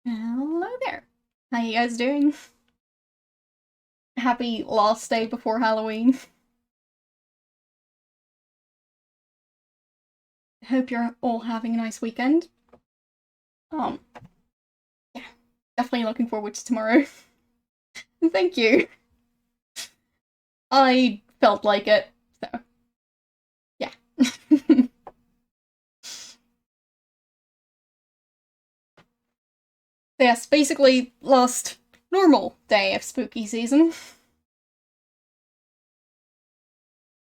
Hello there. How you guys doing? Happy last day before Halloween. Hope you're all having a nice weekend. Um, yeah, definitely looking forward to tomorrow. Thank you. I felt like it, so yeah. Yes, basically last normal day of spooky season.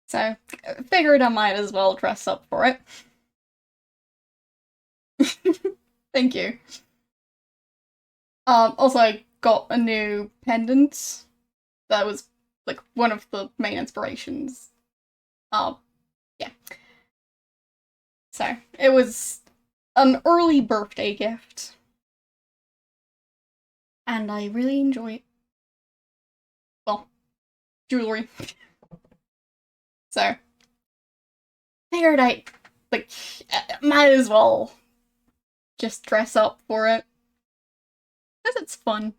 So figured I might as well dress up for it. Thank you. Also I got a new pendant. That was like one of the main inspirations. Yeah. So it was an early birthday gift, and I really enjoy it. Well, jewelry. So figured I like might as well just dress up for it because it's fun.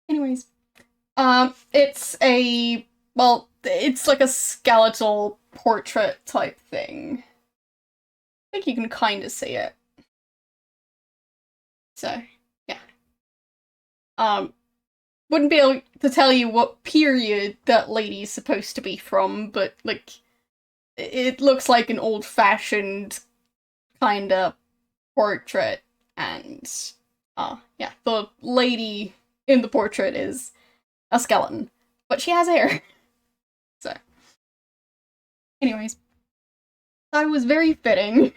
Anyways, it's a it's like a skeletal portrait type thing. I think you can kind of see it. So yeah. Um, wouldn't be able to tell you what period that lady's supposed to be from, but like it looks like an old-fashioned kind of portrait, and yeah, the lady in the portrait is a skeleton, but she has hair. So, anyways, that was very fitting.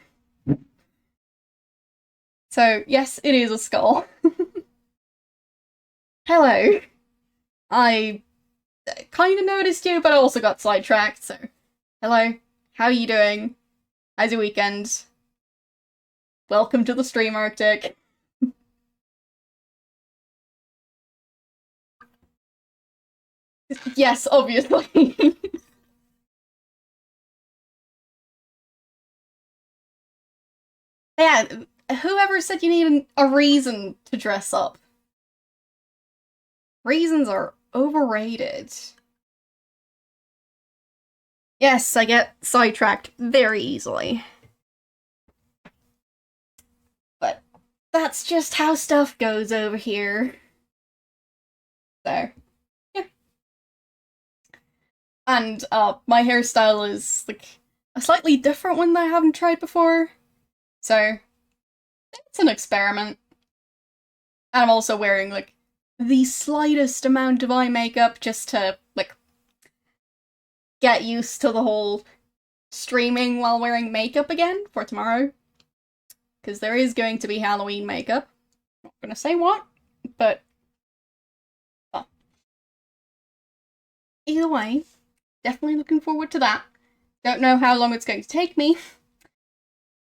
So yes, it is a skull. Hello. I kind of noticed you, but I also got sidetracked. So, hello. How are you doing? How's your weekend? Welcome to the stream, Arctic. Yes, obviously. Yeah, whoever said you need a reason to dress up? Reasons are overrated. Yes, I get sidetracked very easily. But that's just how stuff goes over here. So, yeah. And my hairstyle is like a slightly different one that I haven't tried before. So, it's an experiment. And I'm also wearing like the slightest amount of eye makeup just to like get used to the whole streaming while wearing makeup again for tomorrow. Because there is going to be Halloween makeup. I'm not gonna say what, but well, either way, definitely looking forward to that. Don't know how long it's going to take me,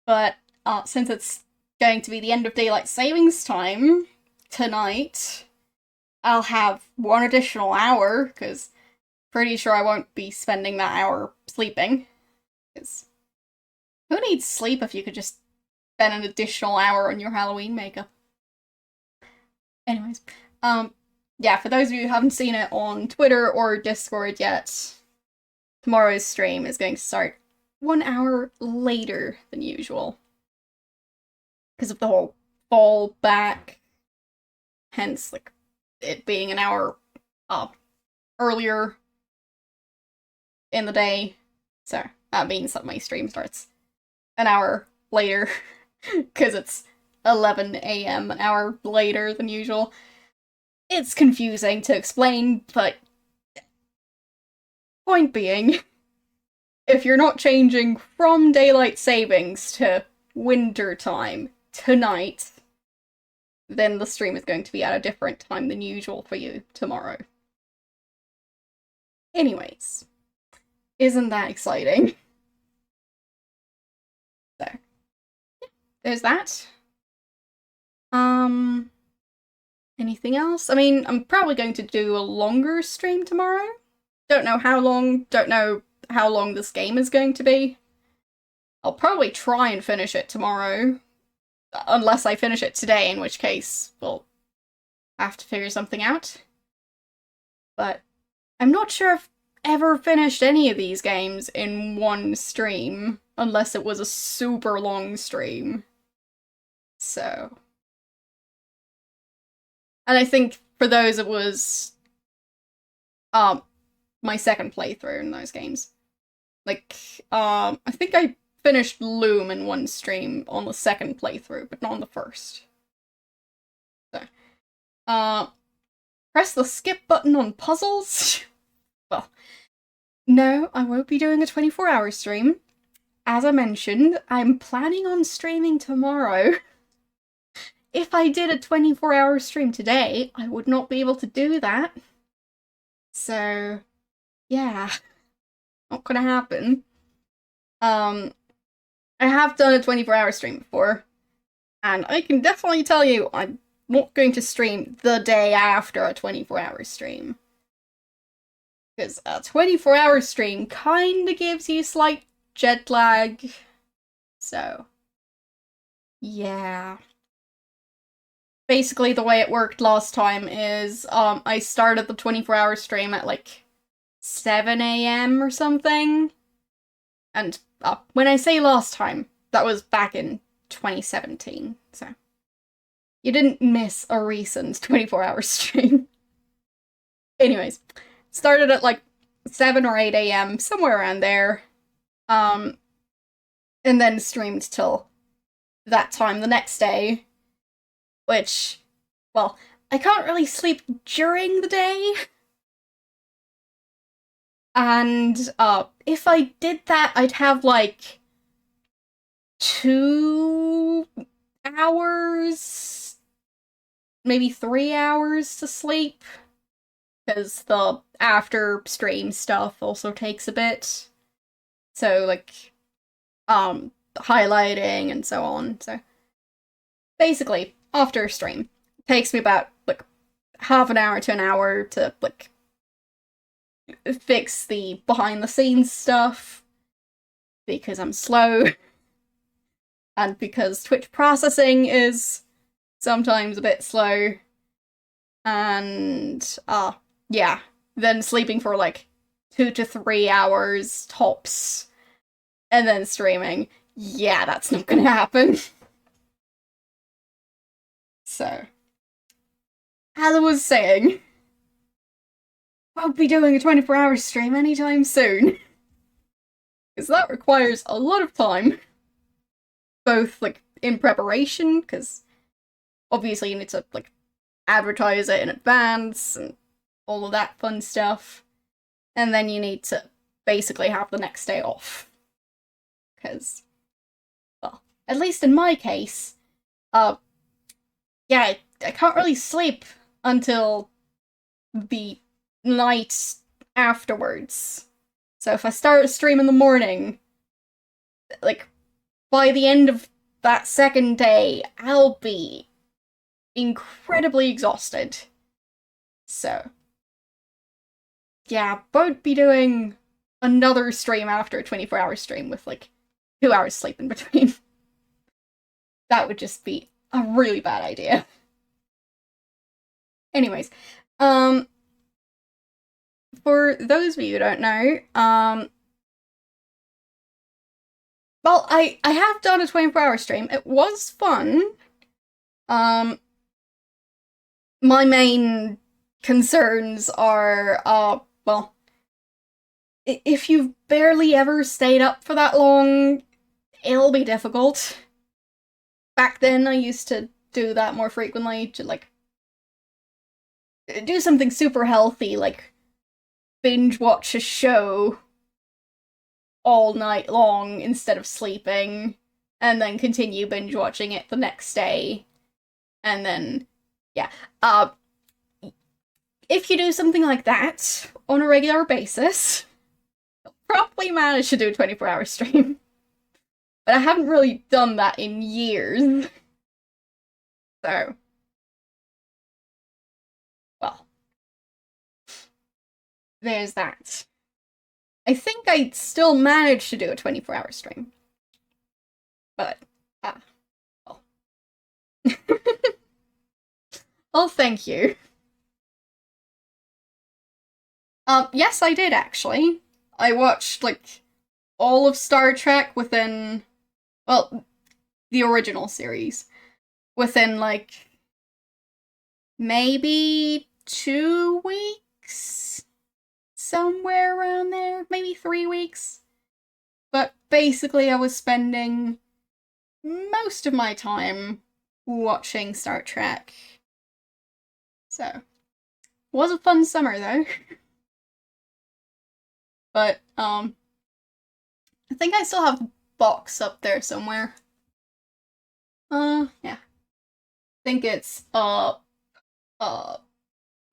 but since it's going to be the end of daylight savings time tonight, I'll have one additional hour because pretty sure I won't be spending that hour sleeping. Because who needs sleep if you could just spend an additional hour on your Halloween makeup? Anyways, yeah, for those of you who haven't seen it on Twitter or Discord yet, tomorrow's stream is going to start 1 hour later than usual. Because of the whole fall back, hence, like, it being an hour earlier in the day. So that means that my stream starts an hour later, because it's 11 a.m., an hour later than usual. It's confusing to explain, but point being, if you're not changing from daylight savings to winter time tonight, then the stream is going to be at a different time than usual for you tomorrow. Anyways, isn't that exciting? So, yeah, there's that. Anything else? I mean, I'm probably going to do a longer stream tomorrow. Don't know how long, don't know how long this game is going to be. I'll probably try and finish it tomorrow, unless I finish it today, in which case we'll have to figure something out. But I'm not sure I've ever finished any of these games in one stream, unless it was a super long stream. So. And I think for those it was my second playthrough in those games. Like, I think I finished Loom in one stream on the second playthrough, but not on the first. So, press the skip button on puzzles. Well, no, I won't be doing a 24-hour stream. As I mentioned, I'm planning on streaming tomorrow. If I did a 24-hour stream today, I would not be able to do that. So, yeah, not gonna happen. I have done a 24-hour stream before, and I can definitely tell you I'm not going to stream the day after a 24-hour stream. Because a 24-hour stream kinda gives you slight jet lag. So, yeah. Basically, the way it worked last time is, I started the 24-hour stream at, like, 7 a.m. or something. And when I say last time, that was back in 2017, so you didn't miss a recent 24-hour stream. Anyways, started at like 7 or 8 a.m., somewhere around there, and then streamed till that time the next day, which, well, I can't really sleep during the day. And if I did that, I'd have like 2 hours, maybe 3 hours to sleep, because the after stream stuff also takes a bit. So like highlighting and so on. So basically, after stream, it takes me about like half an hour to an hour to like fix the behind the scenes stuff, because I'm slow, and because Twitch processing is sometimes a bit slow, and yeah, then sleeping for like 2 to 3 hours tops, and then streaming. Yeah, that's not gonna happen. So, as I was saying, won't be doing a 24-hour stream anytime soon. Because that requires a lot of time. Both, like, in preparation, because obviously you need to, like, advertise it in advance, and all of that fun stuff. And then you need to basically have the next day off. Because, well, at least in my case, yeah, I can't really sleep until the night afterwards. So if I start a stream in the morning, like, by the end of that second day, I'll be incredibly exhausted. So, yeah, won't be doing another stream after a 24-hour stream with, like, 2 hours sleep in between. That would just be a really bad idea. Anyways, for those of you who don't know, well, I have done a 24-hour stream. It was fun. My main concerns are, well, if you've barely ever stayed up for that long, it'll be difficult. Back then, I used to do that more frequently, to, like, do something super healthy, like binge watch a show all night long instead of sleeping, and then continue binge watching it the next day. And then, yeah. If you do something like that on a regular basis, you'll probably manage to do a 24-hour stream. But I haven't really done that in years. So, well, there's that. I think I still managed to do a 24-hour stream. But, well. Oh, thank you. Yes, I did actually. I watched like all of Star Trek within, well, the original series within like maybe 2 weeks, somewhere around there, maybe 3 weeks. But basically, I was spending most of my time watching Star Trek. So, was a fun summer though. But I think I still have the box up there somewhere. Yeah. I think it's uh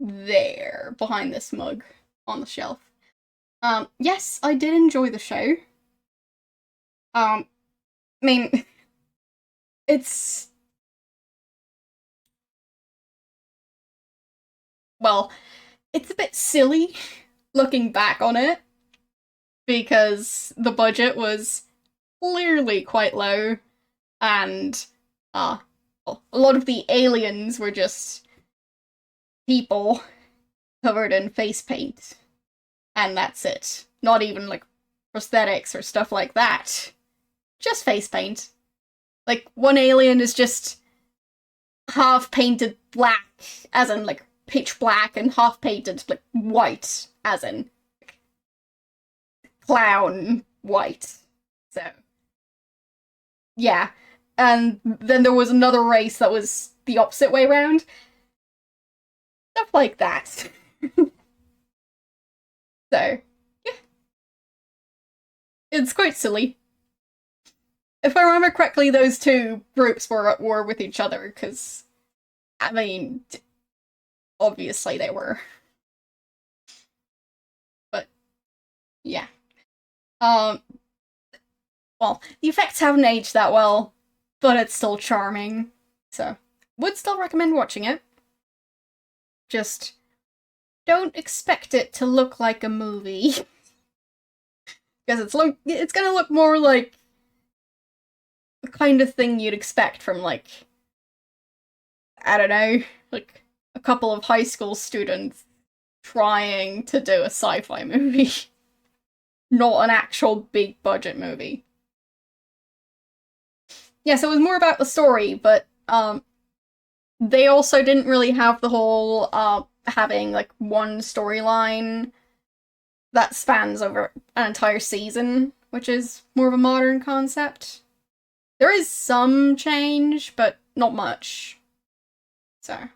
there behind this mug on the shelf. Yes, I did enjoy the show. I mean, it's, well, it's a bit silly looking back on it because the budget was clearly quite low and well, a lot of the aliens were just people covered in face paint and that's it. Not even like prosthetics or stuff like that. Just face paint. Like one alien is just half painted black, as in like pitch black, and half painted like white, as in like, clown white. So yeah. And then there was another race that was the opposite way around. Stuff like that. So yeah. It's quite silly. If I remember correctly, those two groups were at war with each other, because, I mean, obviously they were. But, yeah. Um, well, the effects haven't aged that well, but it's still charming. So, would still recommend watching it. Just don't expect it to look like a movie. Because it's gonna look more like the kind of thing you'd expect from, like, I don't know, like a couple of high school students trying to do a sci-fi movie. Not an actual big budget movie. Yes, it was more about the story, but they also didn't really have the whole having like one storyline that spans over an entire season, which is more of a modern concept. There is some change, but not much. So,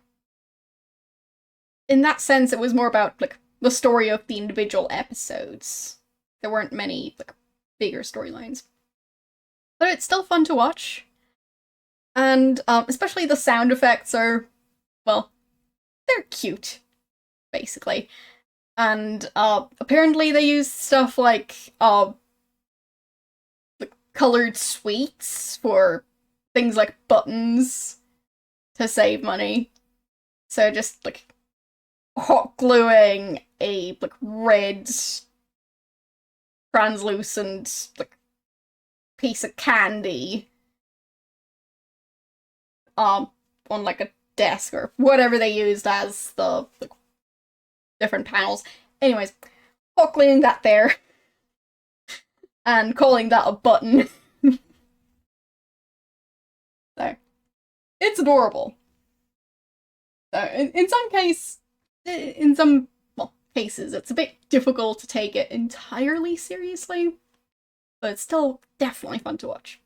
in that sense, it was more about like the story of the individual episodes. There weren't many like bigger storylines, but it's still fun to watch. And especially the sound effects are, well, they're cute, basically. And apparently they use stuff like colored sweets for things like buttons to save money. So just like hot gluing a like red translucent like piece of candy on like a desk or whatever they used as the like, different panels. Anyways, hot gluing that there and calling that a button. So it's adorable. So in some well, cases, it's a bit difficult to take it entirely seriously, but it's still definitely fun to watch.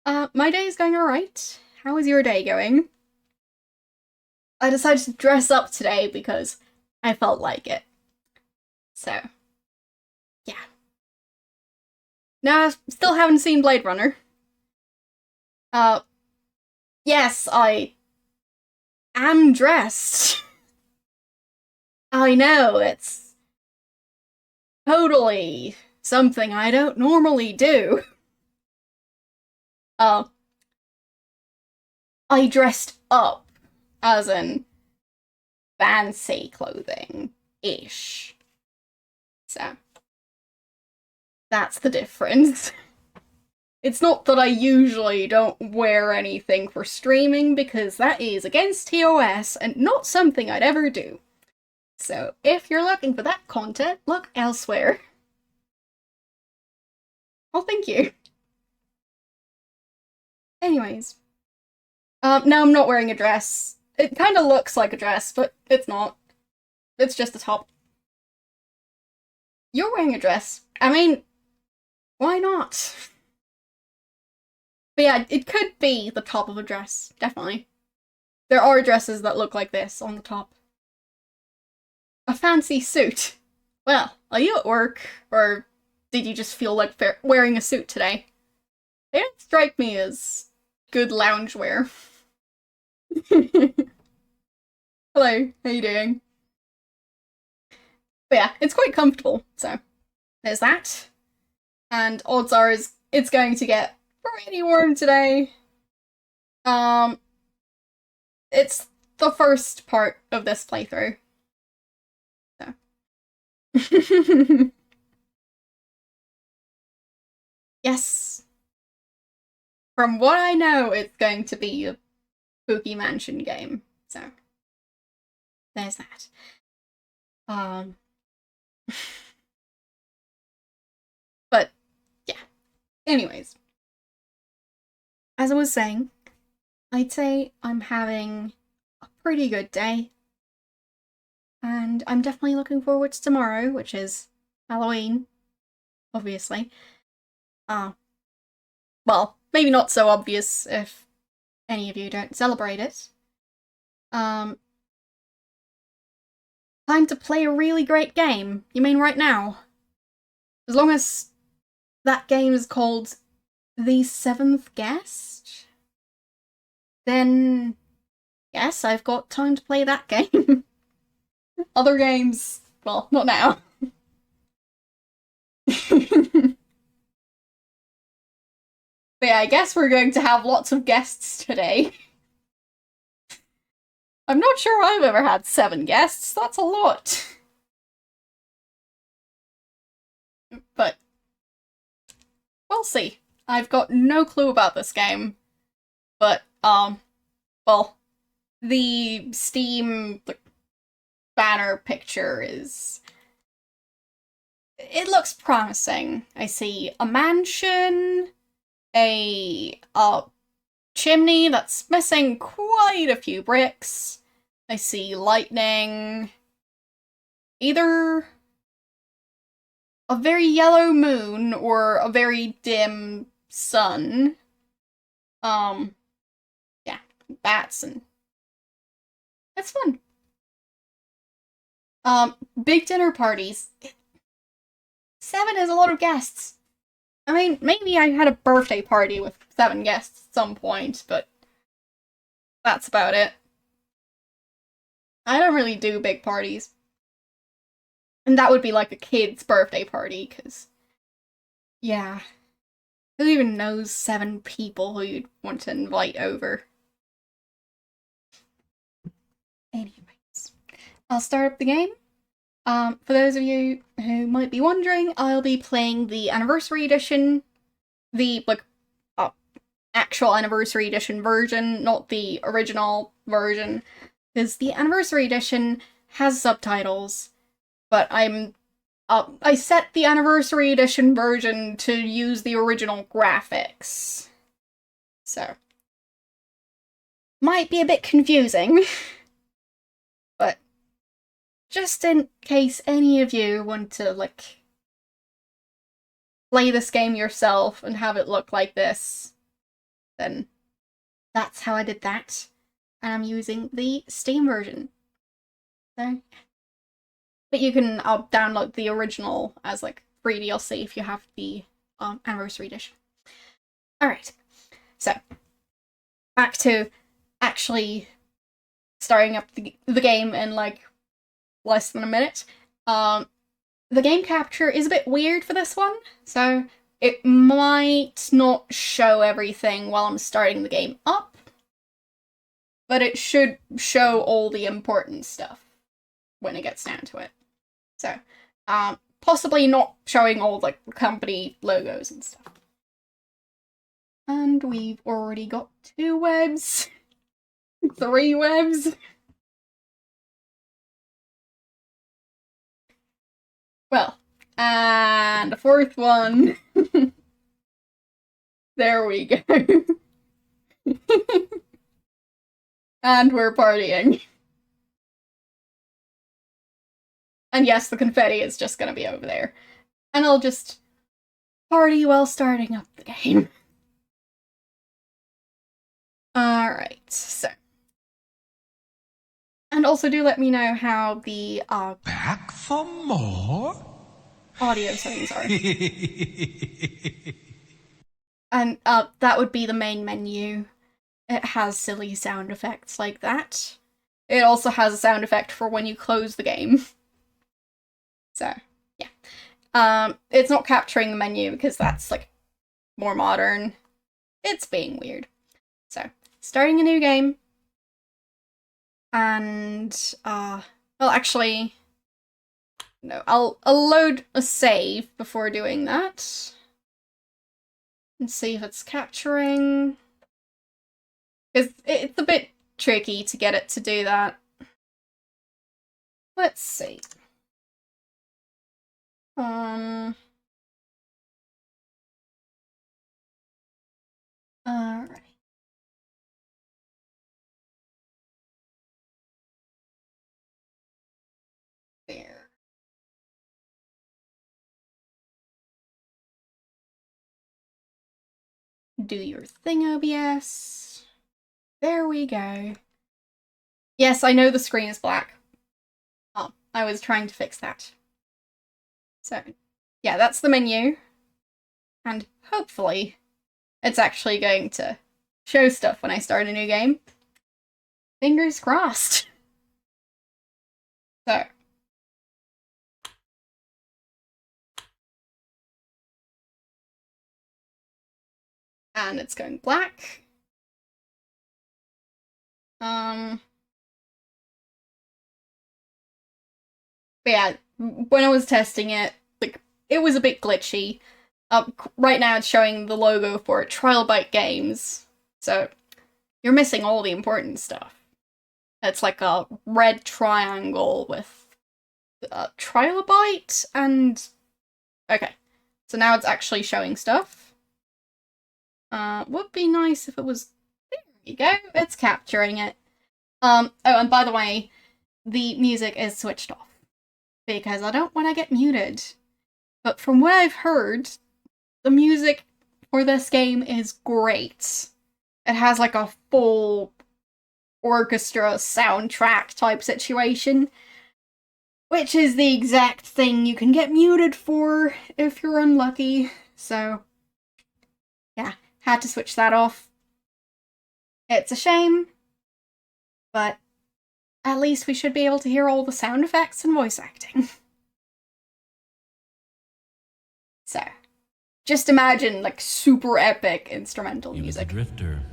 My day is going alright. How is your day going? I decided to dress up today because I felt like it. So, yeah. No, I still haven't seen Blade Runner. Uh, yes, I am dressed. I know, it's totally something I don't normally do. Uh, I dressed up, as in fancy clothing-ish. So, that's the difference. It's not that I usually don't wear anything for streaming, because that is against TOS and not something I'd ever do. So if you're looking for that content, look elsewhere. Oh, thank you. Anyways. Now I'm not wearing a dress. It kind of looks like a dress, but it's not. It's just a top. You're wearing a dress. I mean, why not? But yeah, it could be the top of a dress, definitely. There are dresses that look like this on the top. A fancy suit. Well, are you at work, or did you just feel like wearing a suit today? They don't strike me as good loungewear. Hello, how you doing? But yeah, it's quite comfortable, so there's that. And odds are it's going to get pretty warm today. It's the first part of this playthrough. So. Yes. From what I know, it's going to be a Spooky Mansion game. So there's that. But yeah. Anyways. As I was saying, I'd say I'm having a pretty good day. And I'm definitely looking forward to tomorrow, which is Halloween, obviously. Well, maybe not so obvious if any of you don't celebrate it. Time to play a really great game. You mean right now? As long as that game is called The Seventh Guest, then yes, I've got time to play that game. Other games, well, not now. But yeah, I guess we're going to have lots of guests today. I'm not sure I've ever had 7 guests, that's a lot. But we'll see. I've got no clue about this game. But, well, the Steam banner picture is... it looks promising. I see a mansion, a chimney that's missing quite a few bricks. I see lightning. Either a very yellow moon or a very dim sun. Yeah, bats, and it's fun. Big dinner parties. 7 is a lot of guests. I mean, maybe I had a birthday party with 7 guests at some point, but that's about it. I don't really do big parties. And that would be like a kid's birthday party, because, yeah. Who even knows 7 people who you'd want to invite over? Anyways, I'll start up the game. For those of you who might be wondering, I'll be playing the Anniversary Edition, the, actual Anniversary Edition version, not the original version, because the Anniversary Edition has subtitles, but I set the Anniversary Edition version to use the original graphics. So, might be a bit confusing, but just in case any of you want to, play this game yourself and have it look like this, then that's how I did that. And I'm using the Steam version. So, but you can download the original as free DLC if you have the Anniversary Edition. Alright, so back to actually starting up the game in less than a minute. The game capture is a bit weird for this one, so it might not show everything while I'm starting the game up, but it should show all the important stuff when it gets down to it. So, possibly not showing all the company logos and stuff. And we've already got 2 webs. 3 webs. Well, and a 4th one. There we go. And we're partying. And yes, the confetti is just gonna be over there. And I'll just party while starting up the game. Alright, so. And also do let me know how the, Back for more? Audio settings are. And, that would be the main menu. It has silly sound effects like that. It also has a sound effect for when you close the game. So, yeah. It's not capturing the menu because that's, like, more modern. It's being weird. So, starting a new game. And, well, actually, no, I'll load a save before doing that. And see if it's capturing. Because it's a bit tricky to get it to do that. Let's see. Alright. There. Do your thing, OBS. There we go. Yes, I know the screen is black. Oh, I was trying to fix that. So, yeah, that's the menu. And hopefully it's actually going to show stuff when I start a new game. Fingers crossed. So. And it's going black. But yeah, when I was testing it, like, it was a bit glitchy. Right now it's showing the logo for Trilobite Games, so you're missing all the important stuff. It's like a red triangle with Trilobite and... Okay, so now it's actually showing stuff. Would be nice if it was... There you go, it's capturing it. Oh, and by the way, the music is switched off, because I don't want to get muted. But from what I've heard, the music for this game is great. It has like a full orchestra soundtrack type situation, which is the exact thing you can get muted for if you're unlucky. So, yeah, had to switch that off. It's a shame, but at least we should be able to hear all the sound effects and voice acting. So, just imagine, like, super epic instrumental music. He was a drifter,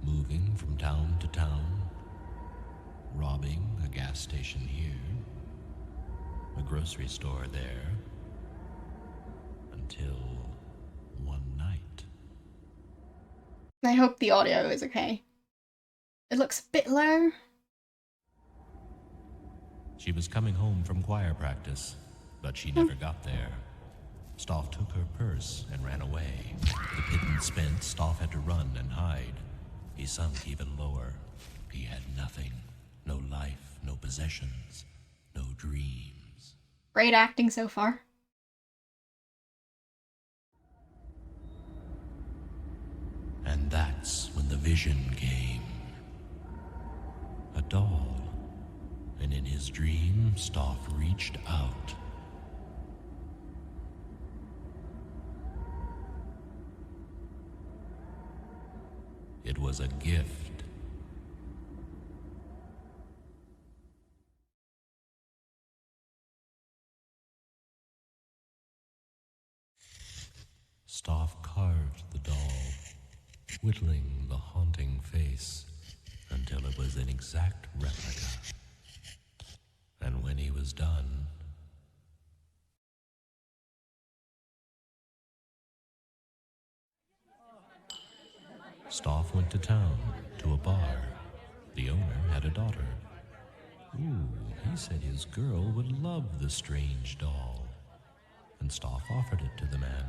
moving from town to town, robbing a gas station here, a grocery store there, until one night. I hope the audio is okay. It looks a bit low. She was coming home from choir practice, but she never got there. Stoff took her purse and ran away. The pittance spent, Stoff had to run and hide. He sunk even lower. He had nothing. No life, no possessions, no dreams. Great acting so far. And that's when the vision came. A doll. And in his dream, Stoff reached out. It was a gift. Stoff carved the doll, whittling the haunting face until it was an exact replica. And when he was done, Stoff went to town, to a bar. The owner had a daughter. Ooh, he said his girl would love the strange doll. And Stoff offered it to the man.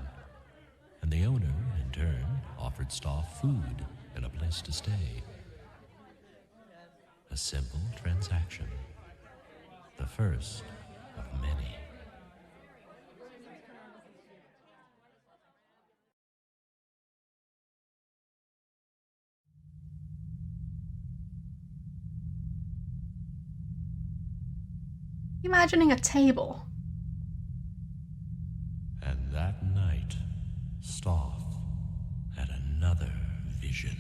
And the owner, in turn, offered Stoff food and a place to stay. A simple transaction. The first of many. Imagining a table. And that night, Stoff had another vision.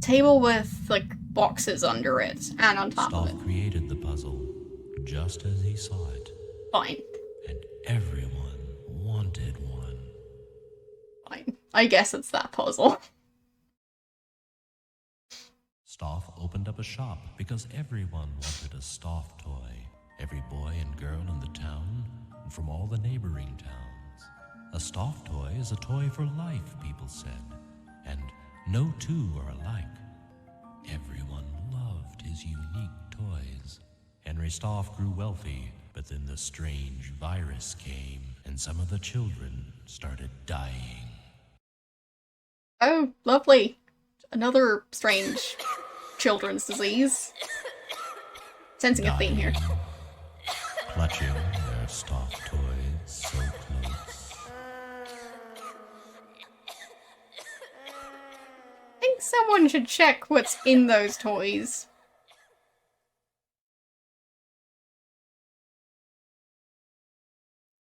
Table with, like, boxes under it and on top of Stoff it. created the puzzle just as he saw it. Fine. And everyone wanted one. Fine. I guess it's that puzzle. Stoff opened up a shop because everyone wanted a Stoff toy. Every boy and girl in the town, and from all the neighboring towns. A Stoff toy is a toy for life, people said. And no two are alike. Everyone loved his unique toys. Henry Stoff grew wealthy, but then the strange virus came, and some of the children started dying. Oh, lovely. Another strange children's disease. Sensing a theme here. Clutching their Stoff toys so close. I think someone should check what's in those toys.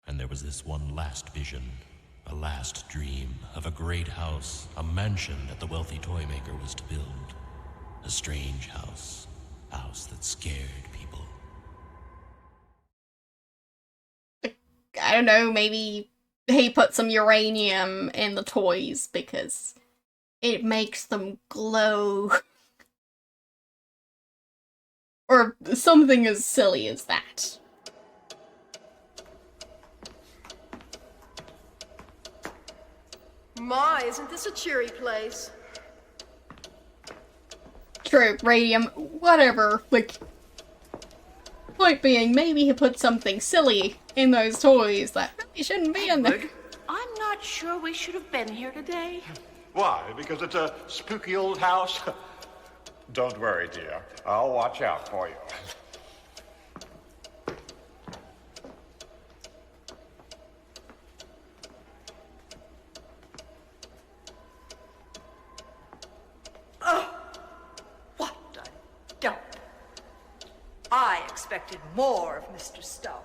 And there was this one last vision, a last dream of a great house, a mansion that the wealthy toy maker was to build. A strange house, a house that scared people. I don't know, maybe he put some uranium in the toys because it makes them glow. Or something as silly as that. My, isn't this a cheery place? True, radium, whatever. Like, point being, maybe he put something silly in those toys that really shouldn't be in there. I'm not sure we should have been here today. Why? Because it's a spooky old house? Don't worry, dear. I'll watch out for you. What a dump. I expected more of Mr. Stoff.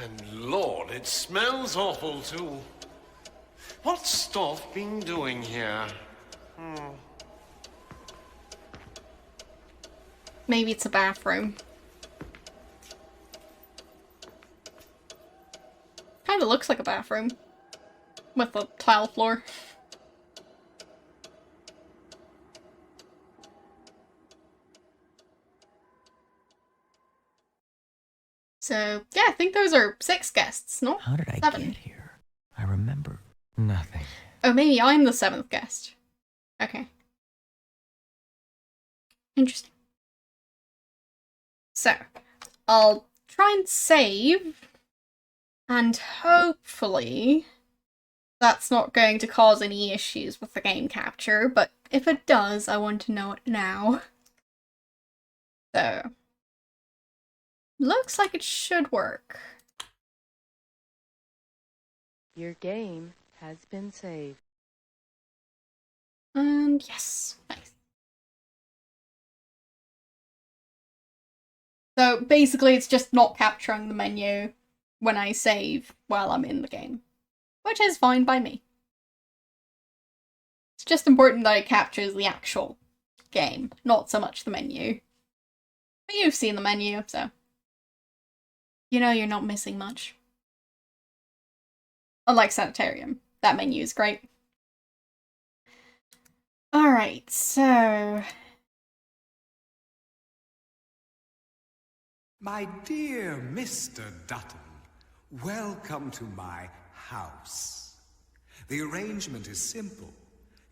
And Lord, it smells awful too. What's Stoff been doing here? Maybe it's a bathroom. Kinda looks like a bathroom. With a tile floor. So, yeah, I think those are 6 guests, not How did I 7. get here? I remember nothing. Oh, maybe I'm the 7th guest. Okay. Interesting. So, I'll try and save, and hopefully that's not going to cause any issues with the game capture, but if it does, I want to know it now. So, looks like it should work. Your game has been saved. And yes, nice. So basically it's just not capturing the menu when I save while I'm in the game, which is fine by me. It's just important that it captures the actual game, not so much the menu. But you've seen the menu, so you know you're not missing much. Unlike Sanitarium, that menu is great. Alright, so... My dear Mr. Dutton, welcome to my house. The arrangement is simple.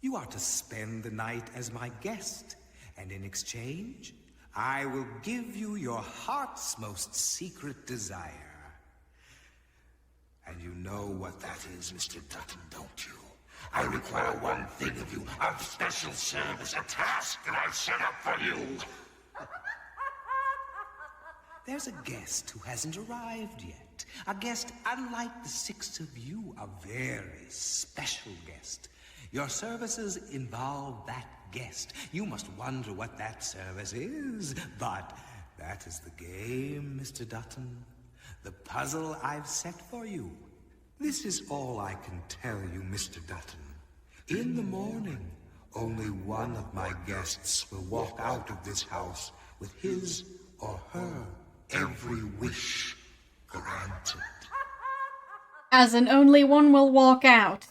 You are to spend the night as my guest, and in exchange, I will give you your heart's most secret desire. And you know what that is, Mr. Dutton, don't you? I require one thing of you, a special service, a task that I've set up for you. There's a guest who hasn't arrived yet. A guest unlike the six of you, a very special guest. Your services involve that guest. You must wonder what that service is, but that is the game, Mr. Dutton. The puzzle I've set for you. This is all I can tell you, Mr. Dutton. In the morning, only one of my guests will walk out of this house with his or her every wish granted. As in only one will walk out.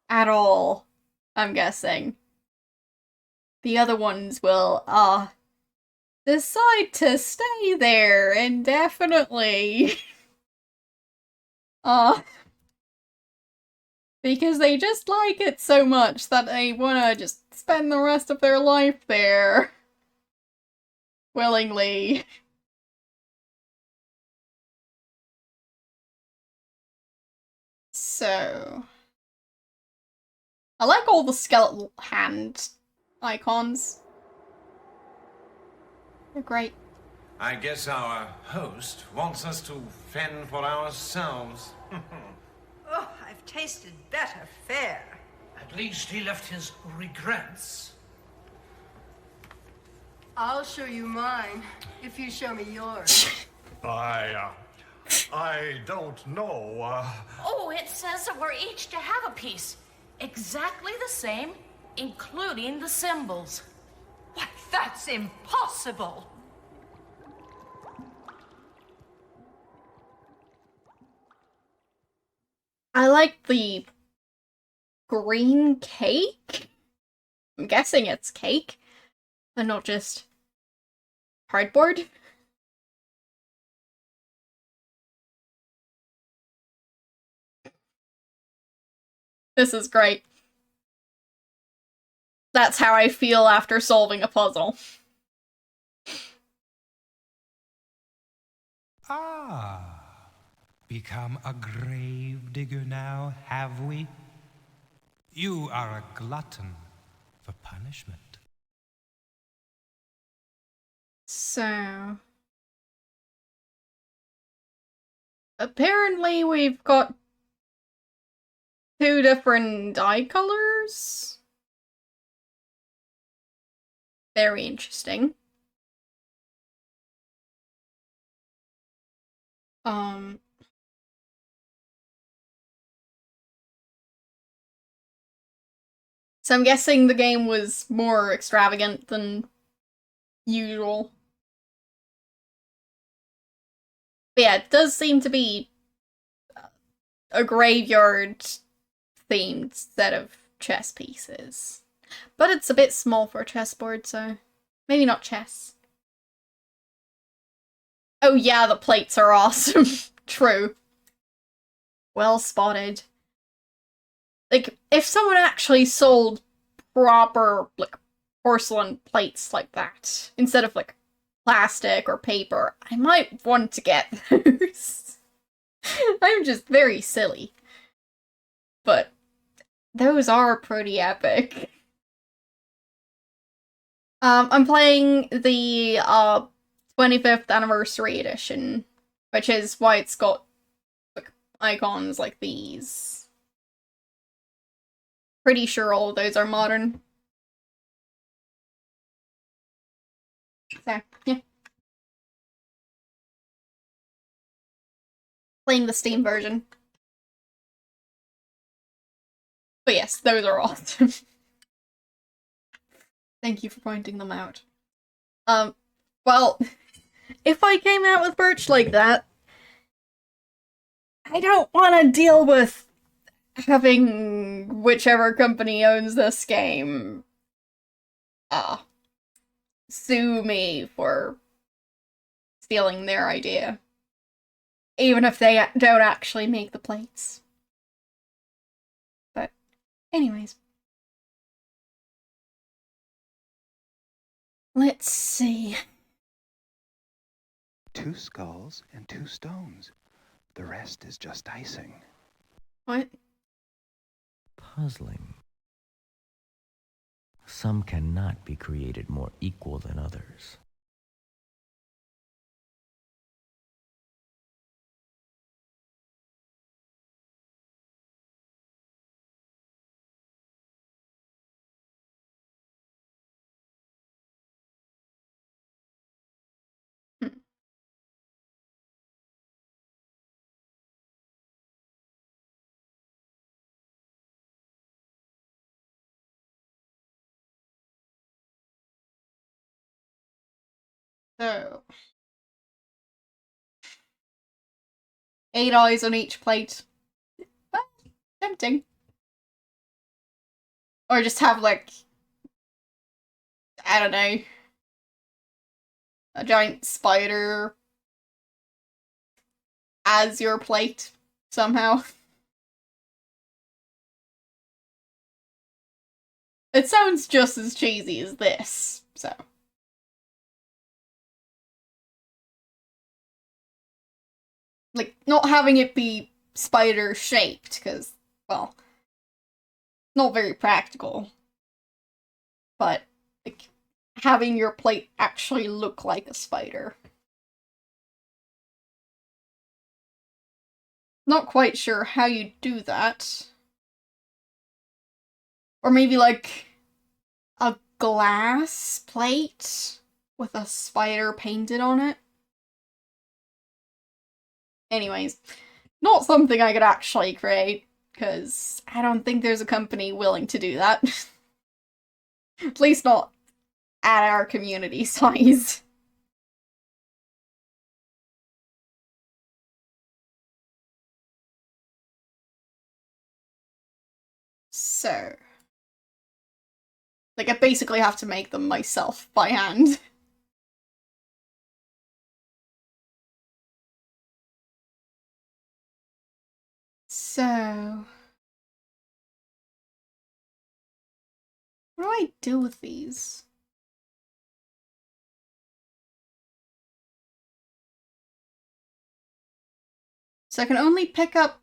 At all, I'm guessing. The other ones will, decide to stay there indefinitely. Because they just like it so much that they wanna just spend the rest of their life there. Willingly. So... I like all the skeletal hand icons. They're great. I guess our host wants us to fend for ourselves. Oh, I've tasted better fare. At least he left his regrets. I'll show you mine, if you show me yours. I don't know, Oh, it says that we're each to have a piece. Exactly the same, including the symbols. Why, that's impossible. I like the green cake. I'm guessing it's cake, and not just cardboard. This is great. That's how I feel after solving a puzzle. Become a grave digger now, have we? You are a glutton for punishment. So... apparently we've got 2 different eye colors? Very interesting. So I'm guessing the game was more extravagant than usual. But yeah, it does seem to be a graveyard-themed set of chess pieces. But it's a bit small for a chessboard, so maybe not chess. Oh yeah, the plates are awesome. True. Well spotted. Like, if someone actually sold proper, like, porcelain plates like that, instead of, like, plastic or paper, I might want to get those. I'm just very silly. But those are pretty epic. I'm playing the 25th anniversary edition, which is why it's got like, icons like these. Pretty sure all of those are modern. So, yeah. Playing the Steam version. But yes, those are awesome. Thank you for pointing them out. Well, if I came out with merch like that, I don't want to deal with having whichever company owns this game sue me for stealing their idea. Even if they don't actually make the plates. But, anyways. Let's see. 2 skulls and 2 stones. The rest is just icing. What? Puzzling. Some cannot be created more equal than others. So, 8 eyes on each plate. Well, tempting. Or just have, like, I don't know, a giant spider as your plate, somehow. It sounds just as cheesy as this, so. Like, not having it be spider-shaped, because, well, not very practical. But, like, having your plate actually look like a spider. Not quite sure how you do that. Or maybe, like, a glass plate with a spider painted on it. Anyways, not something I could actually create, because I don't think there's a company willing to do that. At least not at our community size. So, like, I basically have to make them myself by hand. So, what do I do with these? So I can only pick up...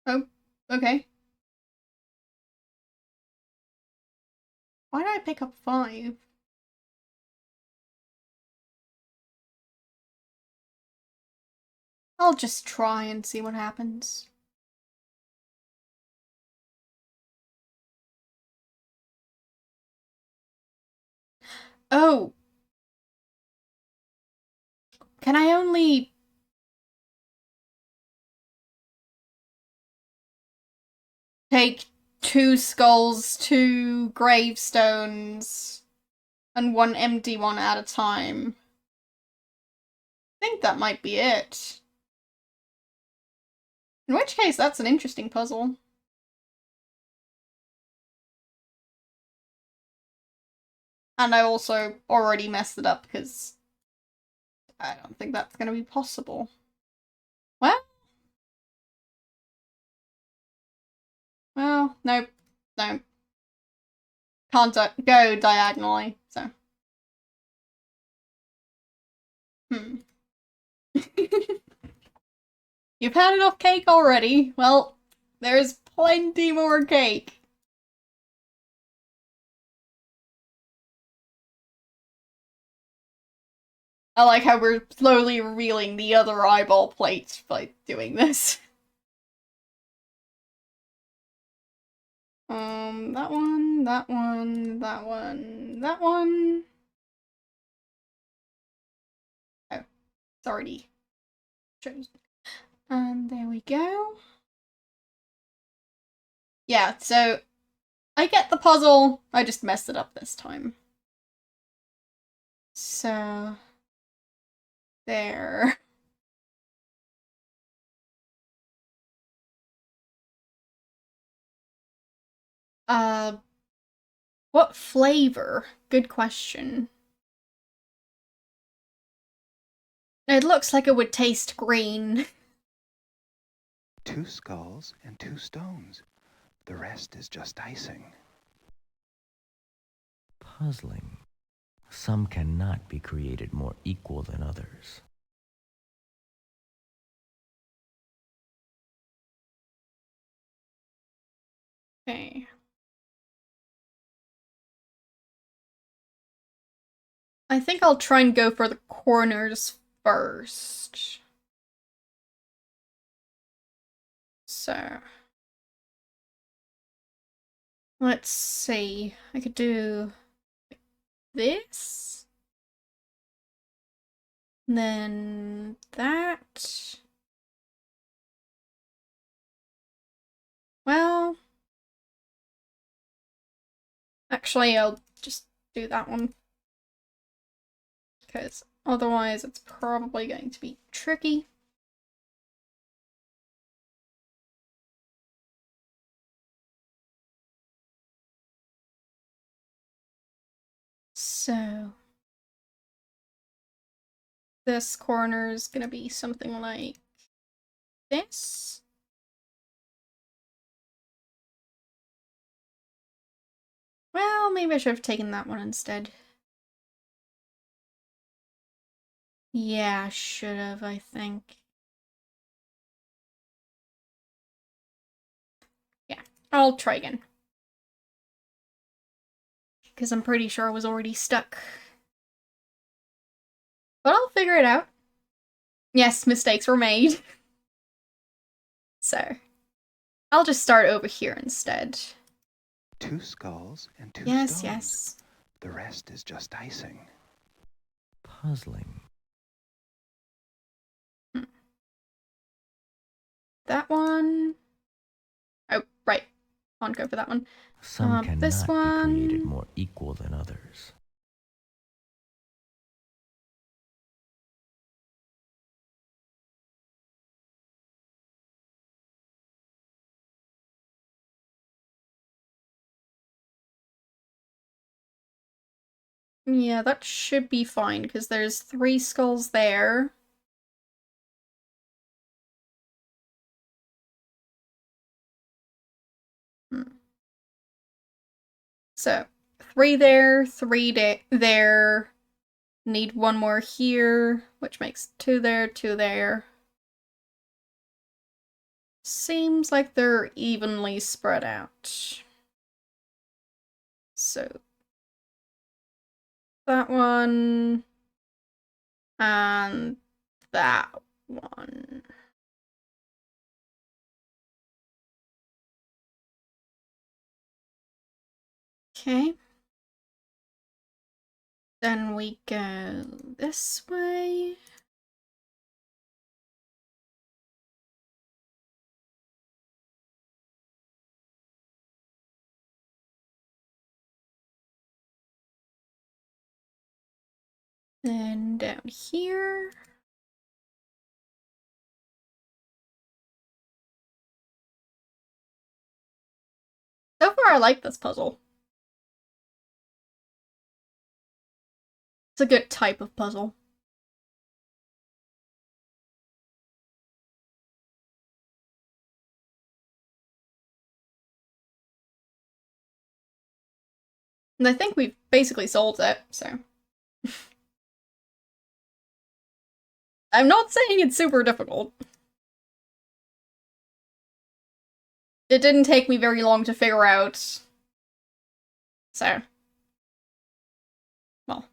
Oh, okay. Why did I pick up 5? I'll just try and see what happens. Oh! Can I only... take 2 skulls, 2 gravestones, and 1 empty one at a time? I think that might be it. In which case, that's an interesting puzzle. And I also already messed it up because I don't think that's going to be possible. Well? Well, nope. No. Can't go diagonally, so. You've had enough cake already. Well, there's plenty more cake. I like how we're slowly revealing the other eyeball plate by doing this. That one, that one, that one, that one. Oh, it's already chosen. And there we go. Yeah, so I get the puzzle, I just messed it up this time. So, there. What flavor? Good question. It looks like it would taste green. 2 skulls and 2 stones. The rest is just icing. Puzzling. Some cannot be created more equal than others. Okay. I think I'll try and go for the corners first. So, let's see. I could do this. Then that. Well, actually, I'll just do that one. Because otherwise it's probably going to be tricky. So this corner is going to be something like this. Well, maybe I should have taken that one instead. Yeah, I should have, I think. Yeah, I'll try again. Because I'm pretty sure I was already stuck. But I'll figure it out. Yes, mistakes were made. So, I'll just start over here instead. 2 skulls and 2 Yes, stones. yes. The rest is just icing. Puzzling. That one. Oh, right. I'll go for that one. Some cannot this one. be created more equal than others. Yeah, that should be fine, because there's 3 skulls there. So, 3 there, 3 there. Need 1 more here, which makes 2 there, 2 there. Seems like they're evenly spread out. So, that one, and that one. Okay. Then we go this way. Then down here. So far, I like this puzzle. It's a good type of puzzle. And I think we've basically solved it, so. I'm not saying it's super difficult. It didn't take me very long to figure out. So. Well.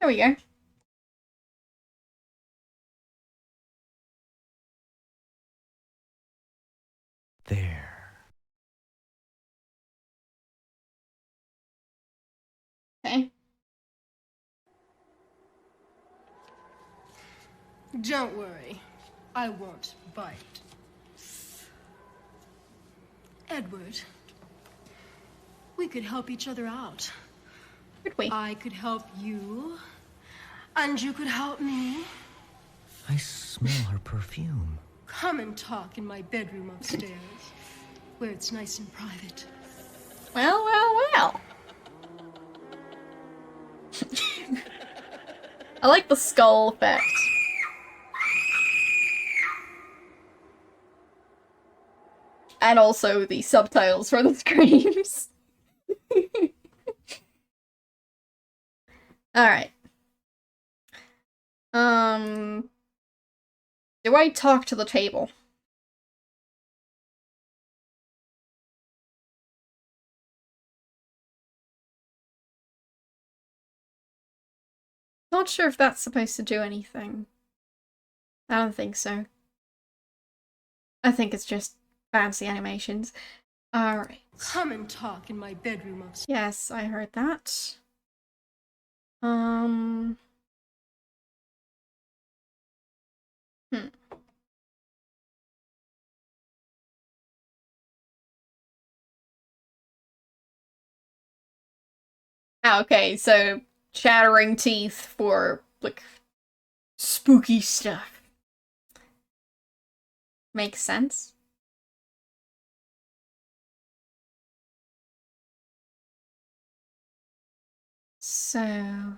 There we go. There. Okay. Don't worry. I won't bite. Edward, we could help each other out. Could we? I could help you, and you could help me. I smell her perfume. Come and talk in my bedroom upstairs. where it's nice and private. Well, well, well. I like the skull effect. And also the subtitles for the screams. Alright. Do I talk to the table? Not sure if that's supposed to do anything. I don't think so. I think it's just fancy animations. Alright. Come and talk in my bedroom upstairs. Yes, I heard that. Okay, so chattering teeth for, like, spooky stuff. Makes sense. So...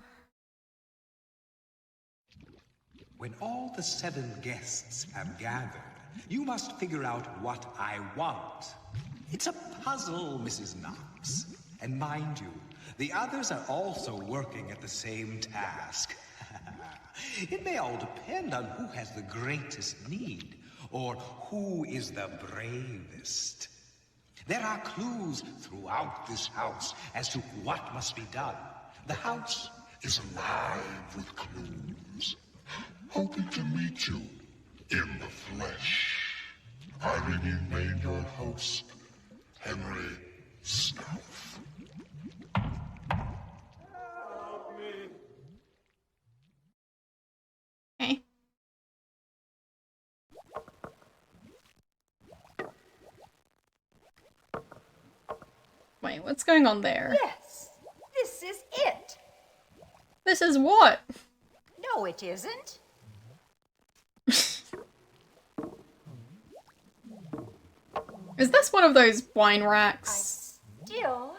When all the 7 guests have gathered, you must figure out what I want. It's a puzzle, Mrs. Knox. And mind you, the others are also working at the same task. It may all depend on who has the greatest need, or who is the bravest. There are clues throughout this house as to what must be done. The house is alive with clues. Hoping to meet you in the flesh. I remain your host, Henry Snuff. Okay. Wait, what's going on there? Yes, this is it. This is what? No, it isn't. Is this one of those wine racks? Still.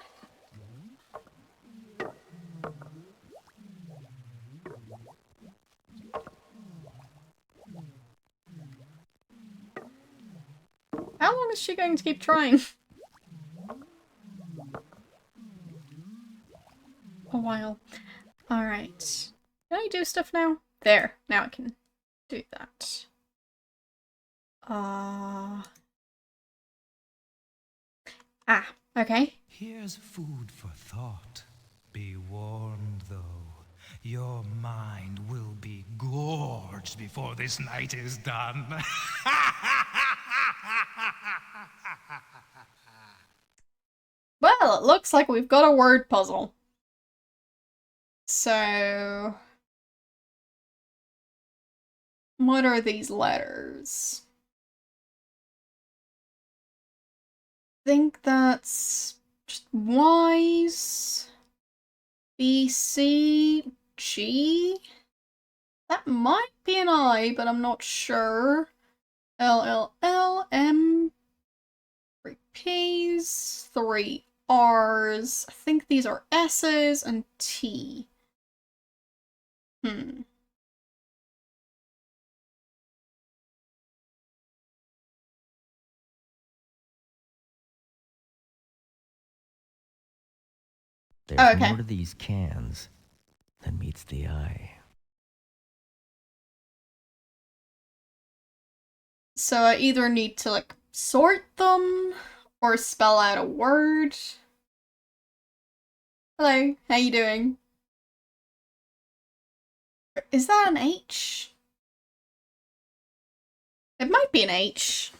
How long is she going to keep trying? A while. Alright. Can I do stuff now? There. Now I can do that. Okay. Here's food for thought. Be warned, though. Your mind will be gorged before this night is done. Well, it looks like we've got a word puzzle. So... what are these letters? Think that's just Y's, B, C, G? That might be an I, but I'm not sure. L, L, L, M, 3 P's, 3 R's. I think these are S's and T. There's more to these cans than meets the eye. So I either need to, like, sort them or spell out a word. Hello, how you doing? Is that an H? It might be an H.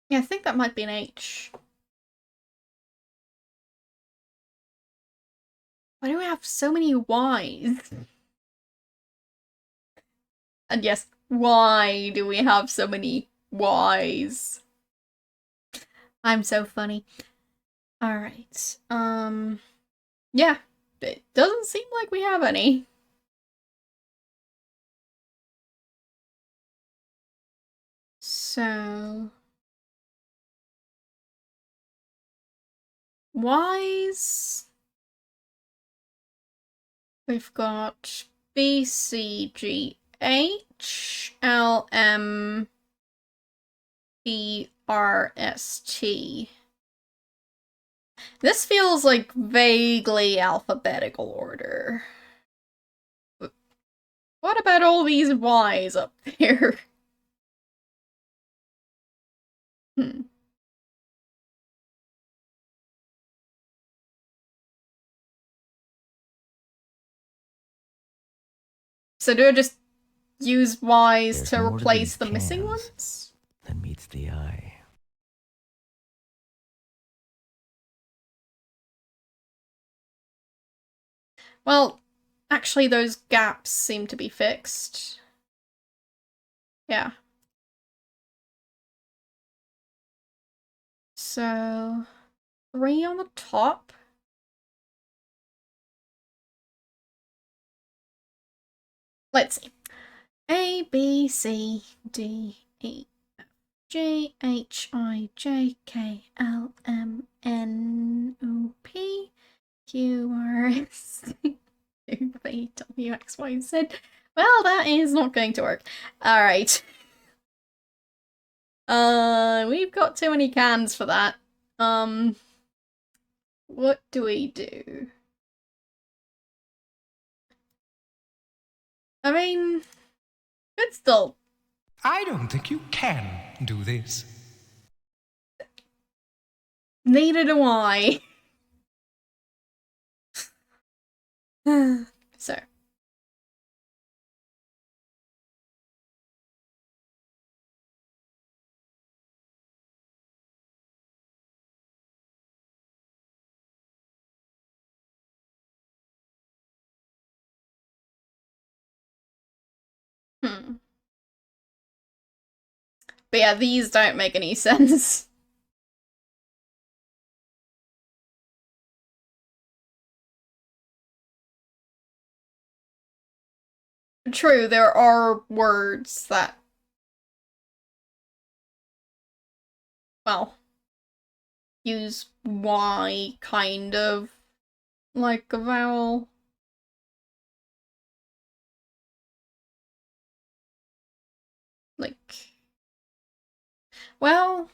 Yeah, I think that might be an H. Why do we have so many Y's? And yes, why do we have so many Y's? I'm so funny. Alright, yeah, it doesn't seem like we have any. So... Wise... We've got B, C, G, H, L, M, B, R, S, T. This feels like vaguely alphabetical order. What about all these Y's up there? So do I just use Y's There's to more to replace these the missing cans ones? than meets the eye. Well, actually those gaps seem to be fixed. Yeah. So, 3 on the top. Let's see. A, B, C, D, E, F, G, H, I, J, K, L, M, N, O, P, Q, R, S, T, U, V, W, X, Y, Z. Well, that is not going to work. Alright. We've got too many cans for that. What do we do? I mean, it's still... I don't think you can do this. Neither do I. So. But yeah, these don't make any sense. True, there are words that... well, use Y kind of like a vowel. Like... well...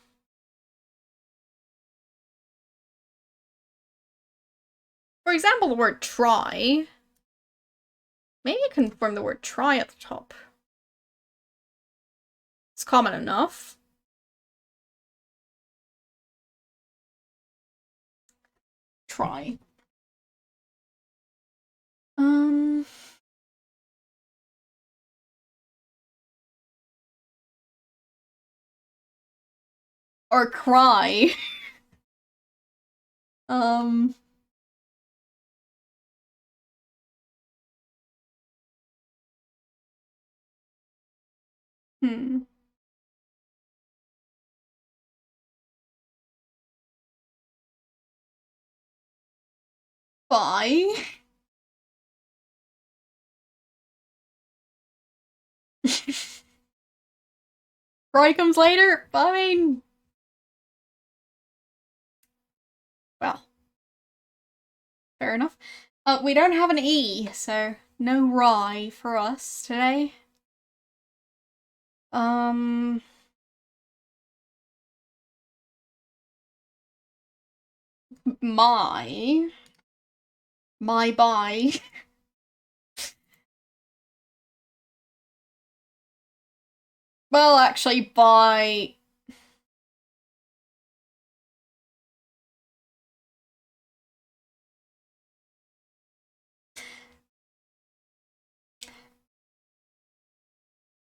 for example, the word try. Maybe I can form the word try at the top. It's common enough. Try. Or cry. Hmm. Bye. Cry comes later? I mean... well. Fair enough. We don't have an E, so no rye for us today. My bye. Well, actually, bye.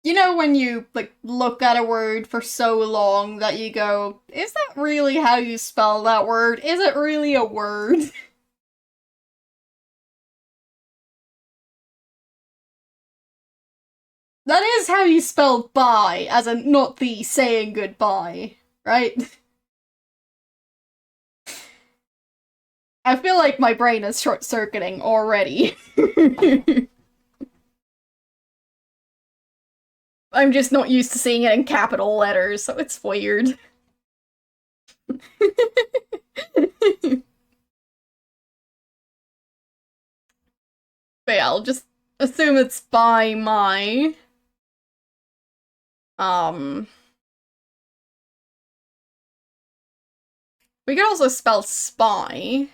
You know when you, like, look at a word for so long that you go, is that really how you spell that word? Is it really a word? That is how you spell bye, as in not the saying goodbye, right? I feel like my brain is short-circuiting already. I'm just not used to seeing it in capital letters, so it's weird. But yeah, I'll just assume it's by my... We could also spell spy.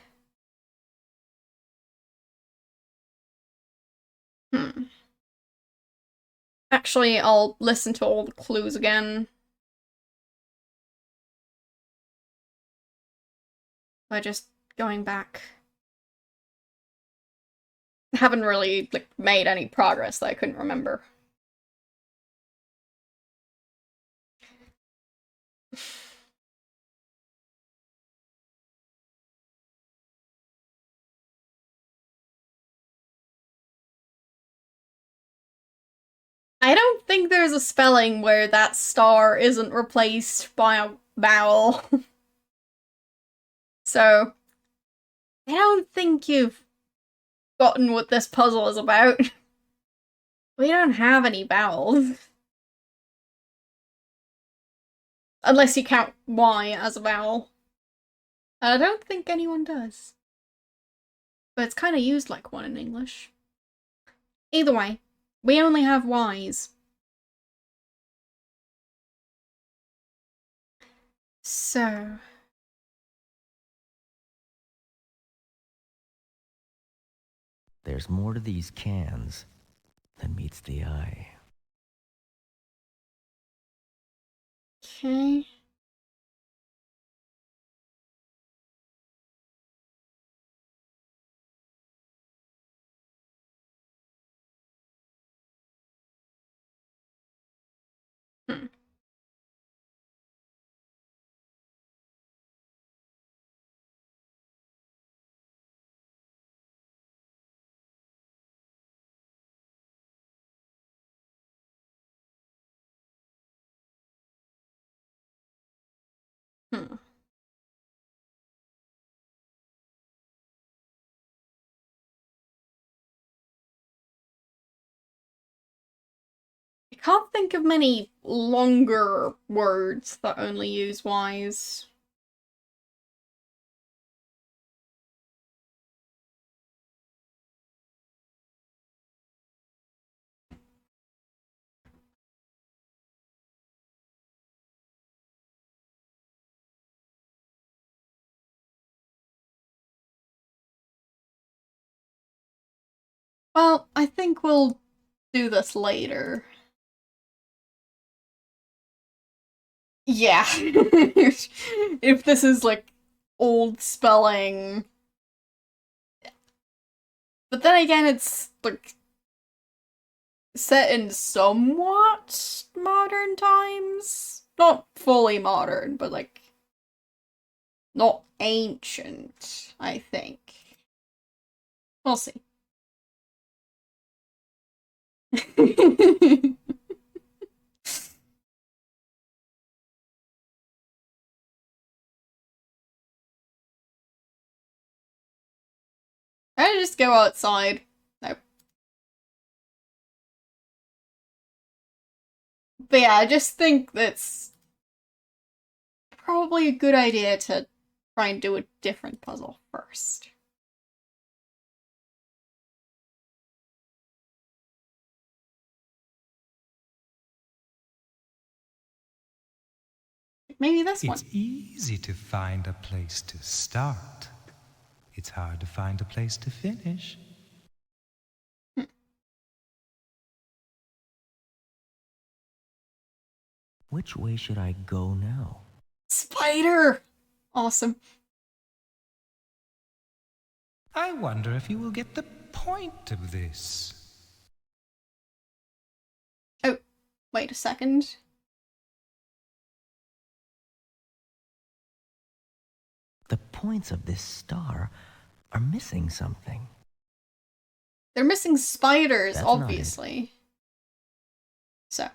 Actually, I'll listen to all the clues again. By just going back. I haven't really, like, made any progress that I couldn't remember. I don't think there's a spelling where that star isn't replaced by a vowel. So, I don't think you've gotten what this puzzle is about. We don't have any vowels. Unless you count Y as a vowel. I don't think anyone does. But it's kind of used like one in English. Either way, we only have Ys. So... There's more to these cans than meets the eye. Okay. I can't think of many longer words that only use Ys. Well, I think we'll do this later. Yeah. If this is like old spelling. But then again, it's like set in somewhat modern times. Not fully modern, but like not ancient, I think. We'll see. I just go outside. Nope. But yeah, I just think that's probably a good idea to try and do a different puzzle first. Maybe this one. It's easy to find a place to start. It's hard to find a place to finish. Which way should I go now? Spider! Awesome. I wonder if you will get the point of this. Oh, wait a second. The points of this star are missing something. They're missing spiders, That's not obviously. So.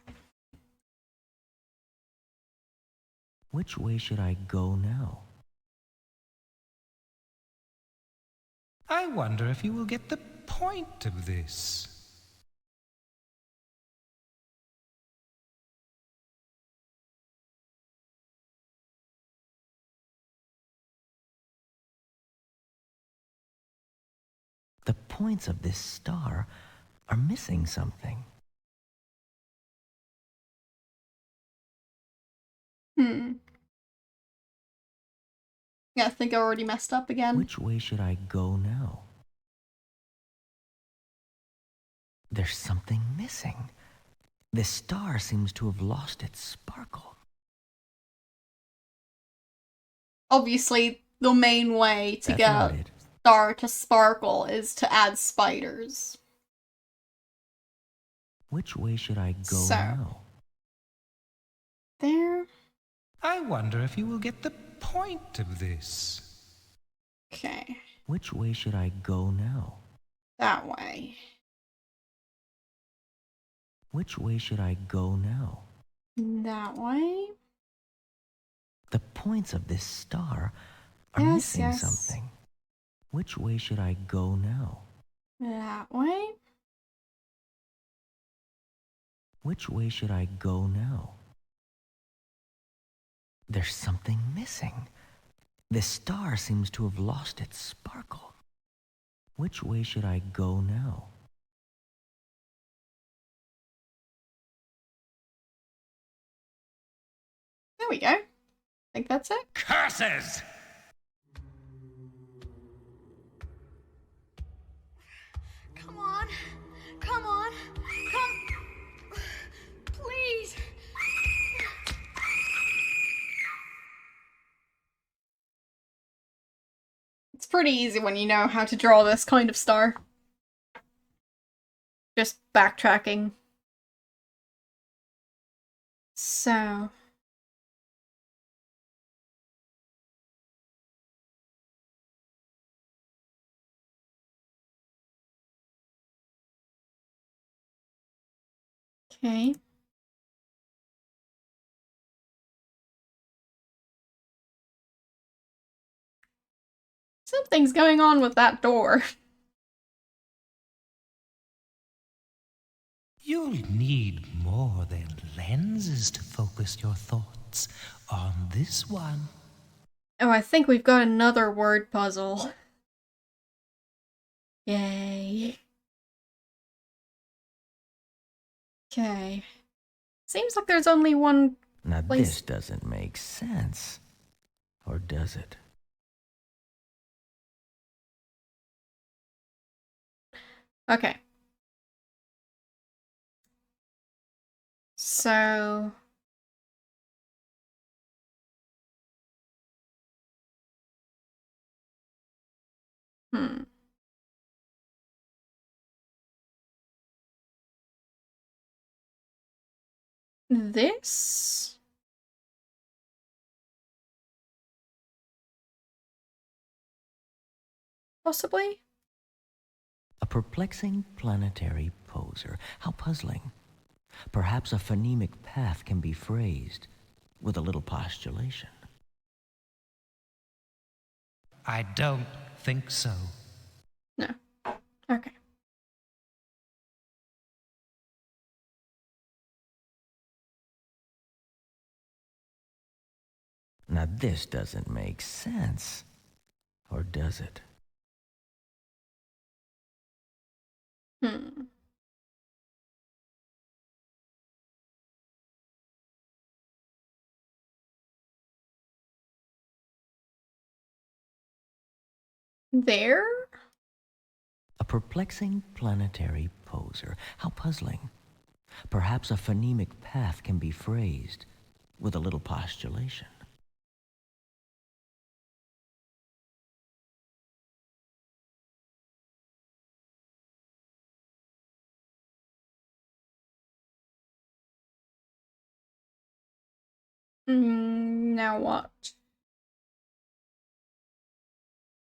Which way should I go now? I wonder if you will get the point of this. points of this star are missing something. Yeah, I think I already messed up again. Which way should I go now? There's something missing. This star seems to have lost its sparkle. Obviously, the main way to That's get not a it. star to sparkle is to add spiders. Which way should I go So, now? there. I wonder if you will get the point of this. Okay. Which way should I go now? That way. Which way should I go now? That way. The points of this star are Yes, missing yes. something. Which way should I go now? That way. Which way should I go now? There's something missing. This star seems to have lost its sparkle. Which way should I go now? There we go. I think that's it. Curses! Come on. Come on. Come. Please. It's pretty easy when you know how to draw this kind of star. Just backtracking. So. Okay. Something's going on with that door. You'll need more than lenses to focus your thoughts on this one. Oh, I think we've got another word puzzle. Yay. Okay. Seems like there's only one Now place. this doesn't make sense. Or does it? Okay. So. This? Possibly? A perplexing planetary poser. How puzzling. Perhaps a phonemic path can be phrased with a little postulation. I don't think so. No. Okay. Now this doesn't make sense. Or does it? There? A perplexing planetary poser. How puzzling. Perhaps a phonemic path can be phrased with a little postulation. Now what?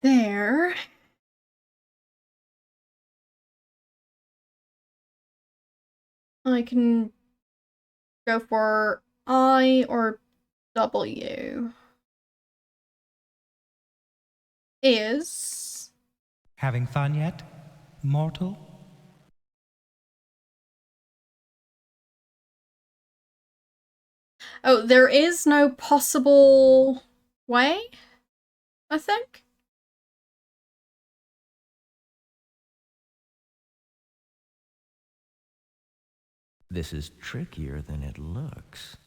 There. I can go for I or W. Is. Having fun yet, mortal? Oh, there is no possible way, I think. This is trickier than it looks.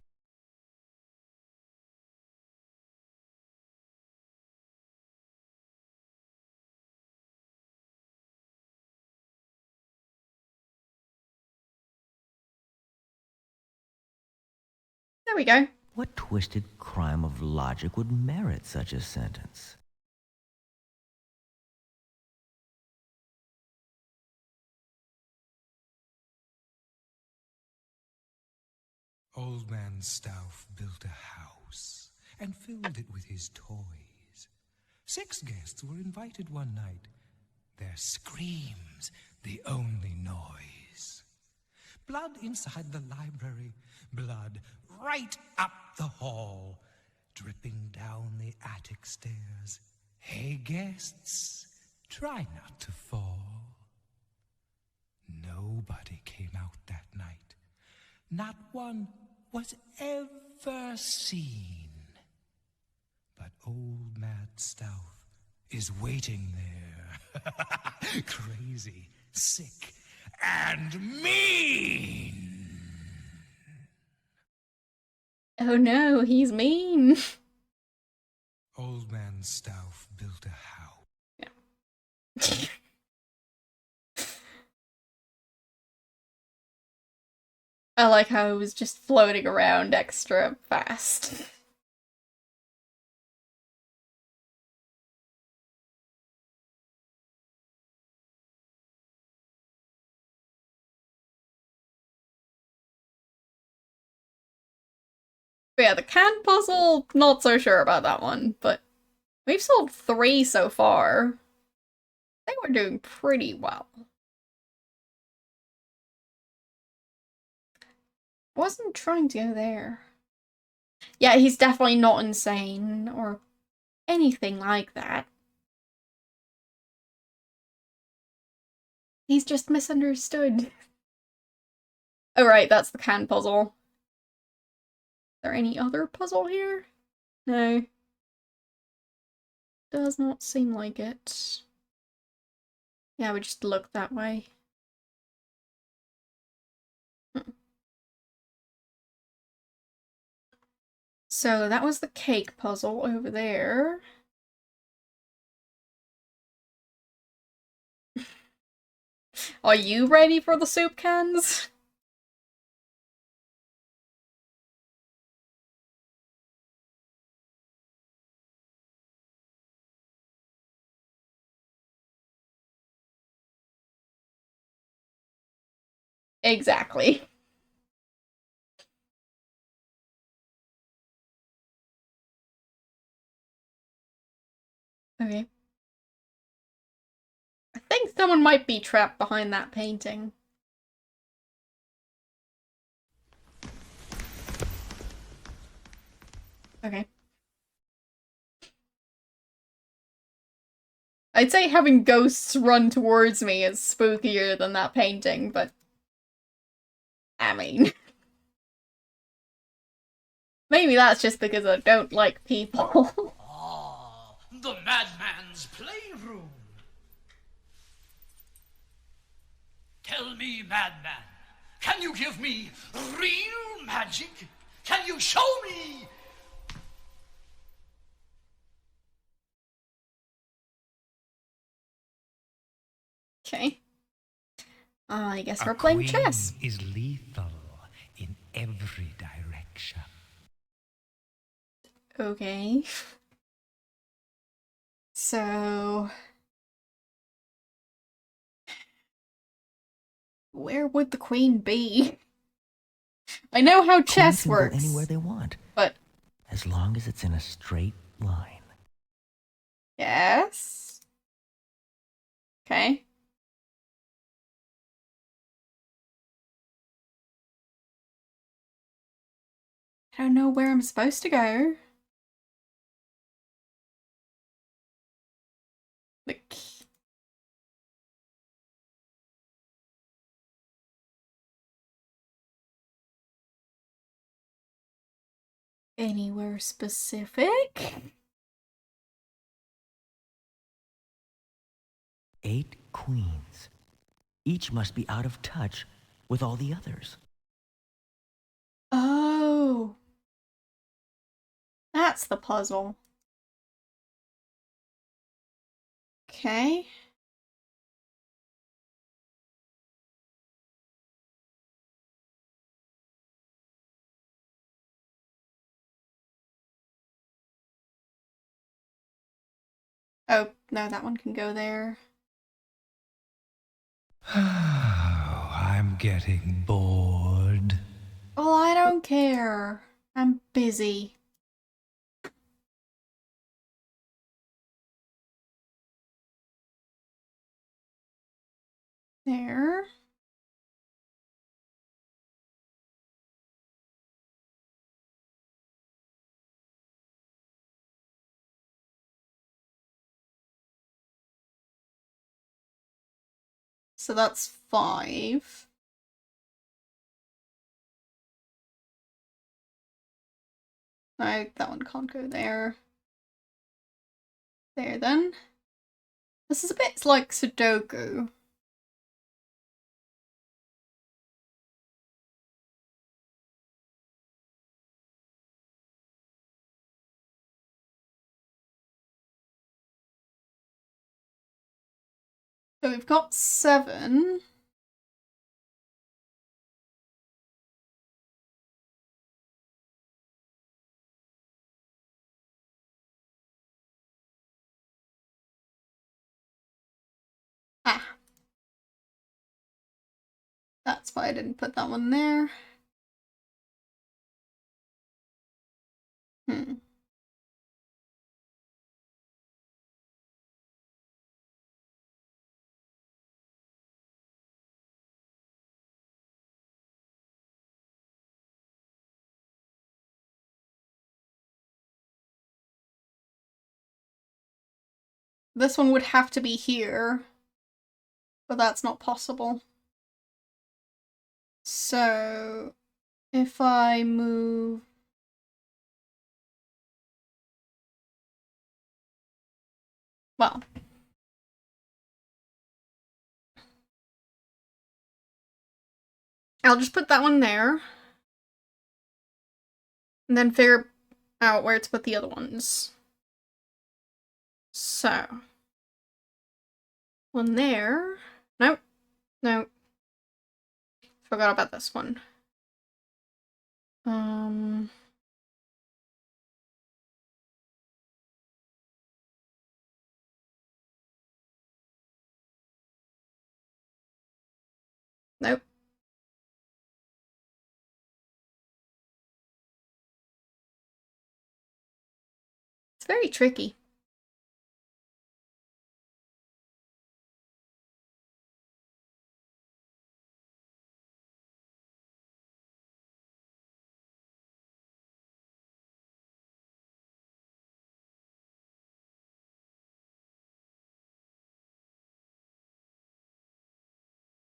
There we go. What twisted crime of logic would merit such a sentence? Old Man Stauff built a house and filled it with his toys. 6 guests were invited one night. Their screams, the only noise. Blood inside the library, blood right up the hall, dripping down the attic stairs. Hey, guests, try not to fall. Nobody came out that night. Not one was ever seen. But old Mad Stauff is waiting there. Crazy, sick, and mean. Oh no, he's mean. Old Man Stauff built a house. Yeah. I like how it was just floating around extra fast. But yeah, the can puzzle, not so sure about that one, but we've sold 3 so far. I think we're doing pretty well. Wasn't trying to go there. Yeah, he's definitely not insane or anything like that. He's just misunderstood. Oh right, that's the can puzzle. Is there any other puzzle here? No. Does not seem like it. Yeah, we just look that way. So that was the cake puzzle over there. Are you ready for the soup cans? Exactly. Okay. I think someone might be trapped behind that painting. Okay. I'd say having ghosts run towards me is spookier than that painting, but I mean, maybe that's just because I don't like people. Ah, the madman's playroom. Tell me, madman, can you give me real magic? Can you show me? Okay. I guess we're playing chess. Is lethal in every direction. Okay. So... where would the queen be? I know how chess Queens can works. go anywhere they want, but as long as it's in a straight line. Yes. Okay. I don't know where I'm supposed to go. Like... anywhere specific? 8 queens. Each must be out of touch with all the others. that's the puzzle. Okay. Oh, no, that one can go there. Oh, I'm getting bored. Oh, I don't care. I'm busy. There. So that's 5. No, that one can't go there. There then. This is a bit like Sudoku. So we've got 7. Ah. That's why I didn't put that one there. This one would have to be here, but that's not possible. So, if I move... Well. I'll just put that one there. And then figure out where to put the other ones. So. One there. Nope. Nope. Forgot about this one. Nope. It's very tricky.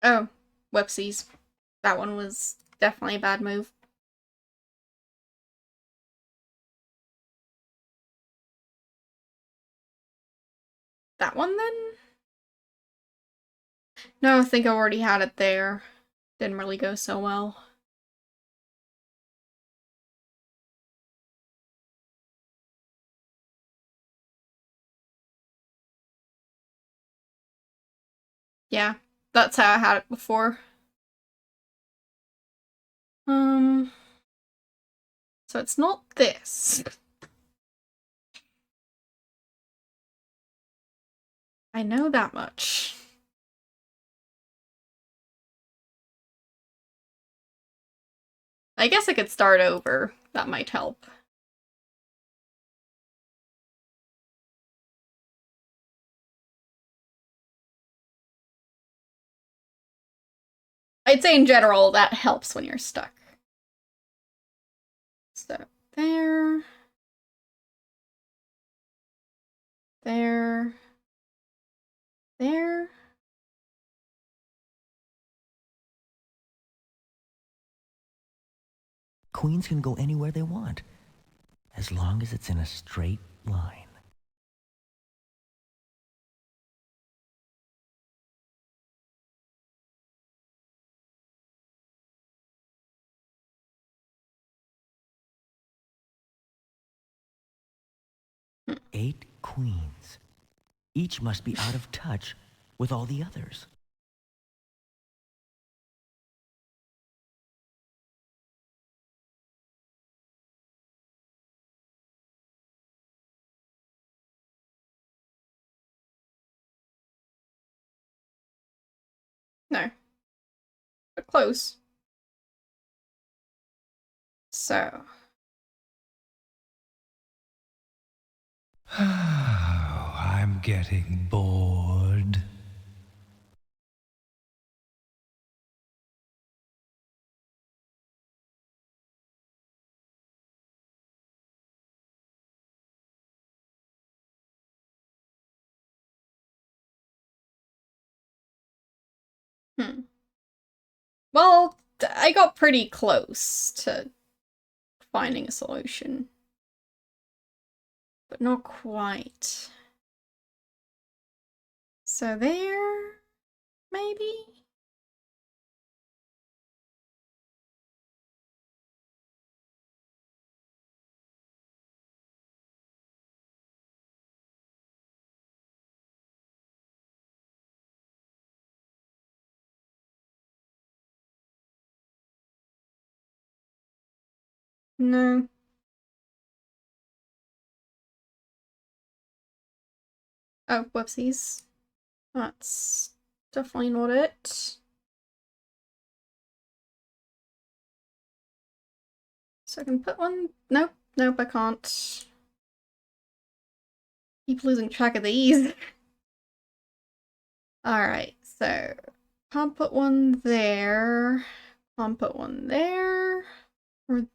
Oh, whoopsies. That one was definitely a bad move. That one then? No, I think I already had it there. Didn't really go so well. Yeah, that's how I had it before. So it's not this. I know that much. I guess I could start over. That might help. I'd say in general that helps when you're stuck. So, there. There. There. Queens can go anywhere they want, as long as it's in a straight line. 8 queens. Each must be out of touch with all the others. No. But close. So. I'm getting bored. Well, I got pretty close to finding a solution. But not quite. So there, maybe? No. Oh, whoopsies. That's definitely not it. So I can put one... Nope, nope, I can't. Keep losing track of these. Alright, so... Can't put one there. Can't put one there. Or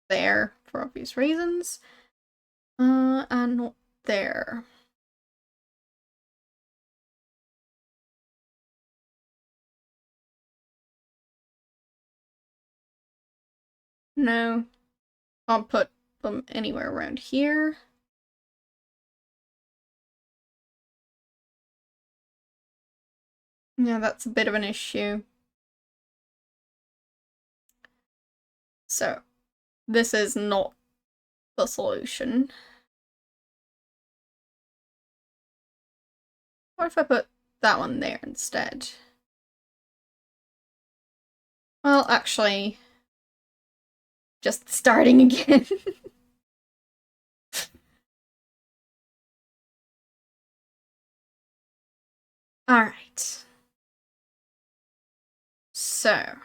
there, for obvious reasons. And not there. No. Can't put them anywhere around here. Yeah, that's a bit of an issue. So, this is not the solution. What if I put that one there instead? Well, actually, just starting again. Alright. So.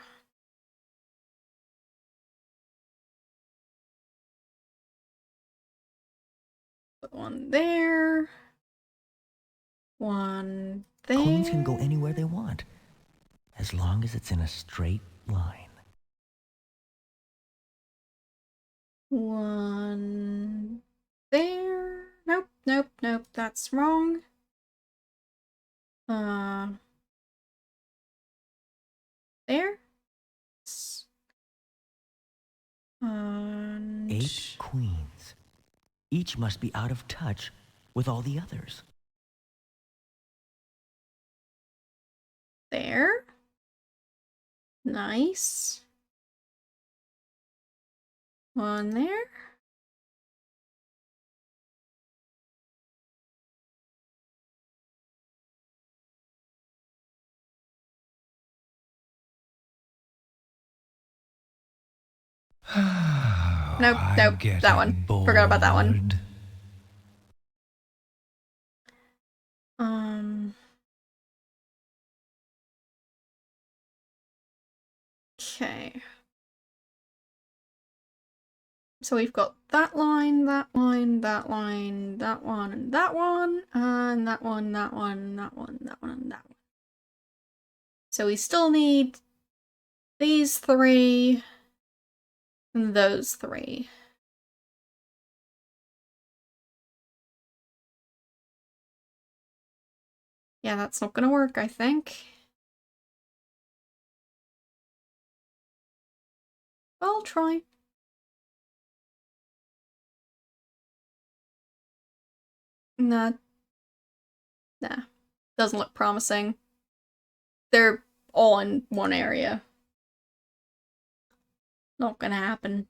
Put one there. One there. Queens can go anywhere they want, as long as it's in a straight line. One there. Nope, nope, nope, that's wrong. There. And 8 queens. Each must be out of touch with all the others. there. Nice. One there. Nope, nope, that one. Forgot about that one. Okay. So we've got that line, that line, that line, that one, and that one, and that one, that one, that one, that one, and that one. So we still need these three and those three. Yeah, that's not gonna work, I think. I'll try. Nah. Nah. Doesn't look promising. They're all in one area. Not gonna happen.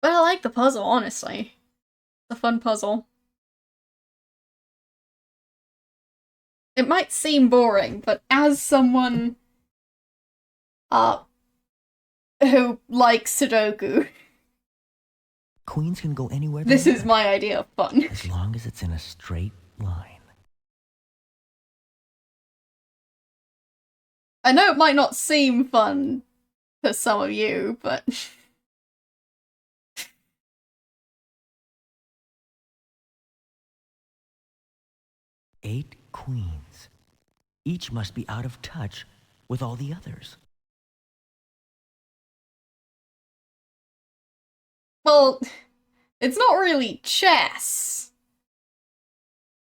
But I like the puzzle, honestly. a fun puzzle. It might seem boring, but as someone who likes Sudoku, Queens can go anywhere they this want. is my idea of fun. As long as it's in a straight line. I know it might not seem fun to some of you, but... Eight queens. Each must be out of touch with all the others. Well, it's not really chess.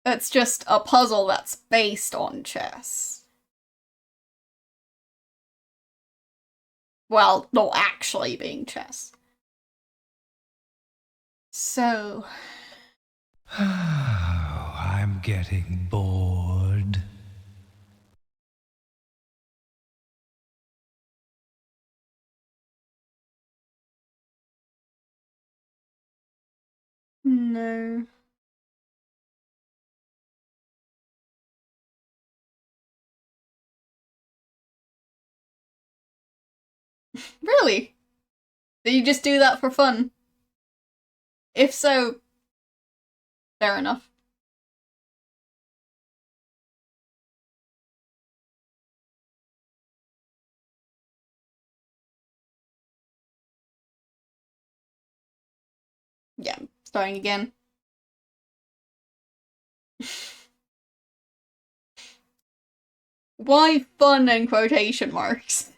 It's just a puzzle that's based on chess. Well, not actually being chess. So... Oh, I'm getting bored. No. Really? Did you just do that for fun? If so, fair enough. Yeah, starting again. Why fun in quotation marks?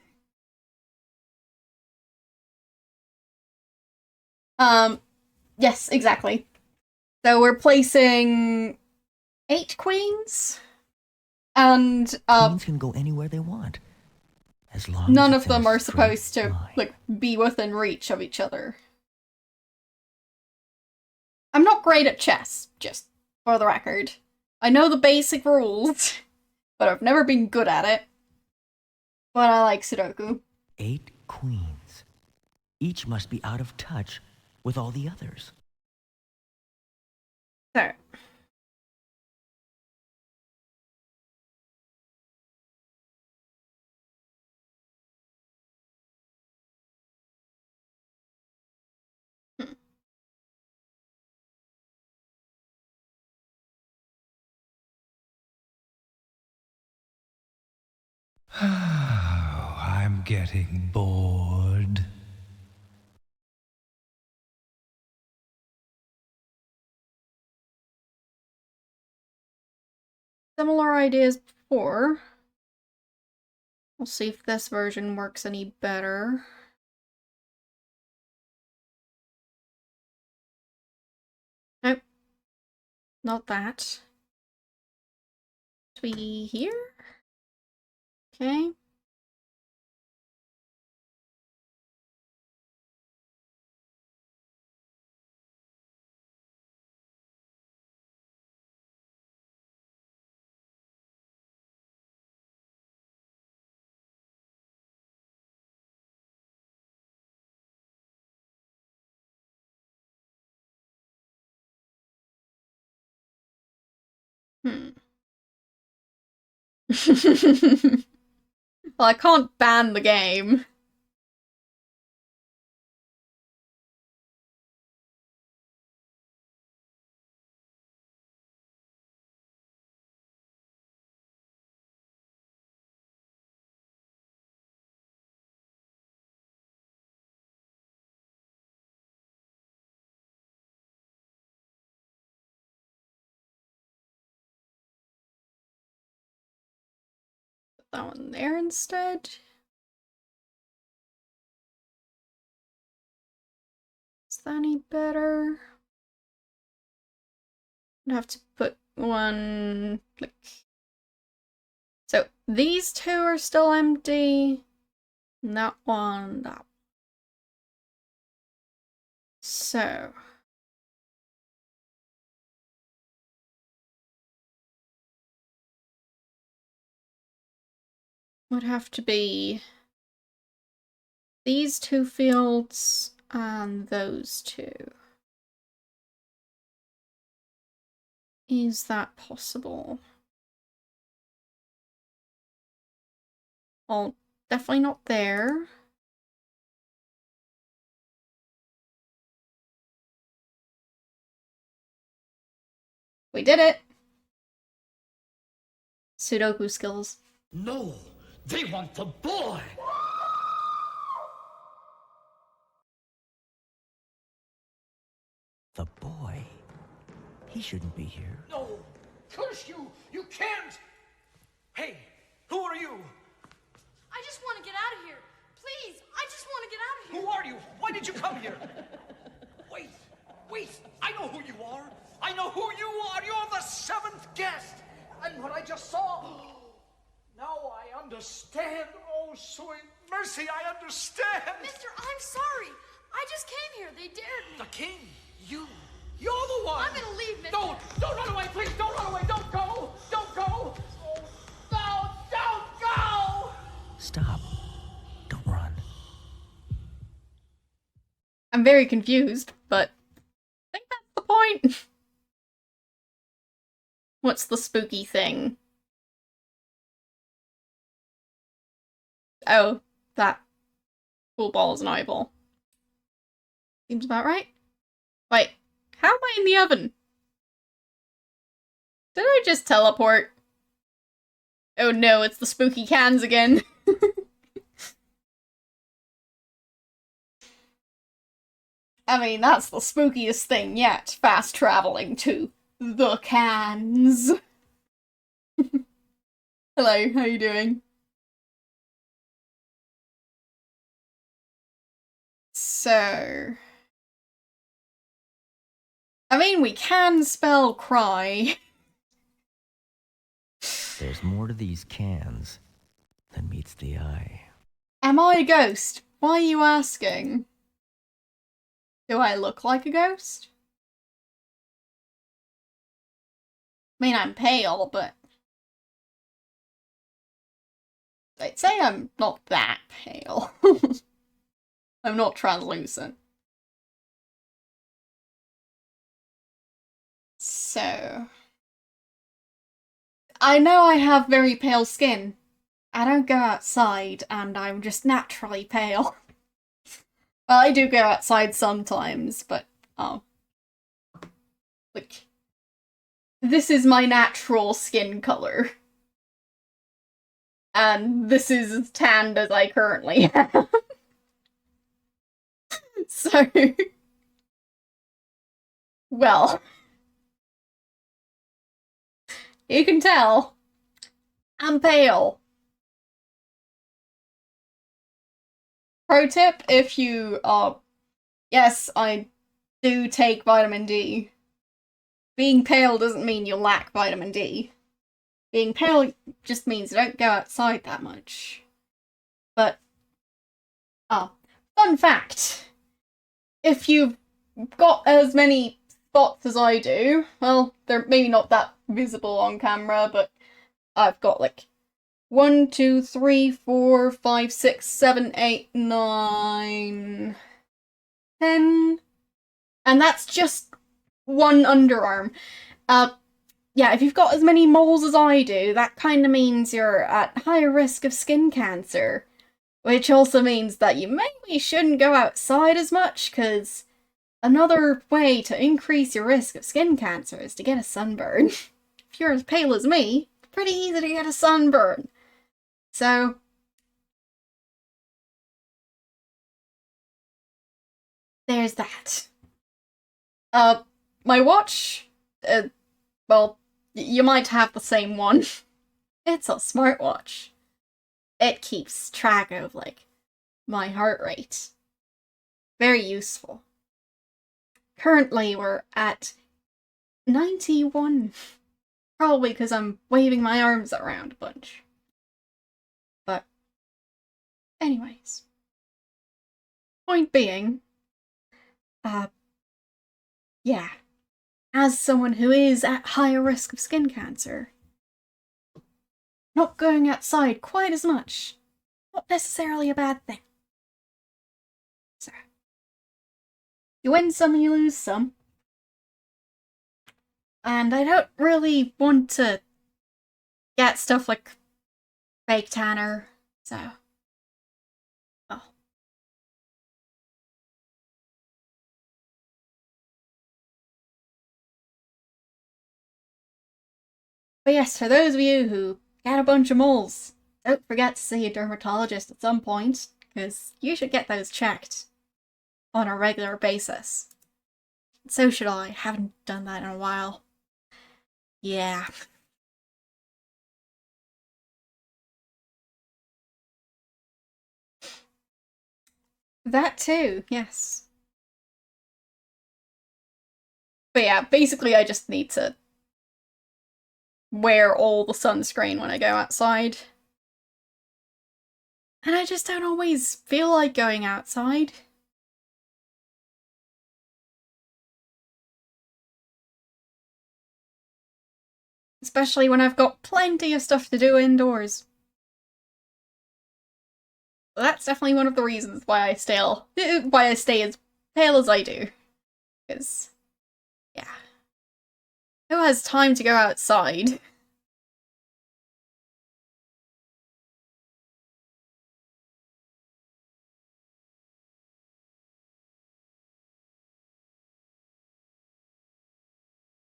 Yes, exactly. So we're placing 8 queens, and Queens can go anywhere they want. As long none as of them are straight supposed to line. like be within reach of each other. I'm not great at chess, just for the record. I know the basic rules, but I've never been good at it. But I like Sudoku. 8 queens. Each must be out of touch with all the others. So. Oh, I'm getting bored. Similar ideas before. We'll see if this version works any better. Nope. Not that. To be here? Okay. Well, I can't ban the game. Put that one there instead. Is that any better? I'd have to put one like. So these 2 are still empty. And that one, that. So. Would have to be these 2 fields and those 2. Is that possible? Well, definitely not there. We did it! Sudoku skills. No, they want the boy. The boy? He shouldn't be here. No, curse you! You can't! Hey, who are you? I just want to get out of here. Please, I just want to get out of here. Who are you? Why did you come here? Wait, I know who you are. I know who you are. You're the seventh guest. And what I just saw, now I understand. Oh, sweet mercy, I understand. Mister, I'm sorry. I just came here. They dared me. The king, you're the one. I'm gonna leave, mister. Don't run away, please. Don't run away. Don't go. Don't go. Oh, no, don't go. Stop. Don't run. I'm very confused, but I think that's the point. What's the spooky thing? Oh, that pool ball is an eyeball. Seems about right. Wait, how am I in the oven? Did I just teleport? Oh no, it's the spooky cans again. I mean, that's the spookiest thing yet. Fast traveling to the cans. Hello, how you doing? So... I mean, we can spell cry. There's more to these cans than meets the eye. Am I a ghost? Why are you asking? Do I look like a ghost? I mean, I'm pale, but... I'd say I'm not that pale. I'm not translucent. So... I know I have very pale skin. I don't go outside, and I'm just naturally pale. Well, I do go outside sometimes, but, like, this is my natural skin color. And this is as tanned as I currently am. So, well, you can tell, I'm pale. Pro tip, if you, yes, I do take vitamin D. Being pale doesn't mean you lack vitamin D. Being pale just means you don't go outside that much. But, fun fact. If you've got as many spots as I do, well, they're maybe not that visible on camera, but I've got like 1, 2, 3, 4, 5, 6, 7, 8, 9, 10. And that's just one underarm. Yeah, if you've got as many moles as I do, that kind of means you're at higher risk of skin cancer. Which also means that you maybe shouldn't go outside as much, because another way to increase your risk of skin cancer is to get a sunburn. If you're as pale as me, it's pretty easy to get a sunburn. So... there's that. My watch? Well, you might have the same one. It's a smartwatch. It keeps track of, like, my heart rate. Very useful. Currently, we're at 91. Probably because I'm waving my arms around a bunch. But, anyways. Point being, yeah. As someone who is at higher risk of skin cancer, not going outside quite as much, not necessarily a bad thing. So, you win some, you lose some. And I don't really want to get stuff like fake tanner, so... Oh. But yes, for those of you who get a bunch of moles, don't forget to see a dermatologist at some point, because you should get those checked on a regular basis. So should I. Haven't done that in a while. Yeah. That too, yes. But yeah, basically I just need to wear all the sunscreen when I go outside. And I just don't always feel like going outside. Especially when I've got plenty of stuff to do indoors. So that's definitely one of the reasons why I stay as pale as I do. Because, yeah. Who has time to go outside?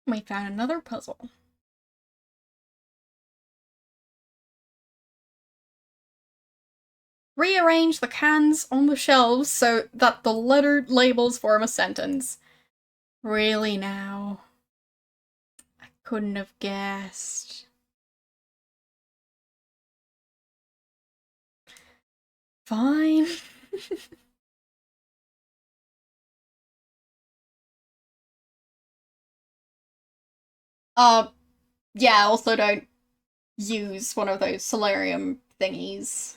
We found another puzzle. Rearrange the cans on the shelves so that the lettered labels form a sentence. Really now? I couldn't have guessed. Fine. Yeah, also don't use one of those solarium thingies.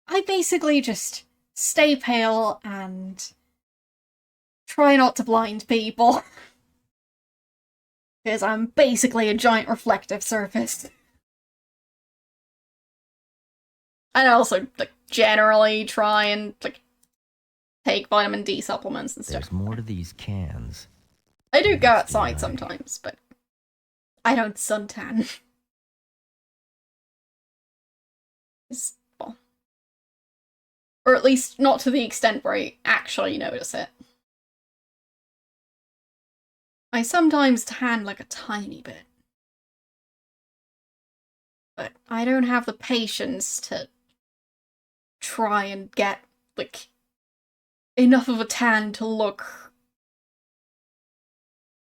I basically just stay pale and try not to blind people. Because I'm basically a giant reflective surface. And I also, like, generally try and, like, take vitamin D supplements and stuff. There's more to these cans. I do go outside sometimes, but I don't suntan. Well, or at least not to the extent where I actually notice it. I sometimes tan like a tiny bit. But I don't have the patience to try and get, like, enough of a tan to look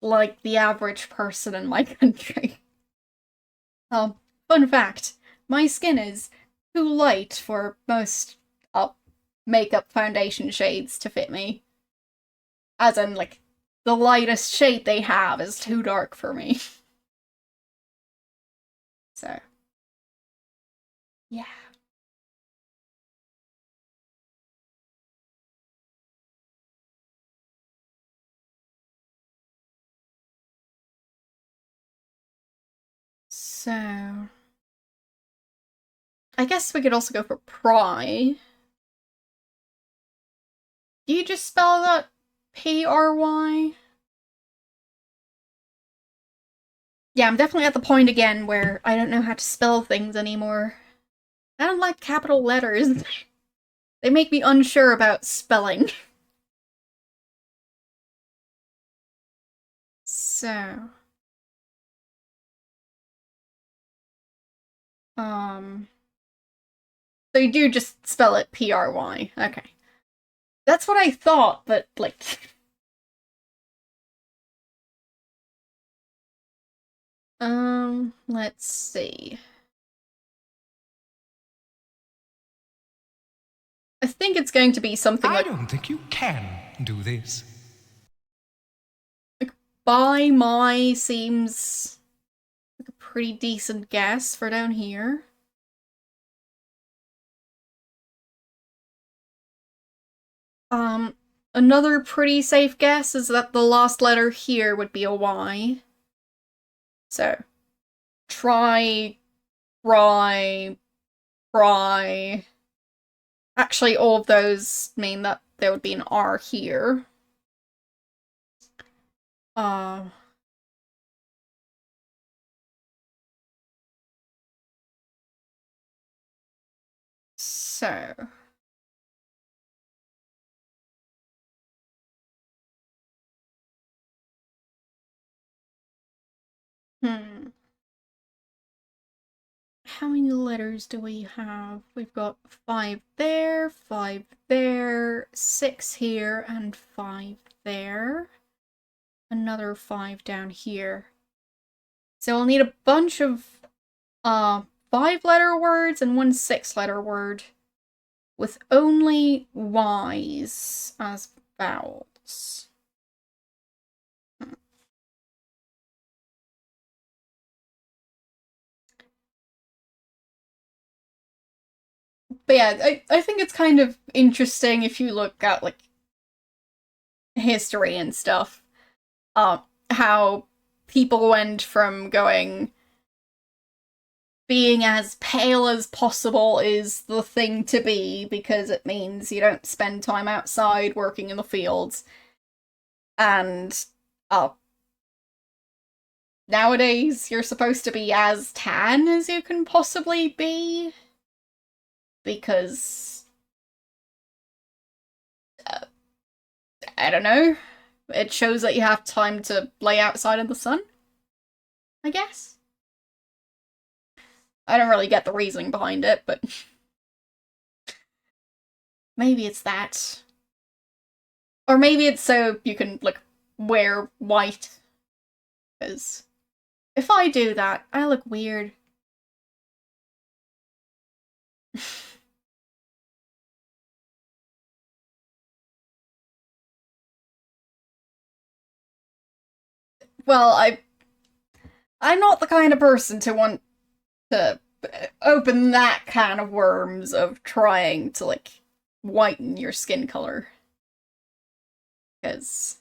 like the average person in my country. Fun fact, my skin is too light for most makeup foundation shades to fit me. As in, like, the lightest shade they have is too dark for me. So, yeah. So, I guess we could also go for pry. Do you just spell that P-R-Y? Yeah, I'm definitely at the point again where I don't know how to spell things anymore. I don't like capital letters. They make me unsure about spelling. So... So you do just spell it P-R-Y. Okay. That's what I thought, but, like... let's see. I think it's going to be something like... I don't think you can do this. Like, by my seems like a pretty decent guess for down here. Another pretty safe guess is that the last letter here would be a Y. So, try, pry. Actually, all of those mean that there would be an R here. So. How many letters do we have? We've got 5 there, 5 there, 6 here, and 5 there. Another 5 down here. So we'll need a bunch of 5-letter words and 1 6-letter word with only Y's as vowels. But yeah, I think it's kind of interesting if you look at, like, history and stuff. How people went from being as pale as possible is the thing to be because it means you don't spend time outside working in the fields. And, nowadays you're supposed to be as tan as you can possibly be. Because, I don't know. It shows that you have time to lay outside in the sun, I guess. I don't really get the reasoning behind it, but maybe it's that. Or maybe it's so you can, like, wear white. Because if I do that, I look weird. Well, I'm not the kind of person to want to open that can of worms of trying to, like, whiten your skin color. Because,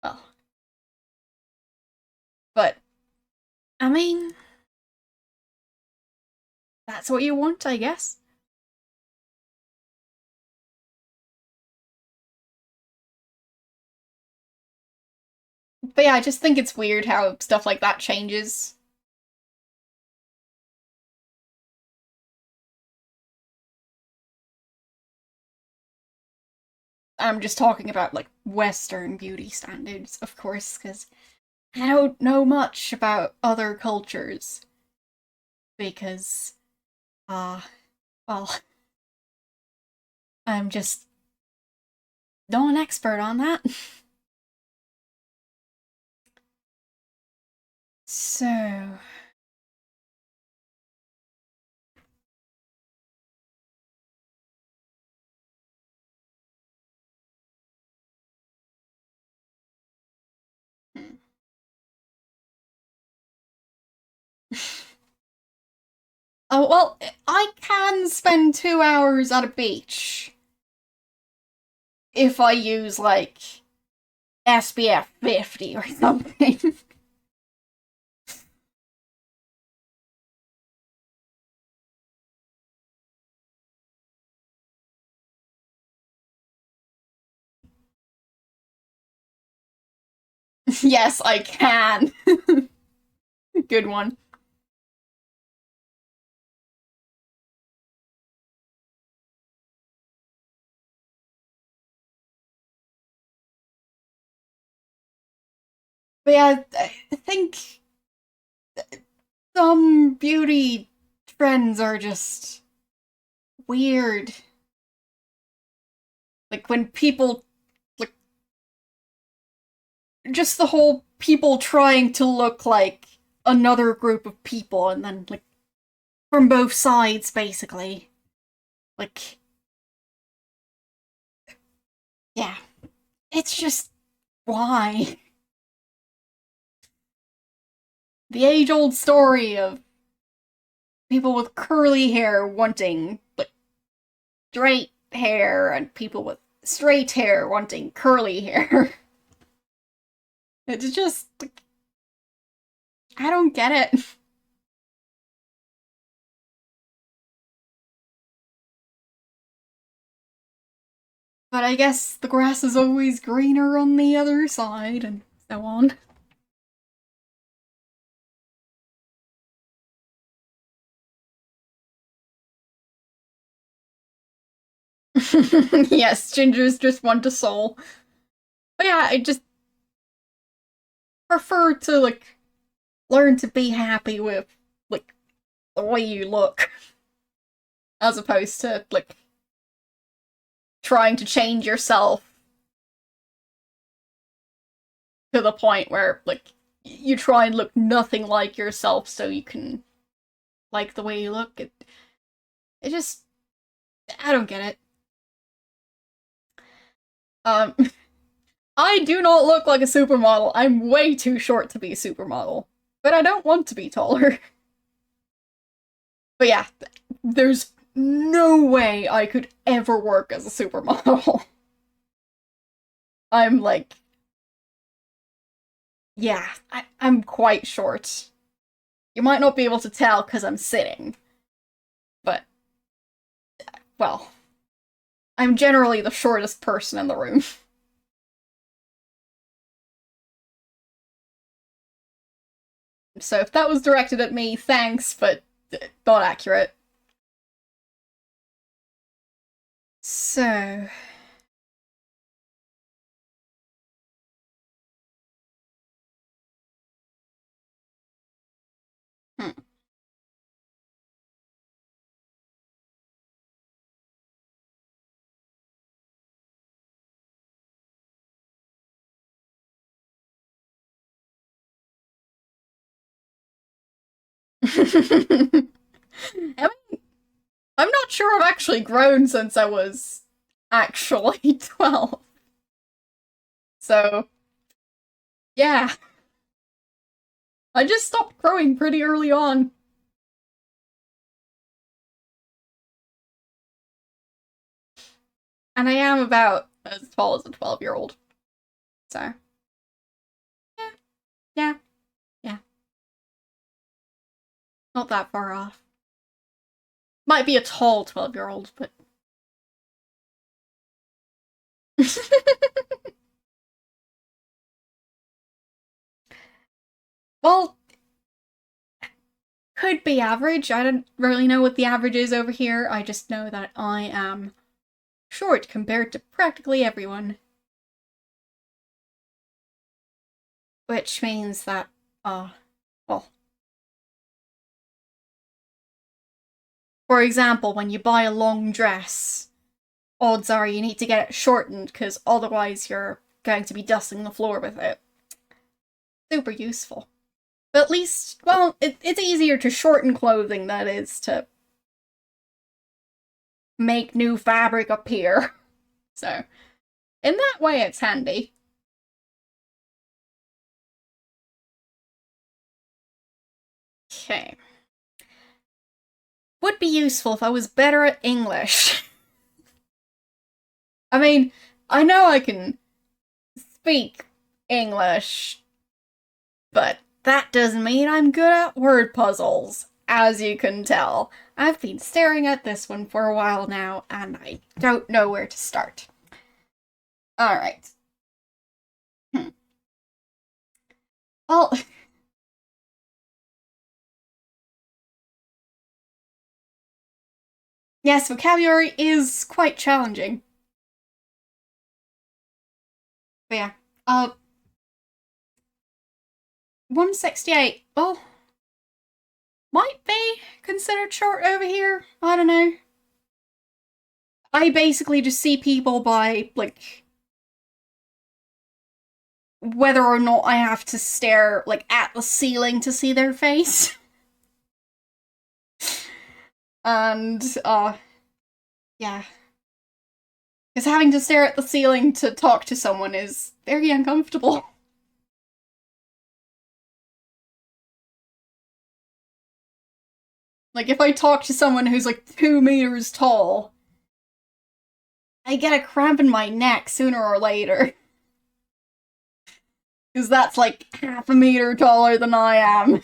well. But, I mean, that's what you want, I guess. But yeah, I just think it's weird how stuff like that changes. I'm just talking about, like, Western beauty standards, of course, because I don't know much about other cultures. Because, well, I'm just not an expert on that. So... Oh, well, I can spend 2 hours at a beach. If I use, like, SPF 50 or something. Yes, I can. Good one. But yeah, I think some beauty trends are just weird. Like, when people, like, just the whole people trying to look like another group of people and then, like, from both sides, basically. Like, yeah. It's just, why? The age-old story of people with curly hair wanting, like, straight hair, and people with straight hair wanting curly hair. It's just, like, I don't get it. But I guess the grass is always greener on the other side, and so on. Yes, gingers just want a soul. But yeah, I just prefer to, like, learn to be happy with, like, the way you look. As opposed to, like, trying to change yourself to the point where, like, you try and look nothing like yourself so you can like the way you look. It just, I don't get it. Um, I do not look like a supermodel. I'm way too short to be a supermodel. But I don't want to be taller. But yeah, there's no way I could ever work as a supermodel. I'm like, yeah, I'm quite short. You might not be able to tell because I'm sitting. But, well, I'm generally the shortest person in the room. So if that was directed at me, thanks, but not accurate. So... Hmm. I mean, I'm not sure I've actually grown since I was actually 12. So, yeah. I just stopped growing pretty early on. And I am about as tall as a 12-year-old. So, yeah, yeah, yeah. Not that far off. Might be a tall 12-year-old, but... Well, could be average. I don't really know what the average is over here. I just know that I am short compared to practically everyone. Which means that, well, for example, when you buy a long dress, odds are you need to get it shortened because otherwise you're going to be dusting the floor with it. Super useful. But at least, well, it's easier to shorten clothing than it is to make new fabric appear. So, in that way, it's handy. Okay. Would be useful if I was better at English. I mean, I know I can speak English, but that doesn't mean I'm good at word puzzles, as you can tell. I've been staring at this one for a while now, and I don't know where to start. Alright. Well... yes, vocabulary is quite challenging. But yeah, 168. Well, might be considered short over here. I don't know. I basically just see people by, like, whether or not I have to stare, like, at the ceiling to see their face. And, yeah. Because having to stare at the ceiling to talk to someone is very uncomfortable. Like, if I talk to someone who's, like, 2 meters tall, I get a cramp in my neck sooner or later. Because that's, like, half a meter taller than I am.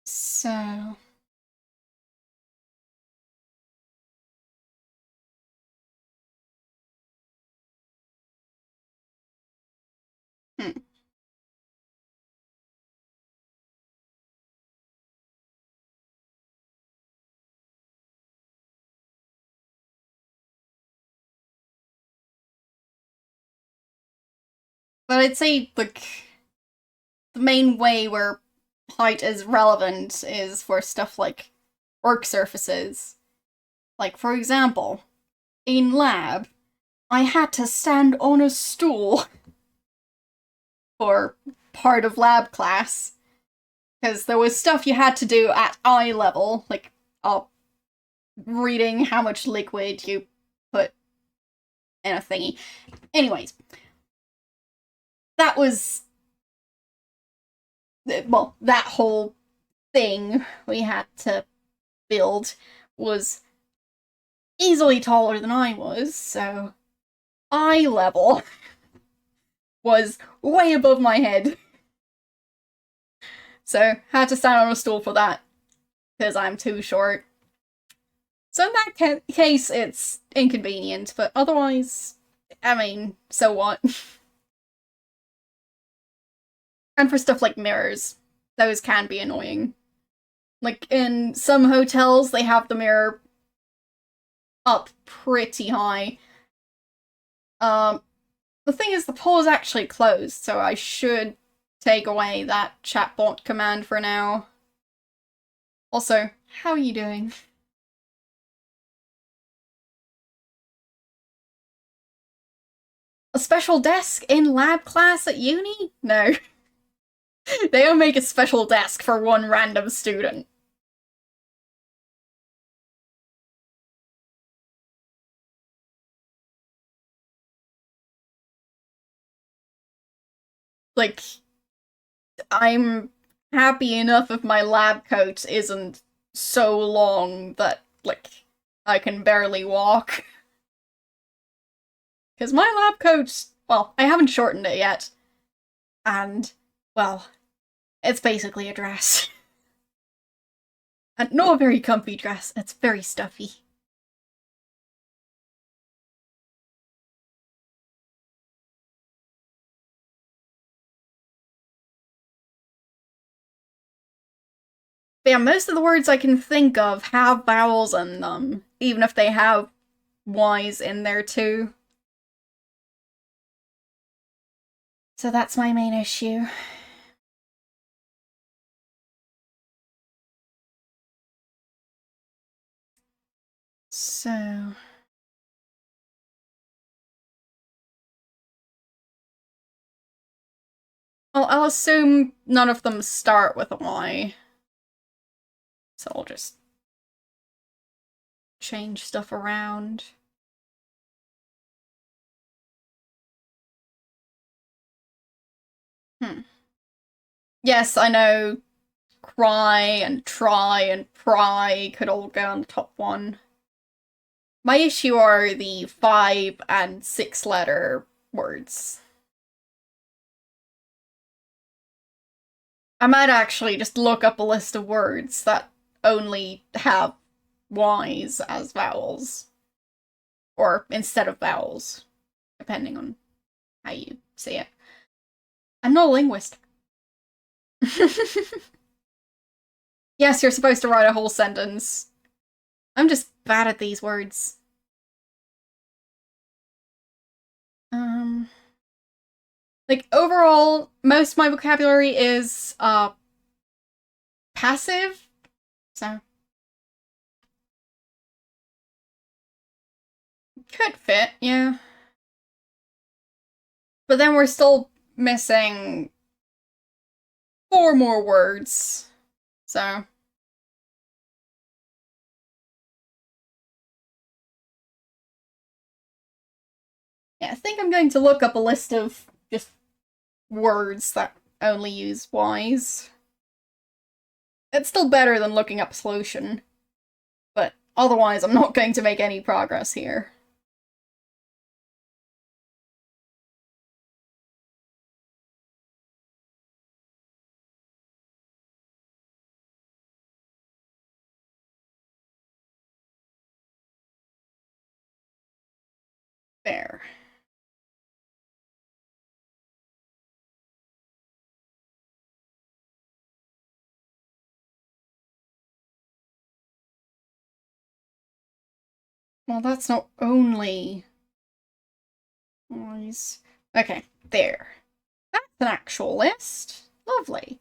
So... Hmm. But I'd say, like, the main way where height is relevant is for stuff like work surfaces. Like, for example, in lab, I had to stand on a stool for part of lab class. Because there was stuff you had to do at eye level, like reading how much liquid you put in a thingy. Anyways, that was, well, that whole thing we had to build was easily taller than I was, so eye level was way above my head. So, had to stand on a stool for that, because I'm too short. So in that case, it's inconvenient, but otherwise, I mean, so what? And for stuff like mirrors, those can be annoying. Like, in some hotels, they have the mirror up pretty high. The thing is, the poll is actually closed, so I should take away that chatbot command for now. Also, how are you doing? A special desk in lab class at uni? No. They don't make a special desk for one random student. Like, I'm happy enough if my lab coat isn't so long that, like, I can barely walk. Because my lab coat, well, I haven't shortened it yet. And, well, it's basically a dress. And not a very comfy dress, it's very stuffy. But yeah, most of the words I can think of have vowels in them, even if they have Y's in there too. So that's my main issue. So... well, I'll assume none of them start with a Y. So I'll just change stuff around. Yes, I know cry and try and pry could all go on the top one. My issue are the 5 and 6 letter words. I might actually just look up a list of words that only have Y's as vowels. Or instead of vowels, depending on how you say it. I'm not a linguist. Yes, you're supposed to write a whole sentence. I'm just bad at these words. Like, overall, most of my vocabulary is, passive, so... could fit, yeah. But then we're still missing 4 more words, so... yeah, I think I'm going to look up a list of just words that only use Y's. It's still better than looking up a solution, but otherwise I'm not going to make any progress here. There. Well, that's not only Y's. Okay, there. an actual list. Lovely.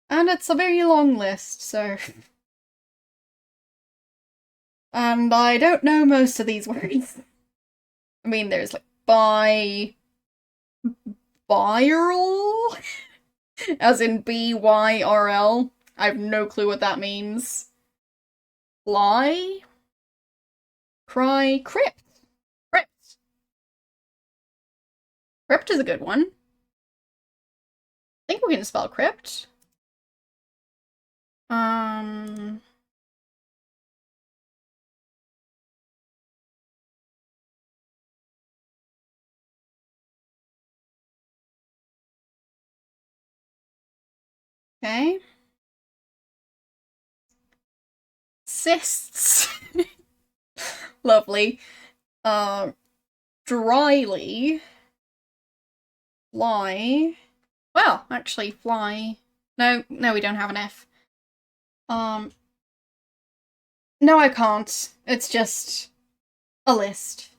And it's a very long list, so... And I don't know most of these words. I mean, there's like viral, as in BYRL. I have no clue what that means. Fly, cry, crypt. Crypt is a good one. I think we can spell crypt. Okay. Cysts. Lovely. Dryly. Fly. Well, actually, fly. No, we don't have an F. No, I can't. It's just a list.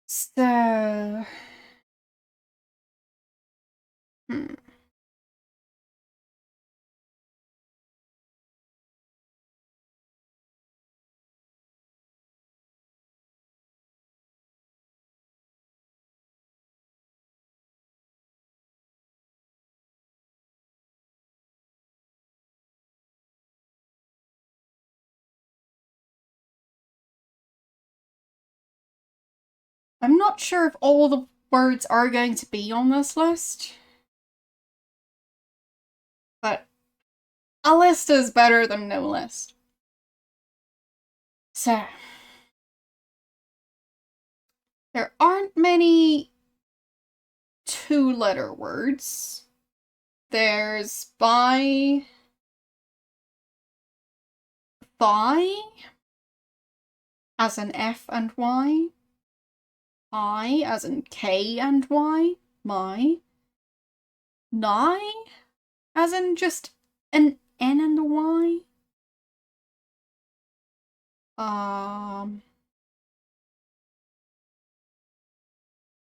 So... I'm not sure if all the words are going to be on this list. But a list is better than no list. So... there aren't many two-letter words. There's thigh, as in F and Y. I, as in K and Y. My. Nigh, as in just an N and a Y.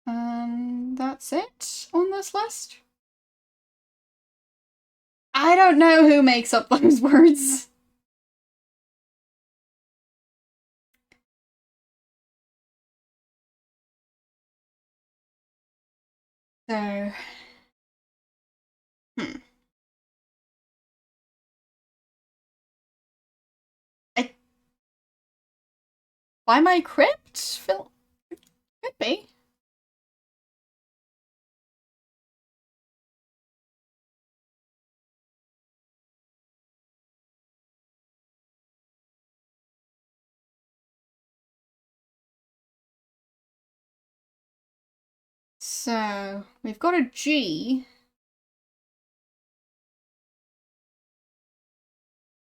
And that's it on this list. I don't know who makes up those words. So... By my crypt? Phil? Could be. So, we've got a G.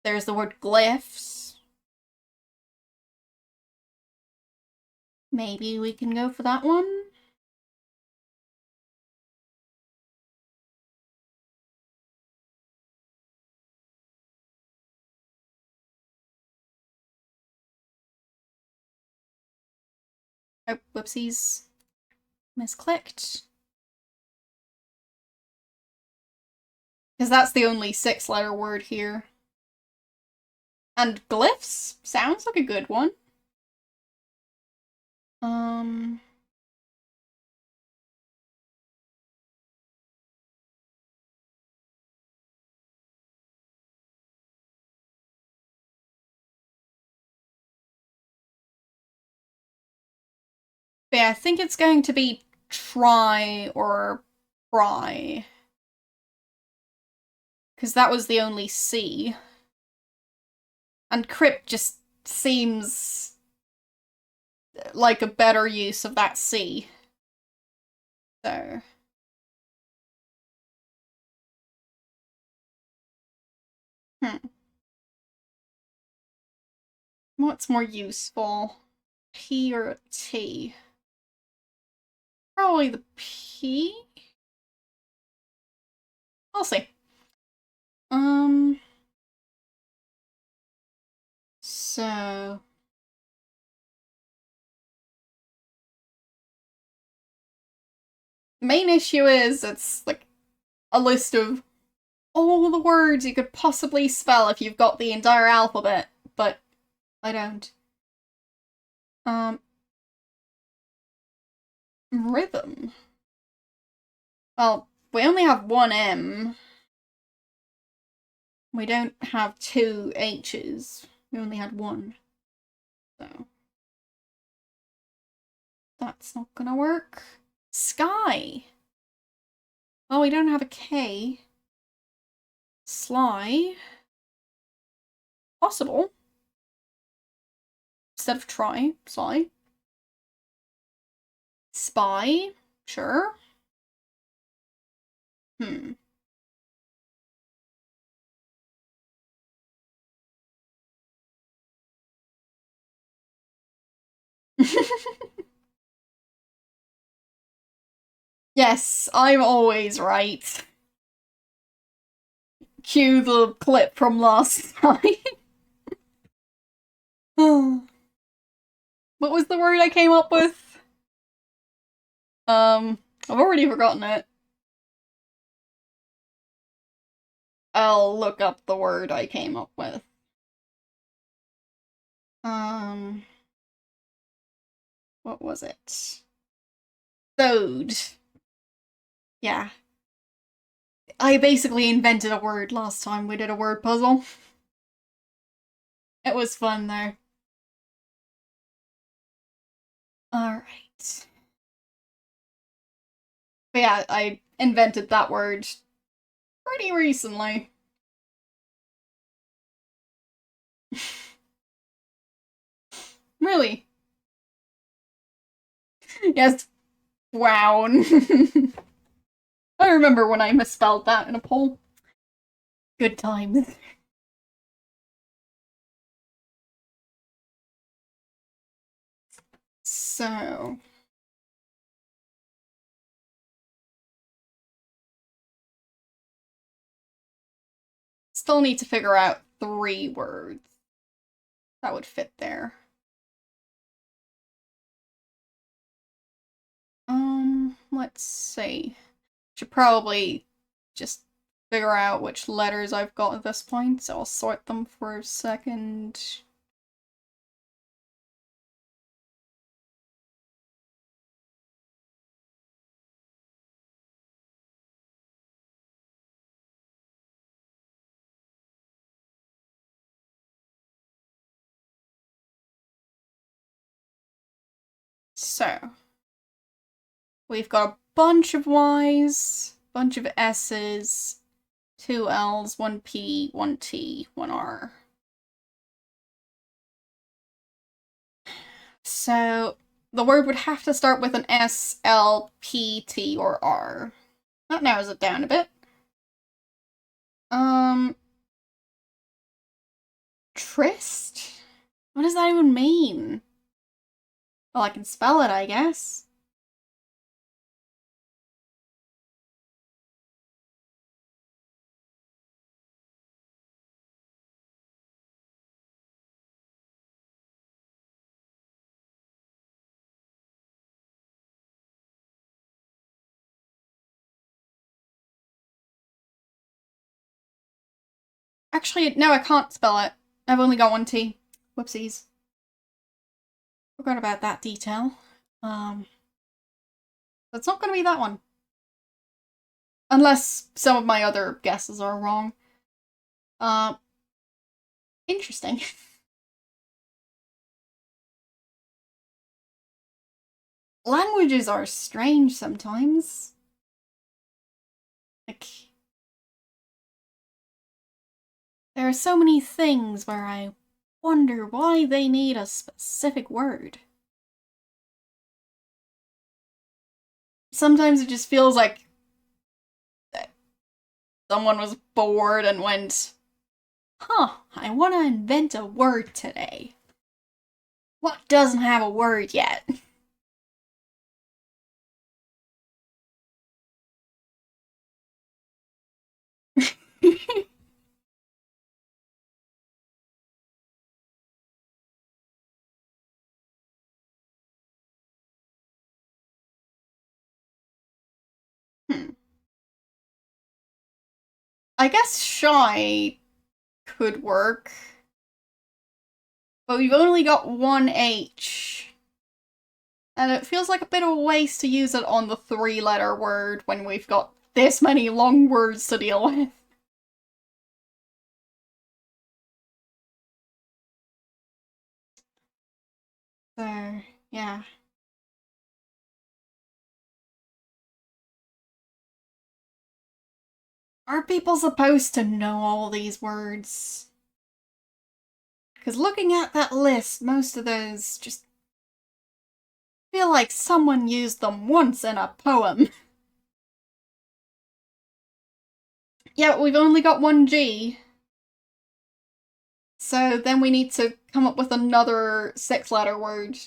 There's the word glyphs. Maybe we can go for that one. Oh, whoopsies. Misclicked. Because that's the only 6-letter word here. And glyphs sounds like a good one. But yeah, I think it's going to be try or pry. Because that was the only C. And crypt just seems like a better use of that C. So... What's more useful? P or T? Probably the P? I'll see. So... main issue is it's like a list of all the words you could possibly spell if you've got the entire alphabet, but I don't. Rhythm. Well, we only have one M. We don't have two H's. We only had one. So that's not gonna work. Sky. Well, we don't have a K. Sly. Possible. Instead of try, sly. Spy. Sure. Yes, I'm always right. Cue the clip from last time. What was the word I came up with? I've already forgotten it. I'll look up the word I came up with. What was it? Thode. Yeah. I basically invented a word last time we did a word puzzle. It was fun though. Alright. But yeah, I invented that word pretty recently. Really? Yes. Wow. I remember when I misspelled that in a poll. Good times. So... Still need to figure out 3 words that would fit there. Let's see. Should probably just figure out which letters I've got at this point, so I'll sort them for a second. So, we've got a bunch of Y's, bunch of S's, 2 L's, 1 P, 1 T, 1 R. So, the word would have to start with an S, L, P, T, or R. That narrows it down a bit. Tryst? What does that even mean? Well, I can spell it, I guess. Actually, no, I can't spell it. I've only got 1 T. Whoopsies. Forgot about that detail. It's not gonna be that one. Unless some of my other guesses are wrong. Interesting. Languages are strange sometimes. Like, there are so many things where I wonder why they need a specific word. Sometimes it just feels like someone was bored and went, huh, I want to invent a word today. What doesn't have a word yet? I guess shy could work. But we've only got one H. And it feels like a bit of a waste to use it on the 3-letter word when we've got this many long words to deal with. So, yeah. Are people supposed to know all these words? Because looking at that list, most of those just feel like someone used them once in a poem. Yeah, we've only got one G. So then we need to come up with another 6-letter word.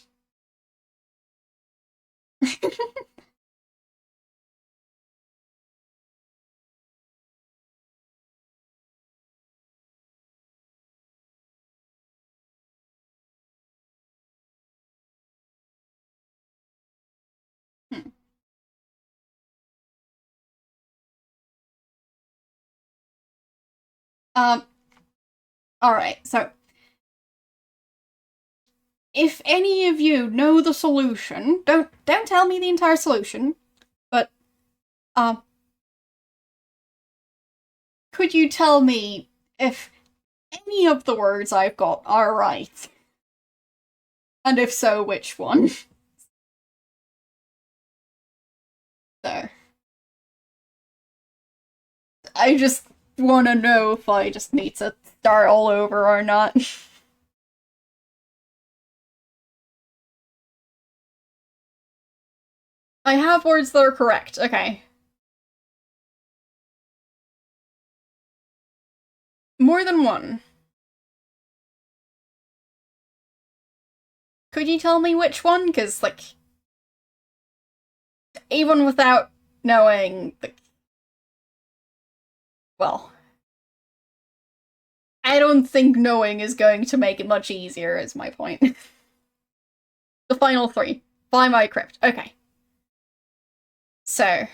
Alright, so if any of you know the solution, don't tell me the entire solution, but could you tell me if any of the words I've got are right? And if so, which one? So I just want to know if I just need to start all over or not. I have words that are correct, okay. More than one. Could you tell me which one? Because, like, even without knowing, well, I don't think knowing is going to make it much easier, is my point. The final 3. By my crypt. Okay. So.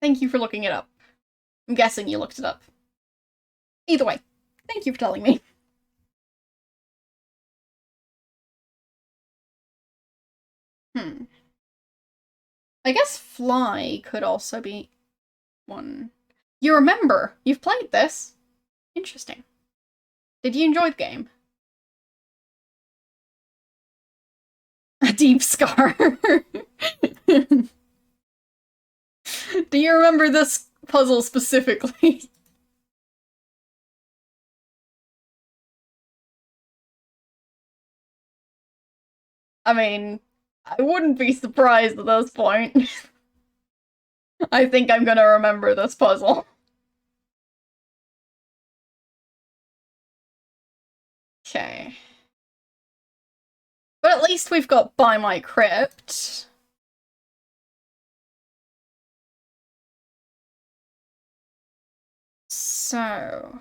Thank you for looking it up. I'm guessing you looked it up. Either way, thank you for telling me. I guess fly could also be one. You remember, you've played this. Interesting. Did you enjoy the game? A deep scar. Do you remember this puzzle specifically? I mean, I wouldn't be surprised at this point. I think I'm gonna remember this puzzle. Okay. But at least we've got By My Crypt. So...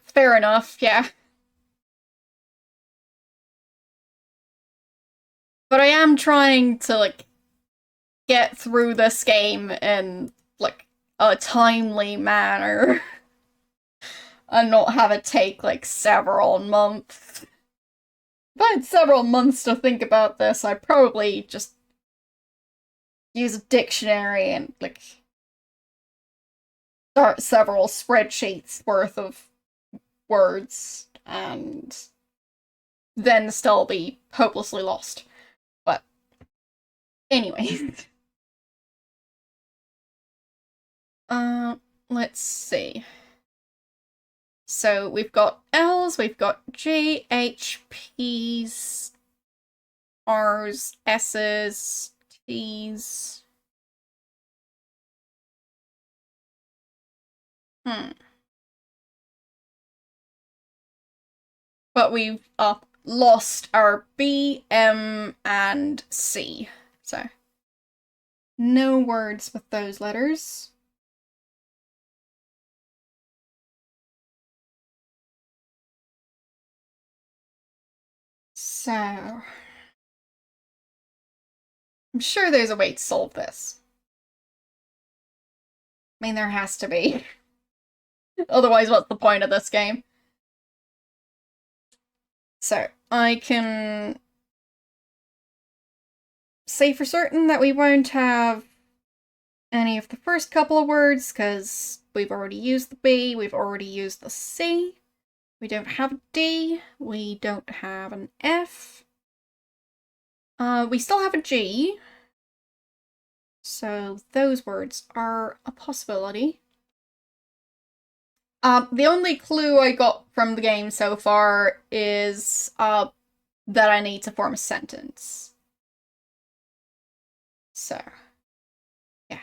fair enough, yeah. But I am trying to, like, get through this game in, like, a timely manner. And not have it take, like, several months. If I had several months to think about this, I'd probably just use a dictionary and, like, start several spreadsheets worth of words, and then still be hopelessly lost. But, anyway. Let's see. So we've got L's, we've got G, H, P's, R's, S's, T's. But we've lost our B, M, and C. So, no words with those letters. So, I'm sure there's a way to solve this. I mean, there has to be. Otherwise, what's the point of this game? So, I can say for certain that we won't have any of the first couple of words, because we've already used the B, we've already used the C. We don't have a D, we don't have an F. We still have a G. So those words are a possibility. The only clue I got from the game so far is that I need to form a sentence. So, yeah.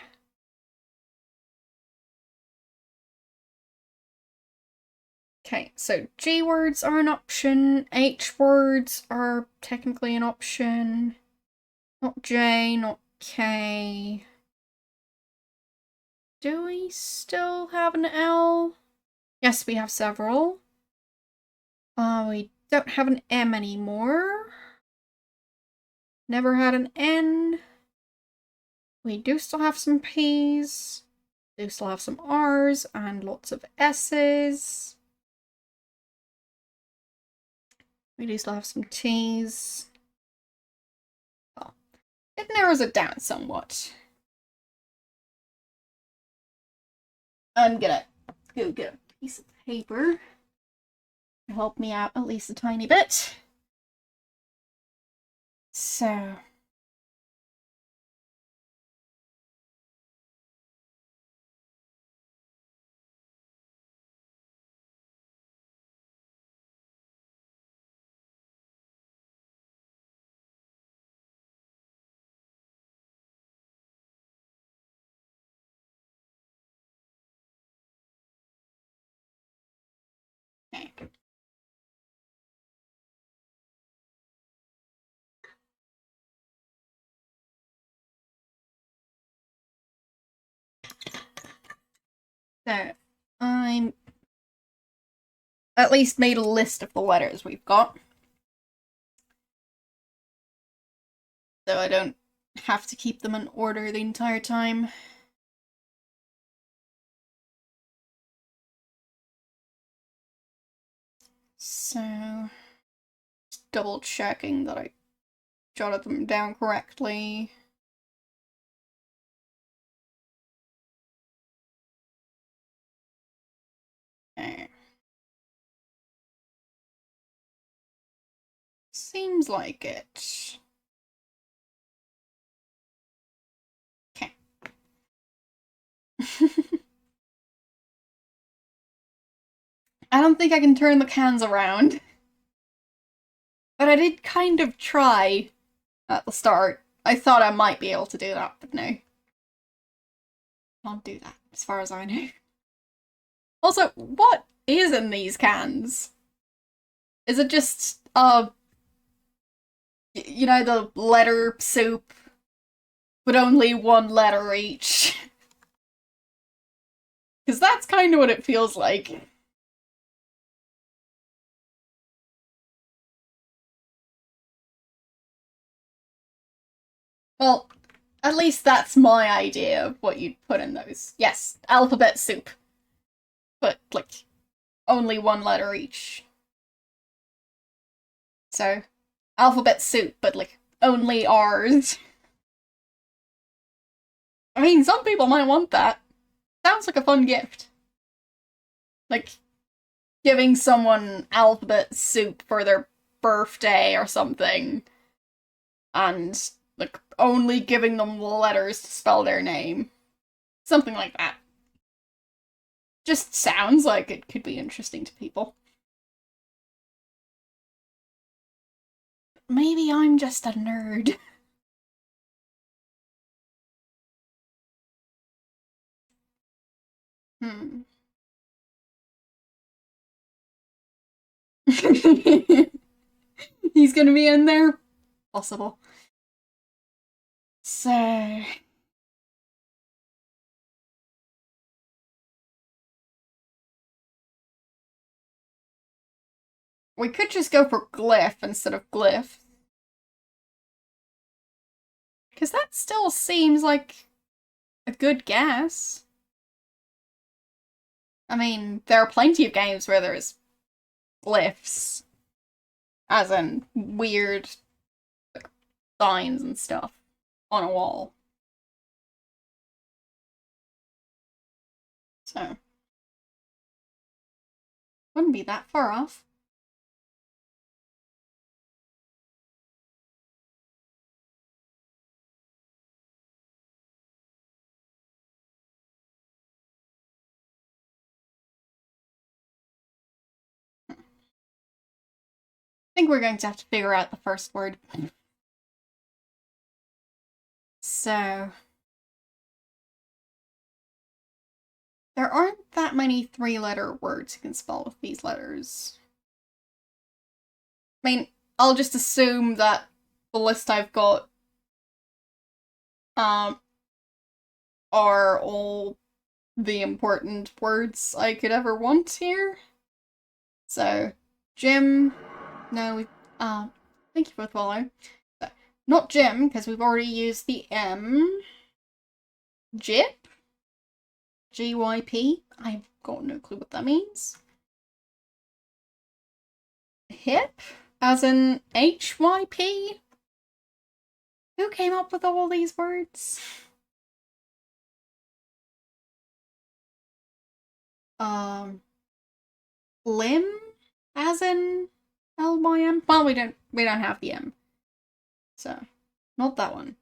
Okay, so G words are an option, H words are technically an option, not J, not K. Do we still have an L? Yes, we have several. We don't have an M anymore. Never had an N. We do still have some P's. Do still have some R's and lots of S's. We do still have some T's. Well, it narrows it down somewhat. I'm gonna go get a piece of paper to help me out at least a tiny bit. So... okay. So, I'm at least made a list of the letters we've got. So I don't have to keep them in order the entire time. So, just double checking that I jotted them down correctly. Okay. Seems like it. Okay. I don't think I can turn the cans around. But I did kind of try at the start. I thought I might be able to do that, but no. Can't do that, as far as I know. Also, what is in these cans? Is it just, you know, the letter soup, but only one letter each? Because that's kind of what it feels like. Well, at least that's my idea of what you'd put in those. Yes, alphabet soup. But, like, only one letter each. So, alphabet soup, but, like, only R's. I mean, some people might want that. Sounds like a fun gift. Like, giving someone alphabet soup for their birthday or something. And, like, only giving them the letters to spell their name. Something like that. Just sounds like it could be interesting to people. Maybe I'm just a nerd. He's gonna be in there? Possible. So... we could just go for glyph instead of glyph. Because that still seems like a good guess. I mean, there are plenty of games where there's glyphs, as in weird like, signs and stuff on a wall. So, wouldn't be that far off. I think we're going to have to figure out the first word. So, there aren't that many 3-letter words you can spell with these letters. I mean, I'll just assume that the list I've got are all the important words I could ever want here. So, Jim, no, thank you for the follow. So, not Jim, because we've already used the M. Jip? GYP? I've got no clue what that means. Hip? As in HYP? Who came up with all these words? Limb? As in LYM? Well, we don't have the M. So, not that one.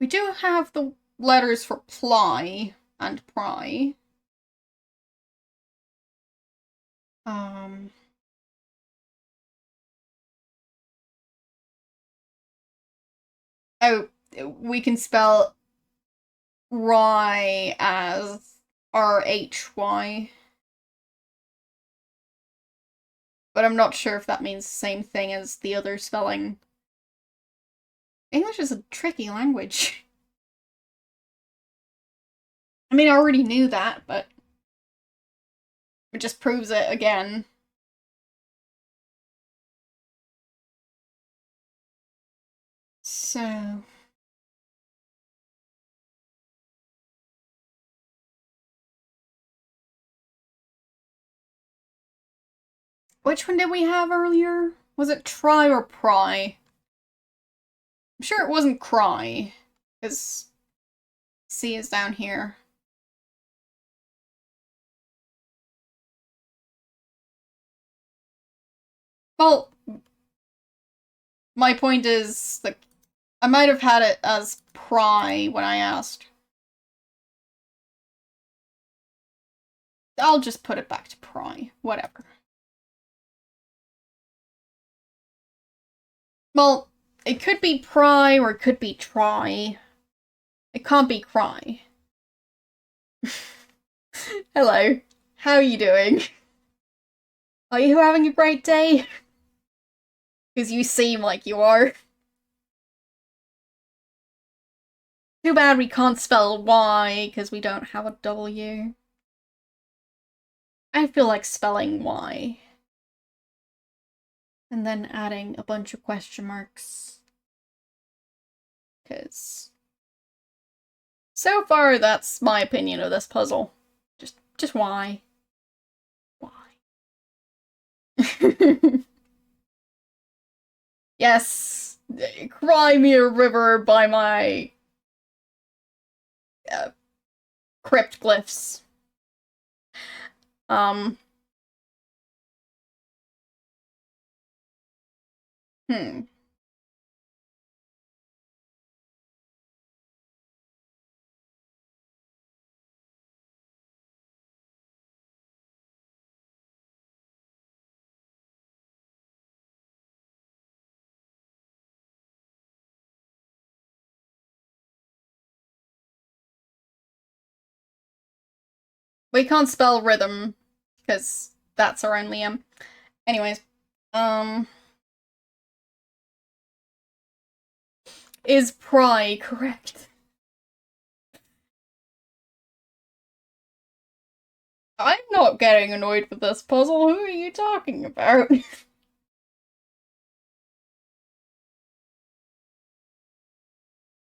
We do have the letters for ply and pry. Oh, we can spell rye as RHY. But I'm not sure if that means the same thing as the other spelling. English is a tricky language. I mean, I already knew that, but it just proves it again. So... which one did we have earlier? Was it try or pry? I'm sure it wasn't cry, because C is down here. Well, my point is, like, I might have had it as pry when I asked. I'll just put it back to pry, whatever. Well, it could be pry or it could be try. It can't be cry. Hello, how are you doing? Are you having a great day? Because you seem like you are. Too bad we can't spell Y because we don't have a W. I feel like spelling Y. And then adding a bunch of question marks. Because so far that's my opinion of this puzzle. Just why? Why? Yes, cry me a river by my crypt glyphs. We can't spell rhythm, because that's our only M. Anyways, is pry correct? I'm not getting annoyed with this puzzle. Who are you talking about?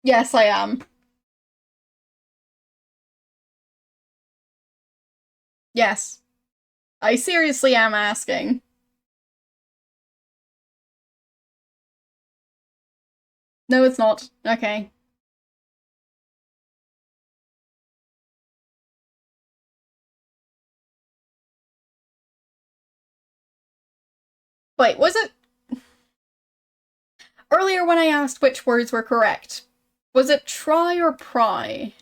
Yes, I am. Yes. I seriously am asking. No, it's not. Okay. Wait, was it... Earlier when I asked which words were correct, was it try or pry?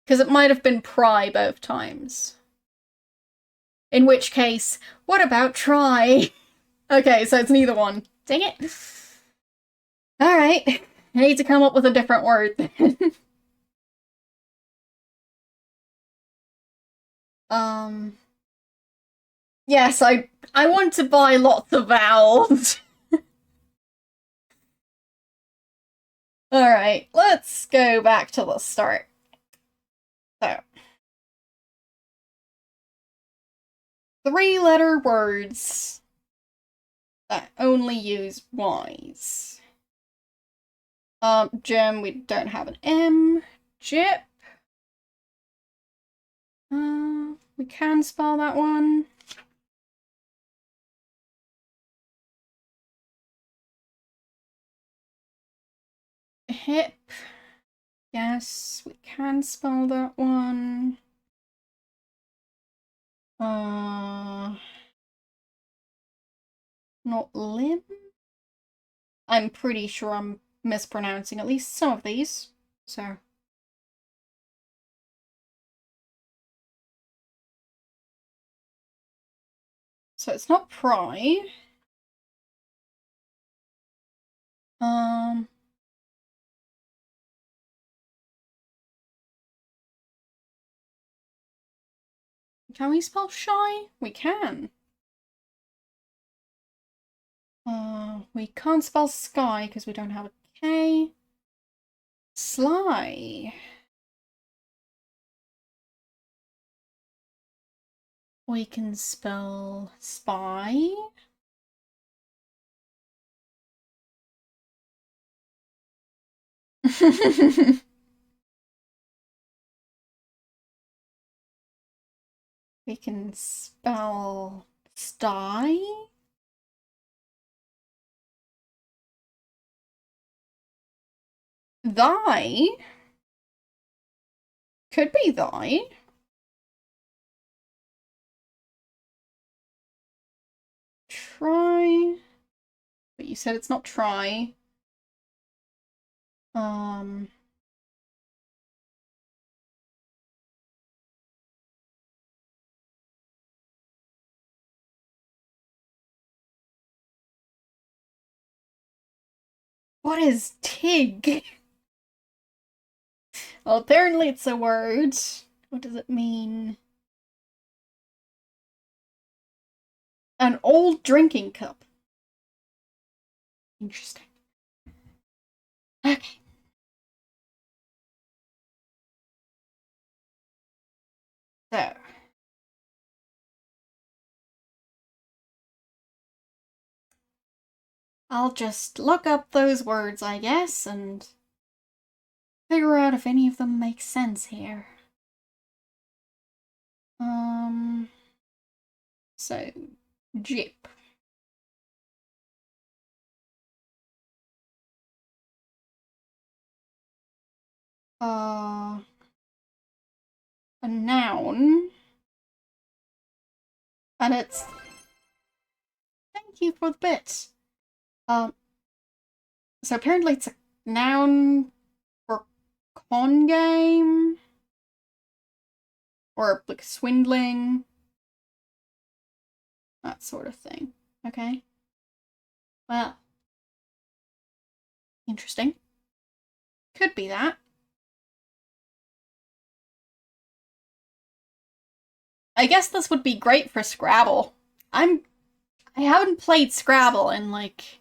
Because it might have been pry both times. In which case, what about try? Okay, so it's neither one. Dang it. Alright. I need to come up with a different word. Yes, I want to buy lots of vowels. Alright, let's go back to the start. So. 3-letter words that only use Y's. Jim, we don't have an M. Jip. We can spell that one. Hip. Yes, we can spell that one. Not limb? I'm pretty sure I'm mispronouncing at least some of these, so... So it's not pry. Can we spell shy? We can. We can't spell sky because we don't have a K. Sly. We can spell spy. We can spell sty. Thy. Could be thy. Try. But you said it's not try. What is Tig? Well, apparently it's a word. What does it mean? An old drinking cup. Interesting. Okay. So. I'll just look up those words, I guess, and figure out if any of them make sense here. So, jip. A noun. And it's... Thank you for the bit. So apparently it's a noun for con game. Or, like, swindling. That sort of thing. Okay. Well. Interesting. Could be that. I guess this would be great for Scrabble. I haven't played Scrabble in, like,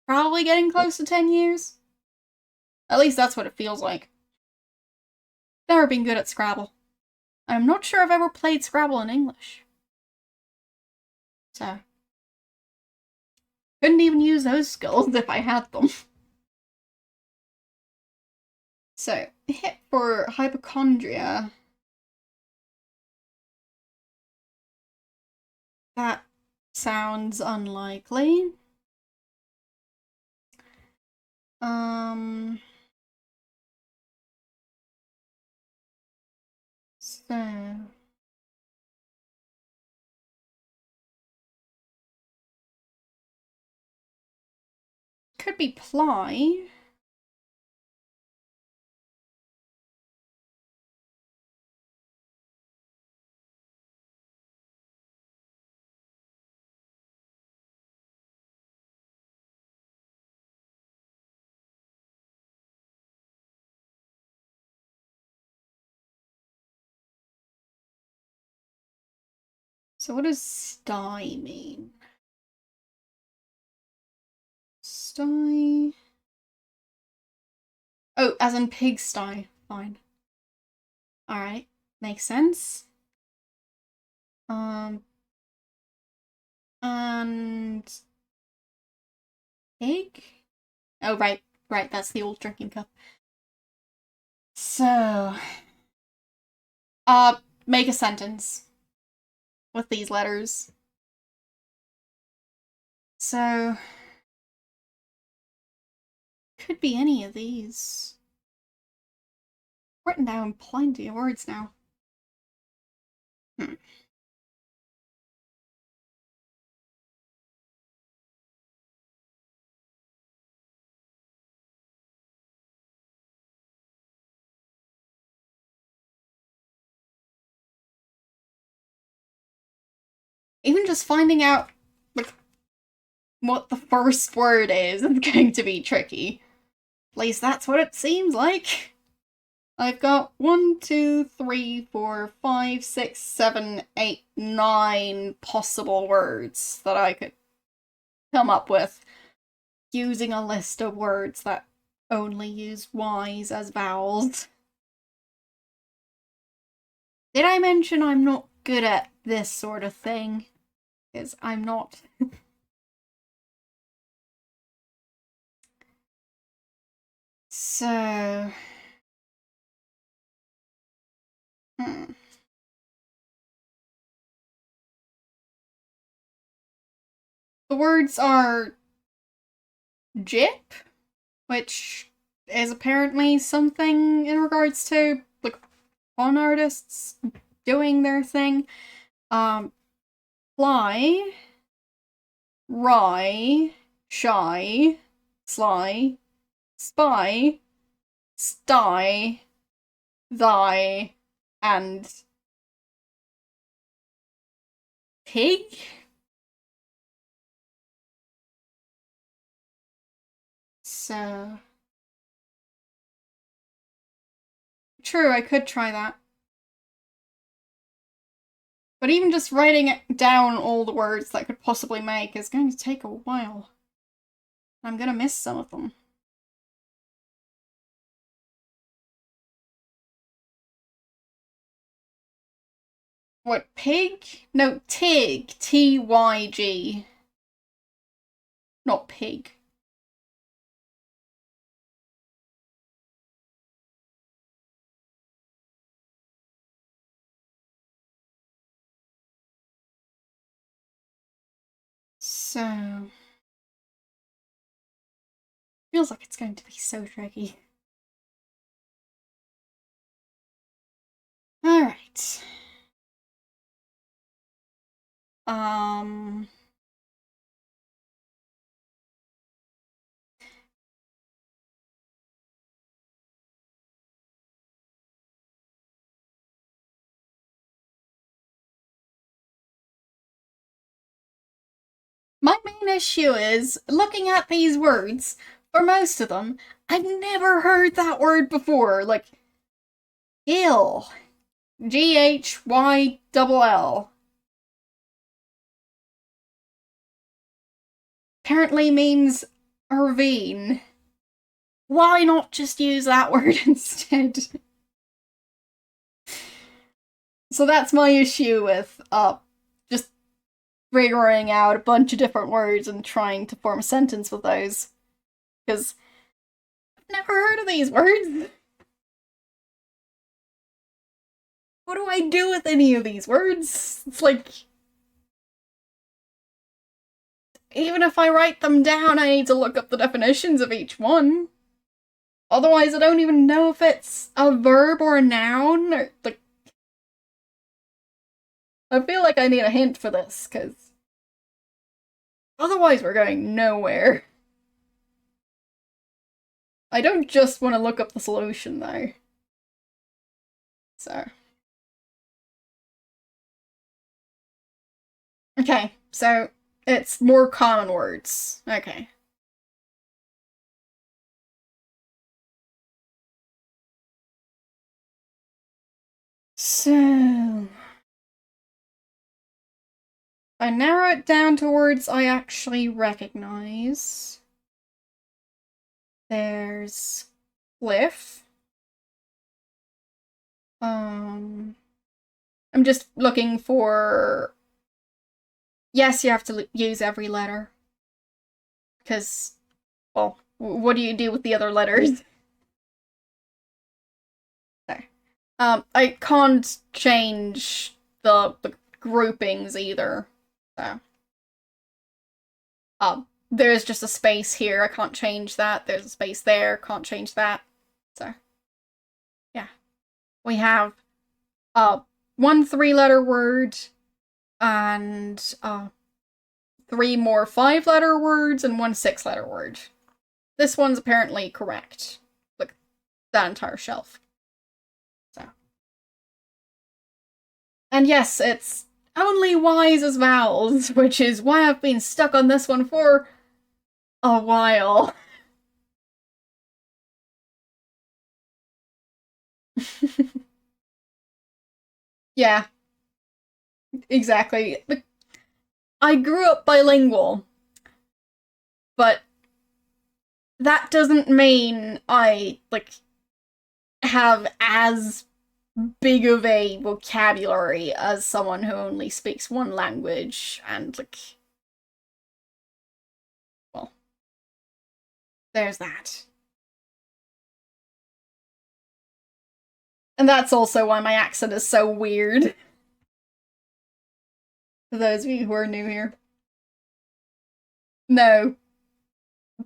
probably getting close to 10 years. At least that's what it feels like. Never been good at Scrabble. I'm not sure I've ever played Scrabble in English. So, Couldn't even use those skills if I had them. So, hit for hypochondria. That sounds unlikely. So... could be ply. So what does sty mean? Sty... oh, as in pigsty. Fine. Alright, makes sense. And... pig? Oh, right, that's the old drinking cup. So... make a sentence with these letters. So... could be any of these. Written down plenty of words now. Even just finding out like, what the first word is going to be tricky. At least that's what it seems like. I've got 1, 2, 3, 4, 5, 6, 7, 8, 9 possible words that I could come up with using a list of words that only use Y's as vowels. Did I mention I'm not good at this sort of thing? Because I'm not. So... the words are jip, which is apparently something in regards to like con artists doing their thing. Fly, rye, shy, sly, spy, sty, thy, and pig? So... true, I could try that. But even just writing down all the words that I could possibly make is going to take a while. I'm gonna miss some of them. What, pig? No, tig. T-Y-G. Not pig. So... feels like it's going to be so tricky. Alright. My main issue is, looking at these words, for most of them, I've never heard that word before. Like, Ghyll. G-H-Y-L-L. Apparently means ravine. Why not just use that word instead? So that's my issue with, just figuring out a bunch of different words and trying to form a sentence with those. Because I've never heard of these words. What do I do with any of these words? It's like, even if I write them down, I need to look up the definitions of each one. Otherwise, I don't even know if it's a verb or a noun, or, like... I feel like I need a hint for this, because... otherwise we're going nowhere. I don't just want to look up the solution, though. So... okay, so it's more common words. Okay. So... I narrow it down to words I actually recognize. There's cliff. I'm just looking for... yes, you have to use every letter. Because, well, what do you do with the other letters? There. I can't change the groupings either. So. There's just a space here, I can't change that. There's a space there, can't change that. So, yeah. We have, one 3-letter word, and, 3 more 5-letter words, and 1 6-letter word. This one's apparently correct. Look, that entire shelf. So. And yes, it's only Y's as vowels, which is why I've been stuck on this one for a while. Yeah. Exactly. I grew up bilingual, but that doesn't mean I, like, have as big of a vocabulary as someone who only speaks one language, and, like, well, there's that. And that's also why my accent is so weird. For those of you who are new here. No.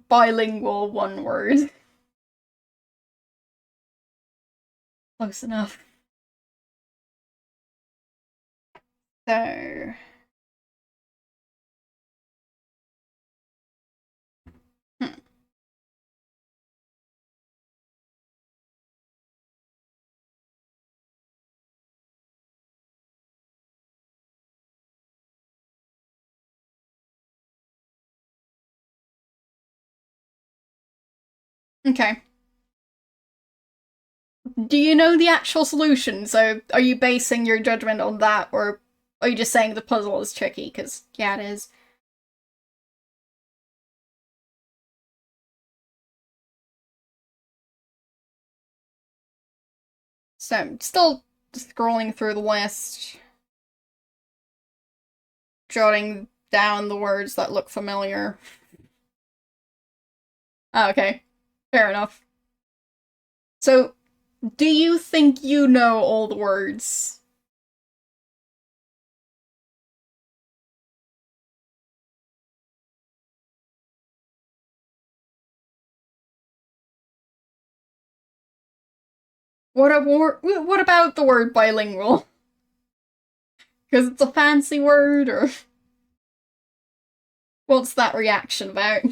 Bilingual, one word. Close enough. So... okay. Do you know the actual solution? So are you basing your judgment on that, or are you just saying the puzzle is tricky? Because, yeah, it is. So I'm still scrolling through the list, jotting down the words that look familiar. Oh, okay. Fair enough. So, do you think you know all the words? What about the word bilingual? Because it's a fancy word, or... what's that reaction about?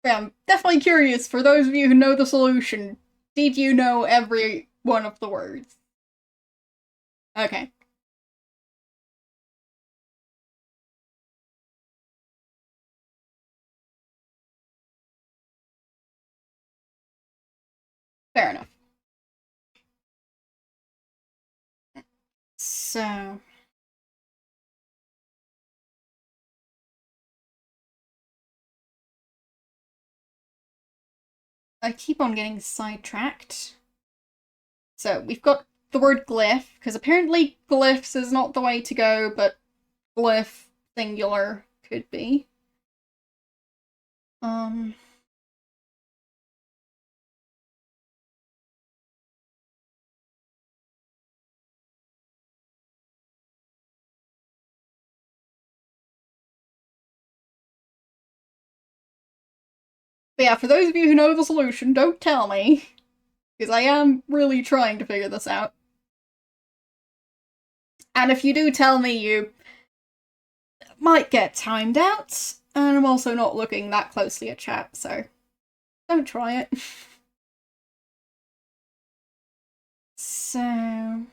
Yeah, I'm definitely curious, for those of you who know the solution, did you know every one of the words? Okay. Fair enough. So... I keep on getting sidetracked. So we've got the word glyph, because apparently glyphs is not the way to go, but glyph singular could be. But yeah, for those of you who know the solution, don't tell me, because I am really trying to figure this out. And if you do tell me, you might get timed out, and I'm also not looking that closely at chat, so don't try it. So...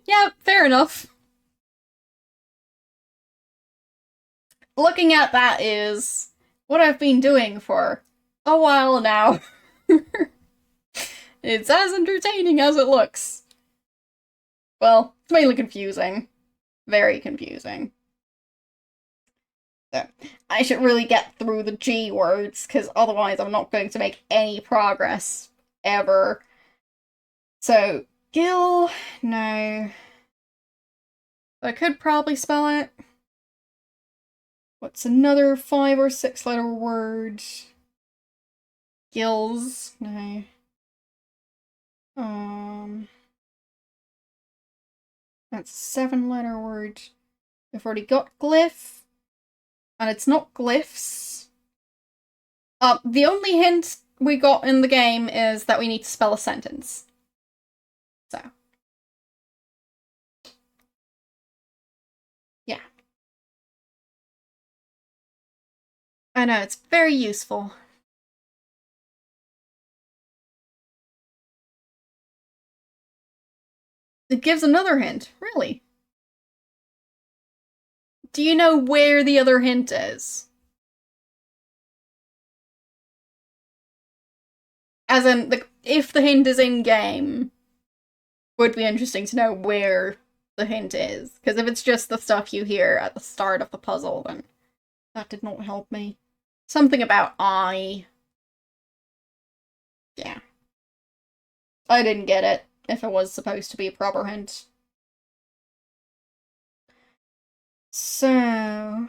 Yeah, fair enough. Looking at that is what I've been doing for a while now. It's as entertaining as it looks. Well, it's mainly confusing. Very confusing. So, I should really get through the G words, because otherwise I'm not going to make any progress, ever. So, Gil, no. I could probably spell it. What's another 5 or 6 letter word? Gills, no. That's a 7-letter word. We've already got glyph. And it's not glyphs. The only hint we got in the game is that we need to spell a sentence. So. Yeah. I know, it's very useful. It gives another hint, really. Do you know where the other hint is? As in, if the hint is in-game, would be interesting to know where the hint is. Because if it's just the stuff you hear at the start of the puzzle, then that did not help me. Something about I. Yeah. I didn't get it, if it was supposed to be a proper hint. So...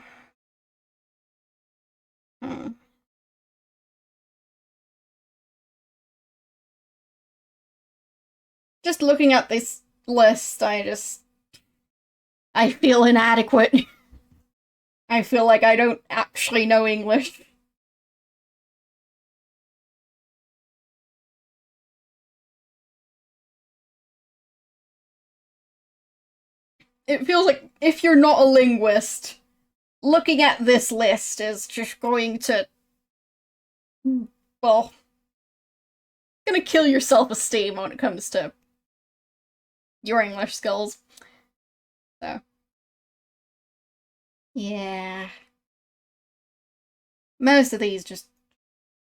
Just looking at this list, I feel inadequate. I feel like I don't actually know English. It feels like if you're not a linguist, looking at this list is just going to... well... gonna kill your self-esteem when it comes to your English skills. So... yeah. Most of these just...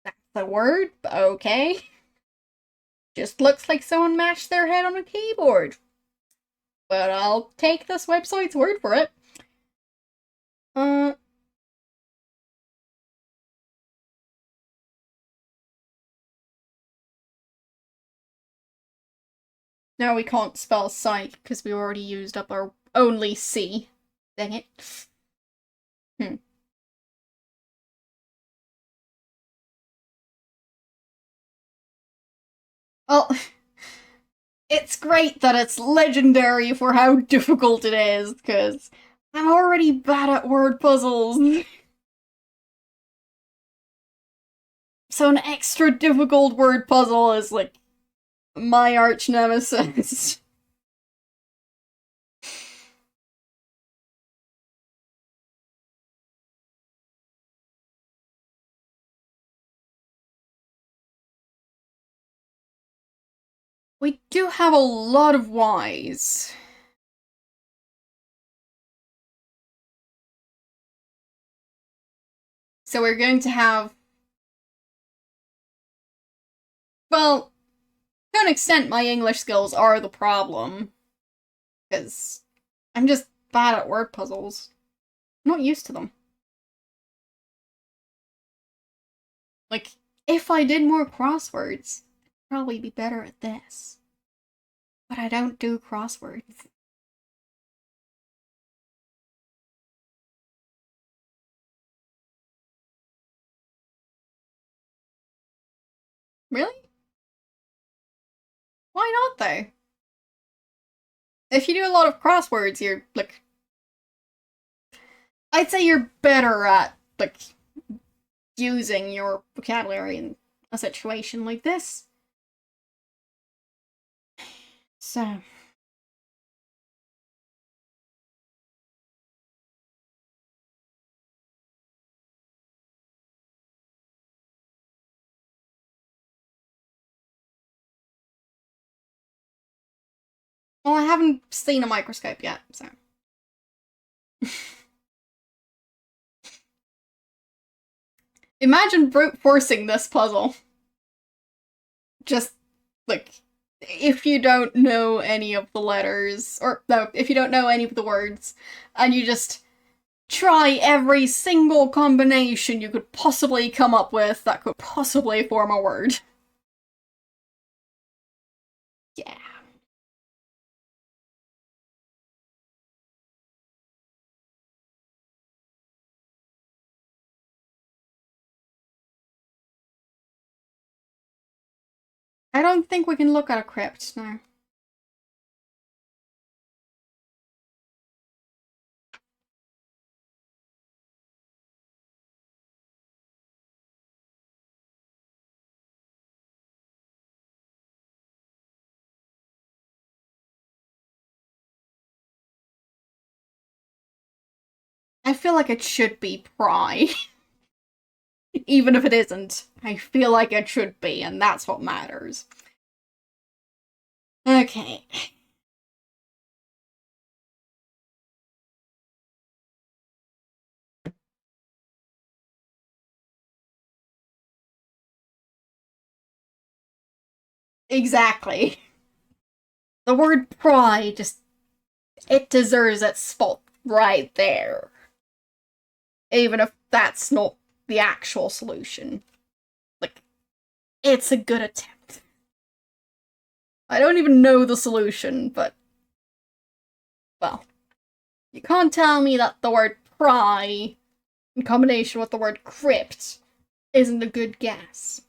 that's the word, but okay. Just looks like someone mashed their head on a keyboard. But I'll take this website's word for it. Now we can't spell psych because we already used up our only C. Dang it. Well, it's great that it's legendary for how difficult it is, because I'm already bad at word puzzles. So an extra difficult word puzzle is like my arch nemesis. We do have a lot of Ys. So we're going to have... Well, to an extent, my English skills are the problem. Because I'm just bad at word puzzles. I'm not used to them. Like, if I did more crosswords, I'd probably be better at this. But I don't do crosswords. Really? Why not, though? If you do a lot of crosswords, you're, like... I'd say you're better at, like, using your vocabulary in a situation like this. So... Well, I haven't seen a microscope yet, so... Imagine brute forcing this puzzle. Just, like, if you don't know any of the letters, or no, if you don't know any of the words, and you just try every single combination you could possibly come up with that could possibly form a word. Yeah. I don't think we can look at a crypt now. I feel like it should be pry. Even if it isn't, I feel like it should be, and that's what matters. Okay. Exactly. The word pry just... it deserves its spot right there. Even if that's not the actual solution. Like, it's a good attempt. I don't even know the solution, but... well, you can't tell me that the word pry, in combination with the word crypt, isn't a good guess.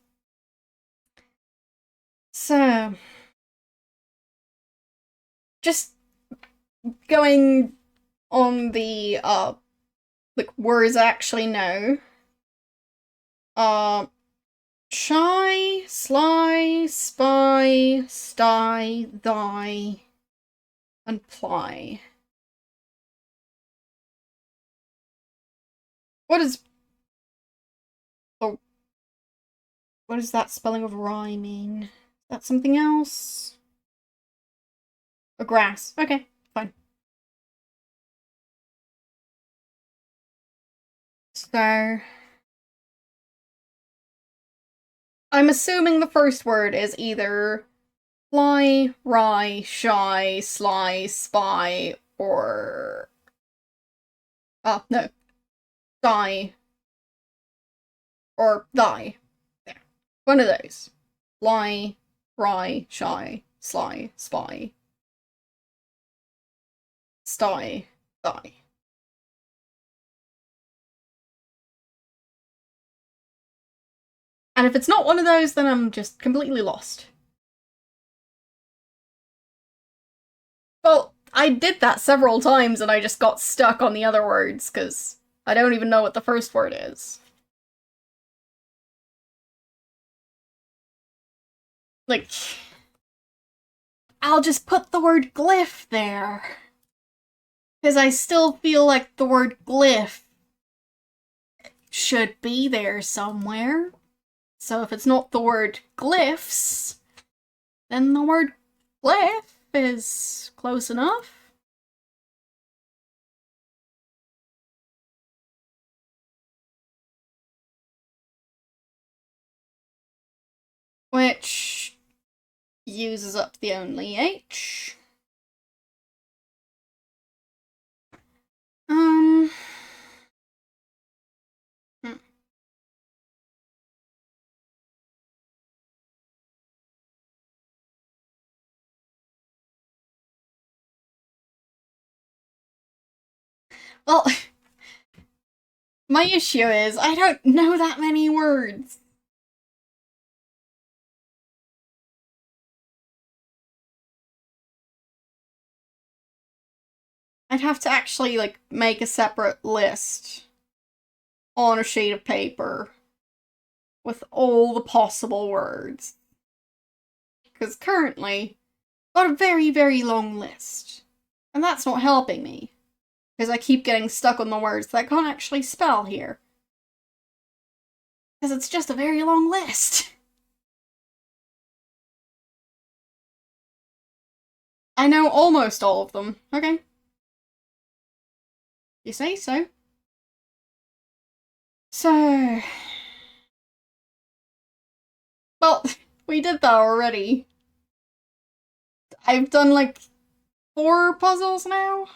So... just going on the, like, words I actually know. Shy, sly, spy, sty, thy, and ply. What is... oh, what does that spelling of rye mean? Is that something else? A grass. Okay, fine. So... I'm assuming the first word is either fly, rye, shy, sly, spy, or... oh, no. Die. Or thy. Yeah. One of those. Fly, rye, shy, sly, spy. Sty, thy. And if it's not one of those, then I'm just completely lost. Well, I did that several times and I just got stuck on the other words, because I don't even know what the first word is. Like, I'll just put the word glyph there. Because I still feel like the word glyph should be there somewhere. So if it's not the word glyphs, then the word glyph is close enough. Which uses up the only H. Hmm. Well, my issue is I don't know that many words. I'd have to actually, like, make a separate list on a sheet of paper with all the possible words. Because currently, I've got a very, very long list. And that's not helping me. Because I keep getting stuck on the words that I can't actually spell here. Because it's just a very long list. I know almost all of them. Okay. You say so. So... Well, we did that already. I've done like 4 puzzles now.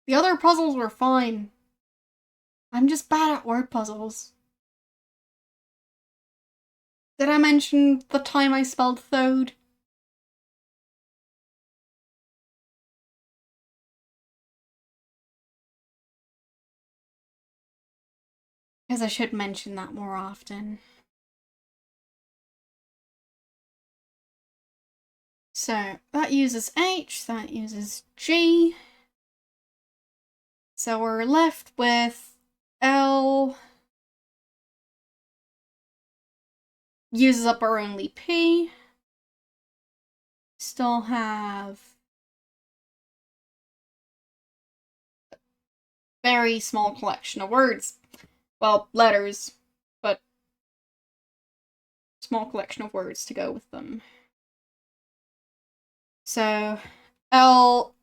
The other puzzles were fine. I'm just bad at word puzzles. Did I mention the time I spelled thode? Because I should mention that more often. So, that uses H, that uses G. So we're left with L. Uses up our only P. Still have a very small collection of words. Well, letters, but small collection of words to go with them. So, L-R-S-T-Y.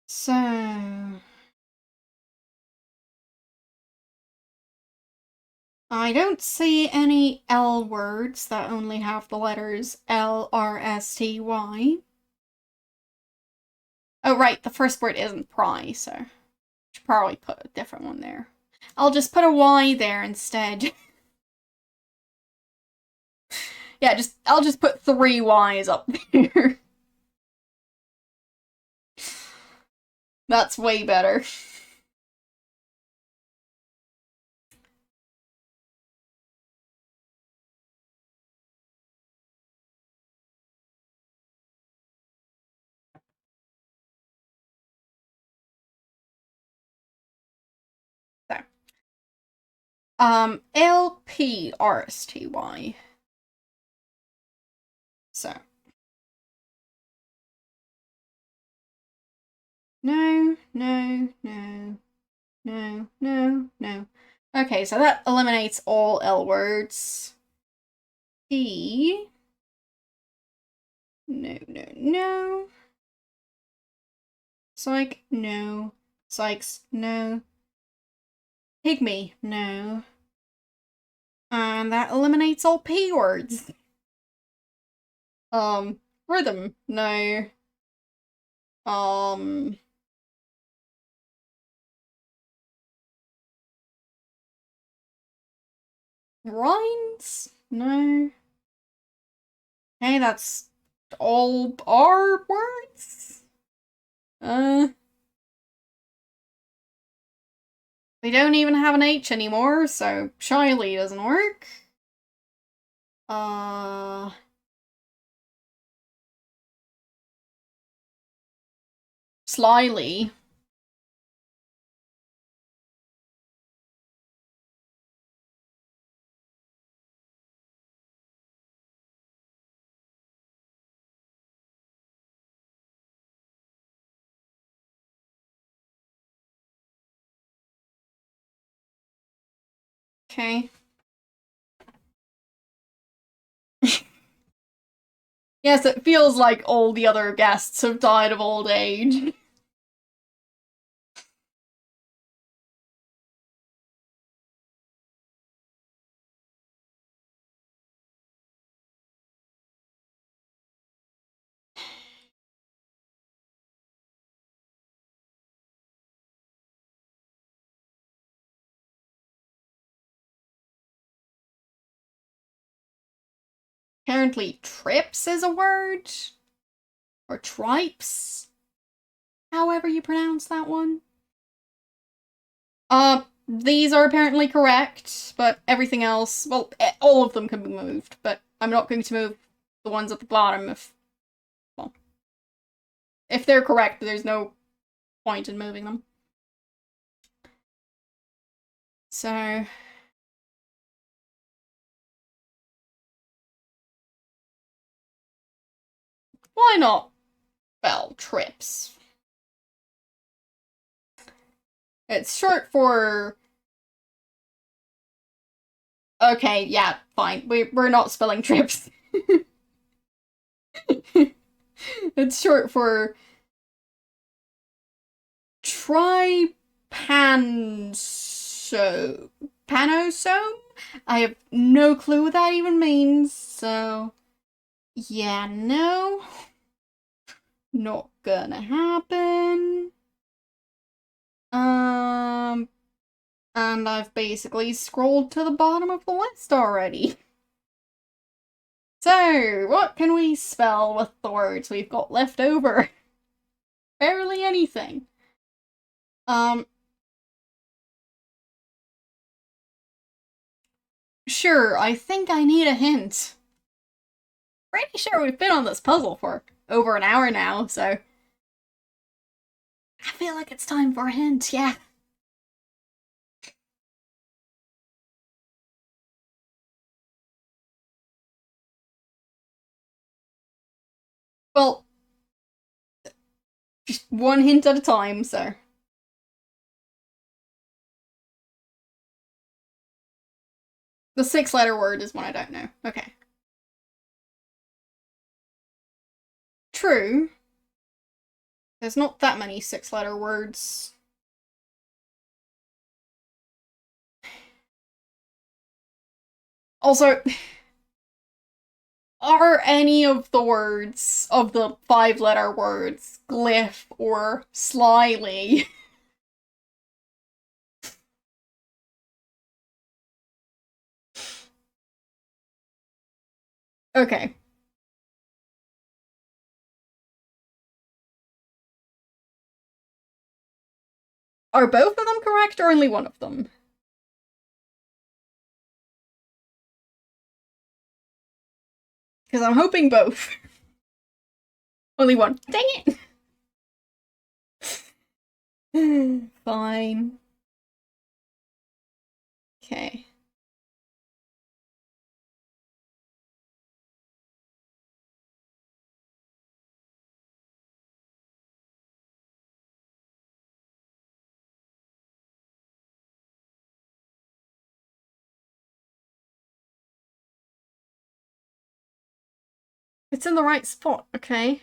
So... I don't see any L words that only have the letters L-R-S-T-Y. Oh, right, the first word isn't pry, so I should probably put a different one there. I'll just put a Y there instead. Yeah, I'll just put 3 Ys up there. That's way better. So. L-P-R-S-T-Y. So. No, no, no, no, no, no. Okay, so that eliminates all L words. P. No, no, no. Psych, no. Psychs, no. Pygmy, no. And that eliminates all P words. Rhythm, no. Rhymes? No. Hey, that's all R words? We don't even have an H anymore, so shyly doesn't work. Slyly. Okay. Yes, it feels like all the other guests have died of old age. Apparently trips is a word. Or tripes. However you pronounce that one. These are apparently correct, but everything else, well, all of them can be moved, but I'm not going to move the ones at the bottom if, well, if they're correct, there's no point in moving them. So... why not spell trips? It's short for... okay, yeah, fine. We're not spelling trips. It's short for... panosome? I have no clue what that even means, so... yeah, no. Not gonna happen. And I've basically scrolled to the bottom of the list already. So, what can we spell with the words we've got left over? Barely anything. Sure, I think I need a hint. Pretty sure we've been on this puzzle for over an hour now, so... I feel like it's time for a hint, yeah. Well, just one hint at a time, so... the 6-letter word is one I don't know. Okay. True. There's not that many 6-letter words. Also, are any of the words, of the 5-letter words, glyph or slyly? Okay. Are both of them correct or only one of them? Because I'm hoping both. Only one. Dang it! Fine. Okay. It's in the right spot, okay?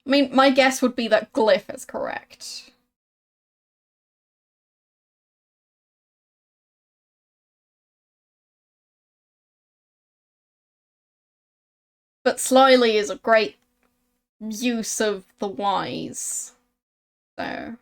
I mean, my guess would be that glyph is correct. But slyly is a great use of the Y's. So...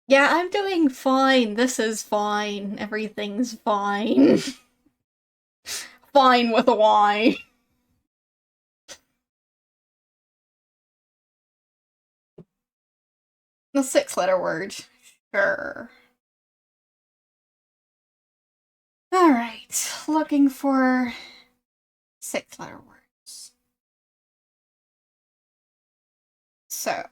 yeah, I'm doing fine. This is fine. Everything's fine. Fine with a Y. The 6-letter word. Sure. Alright, looking for 6-letter words. So.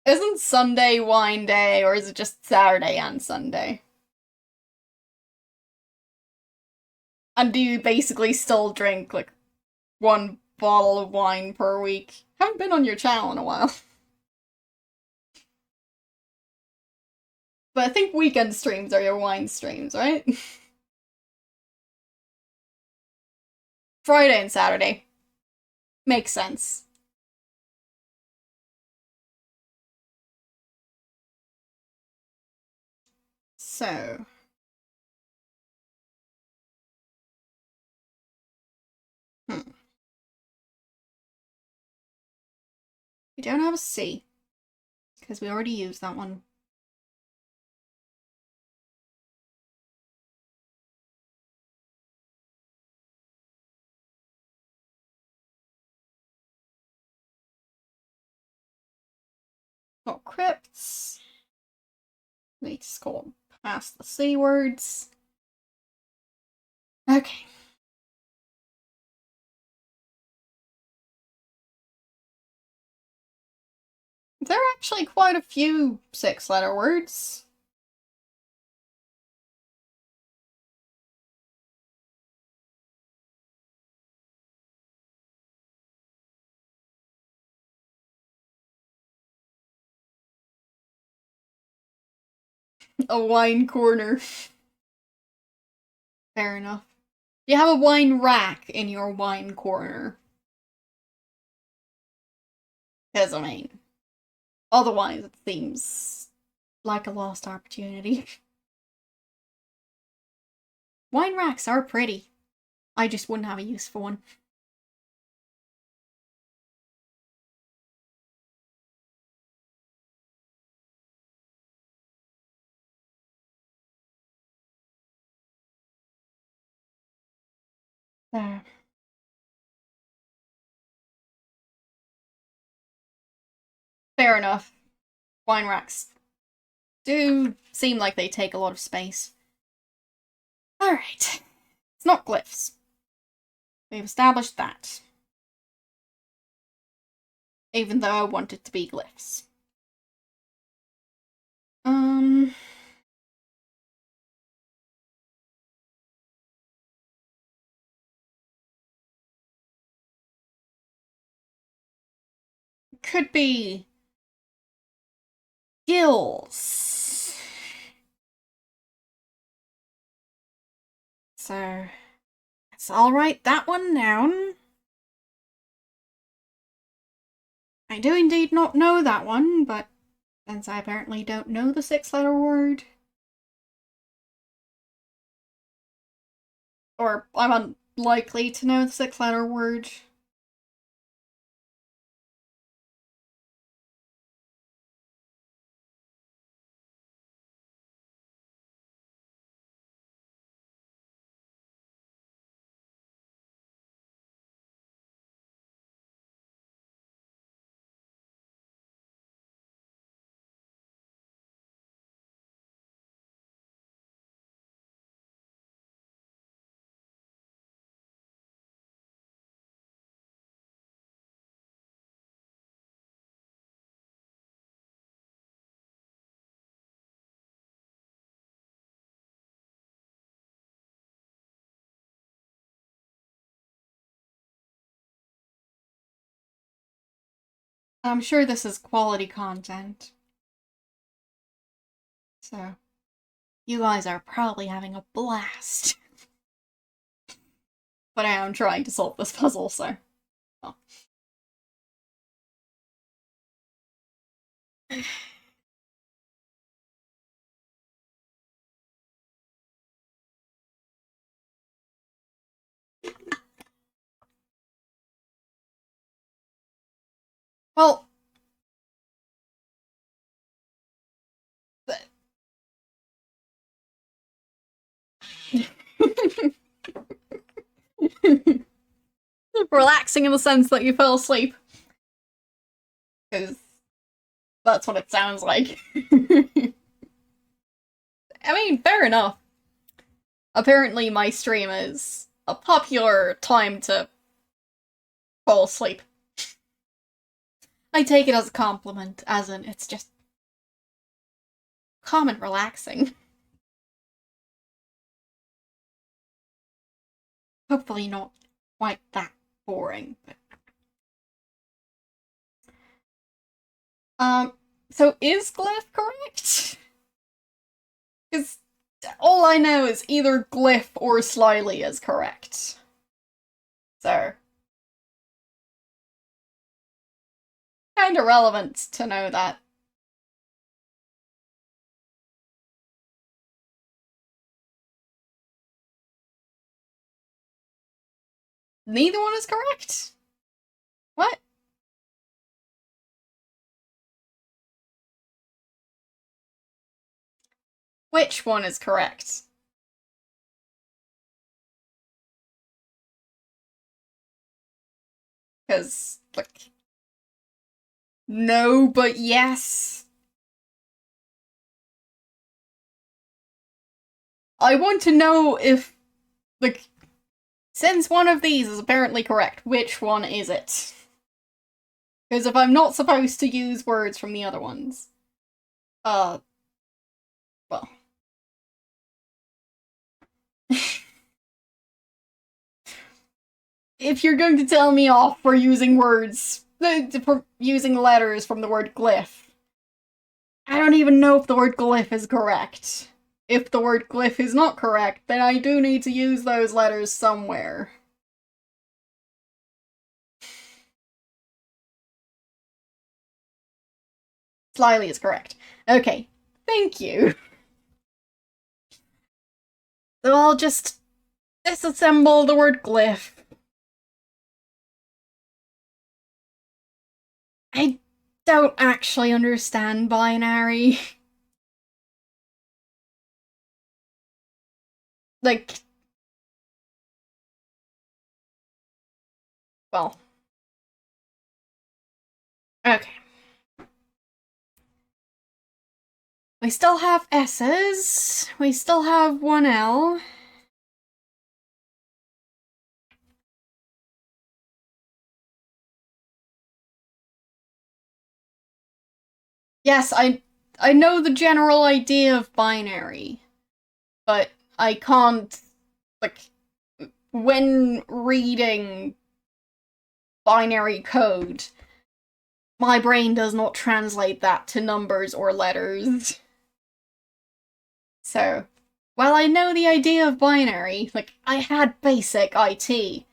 Isn't Sunday wine day, or is it just Saturday and Sunday? And do you basically still drink, like, one bottle of wine per week? Haven't been on your channel in a while. But I think weekend streams are your wine streams, right? Friday and Saturday. Makes sense. So... We don't have a C, because we already used that one. Got crypts. We need to score past the C words. Okay. There are actually quite a few 6-letter words. A wine corner. Fair enough. You have a wine rack in your wine corner. Because, I mean, otherwise it seems like a lost opportunity. Wine racks are pretty. I just wouldn't have a use for one. There. Fair enough. Wine racks do seem like they take a lot of space. Alright. It's not glyphs. We've established that. Even though I want it to be glyphs. Could be gills. So I'll write that one down. I do indeed not know that one, but since I apparently don't know the 6-letter word, or I'm unlikely to know the 6-letter word. I'm sure this is quality content. So, you guys are probably having a blast. But I am trying to solve this puzzle, so... Oh. Well... Relaxing in the sense that you fell asleep. Because that's what it sounds like. I mean, fair enough. Apparently my stream is a popular time to fall asleep. I take it as a compliment, as in it's just calm and relaxing. Hopefully not quite that boring, but... So is glyph correct? Because all I know is either glyph or slyly is correct. So... kinda relevant to know that. Neither one is correct? What? Which one is correct? Because, like... no, but yes. I want to know if, like, since one of these is apparently correct, which one is it? Because if I'm not supposed to use words from the other ones, well. If you're going to tell me off for using words, for using letters from the word glyph, I don't even know if the word glyph is correct. If the word glyph is not correct, then I do need to use those letters somewhere. Slyly is correct. Okay, thank you. So I'll just disassemble the word glyph. I don't actually understand binary. Like... well... okay. We still have S's. We still have one L. Yes, I know the general idea of binary, but I can't, like, when reading binary code, my brain does not translate that to numbers or letters. So, while I know the idea of binary, like, I had basic IT.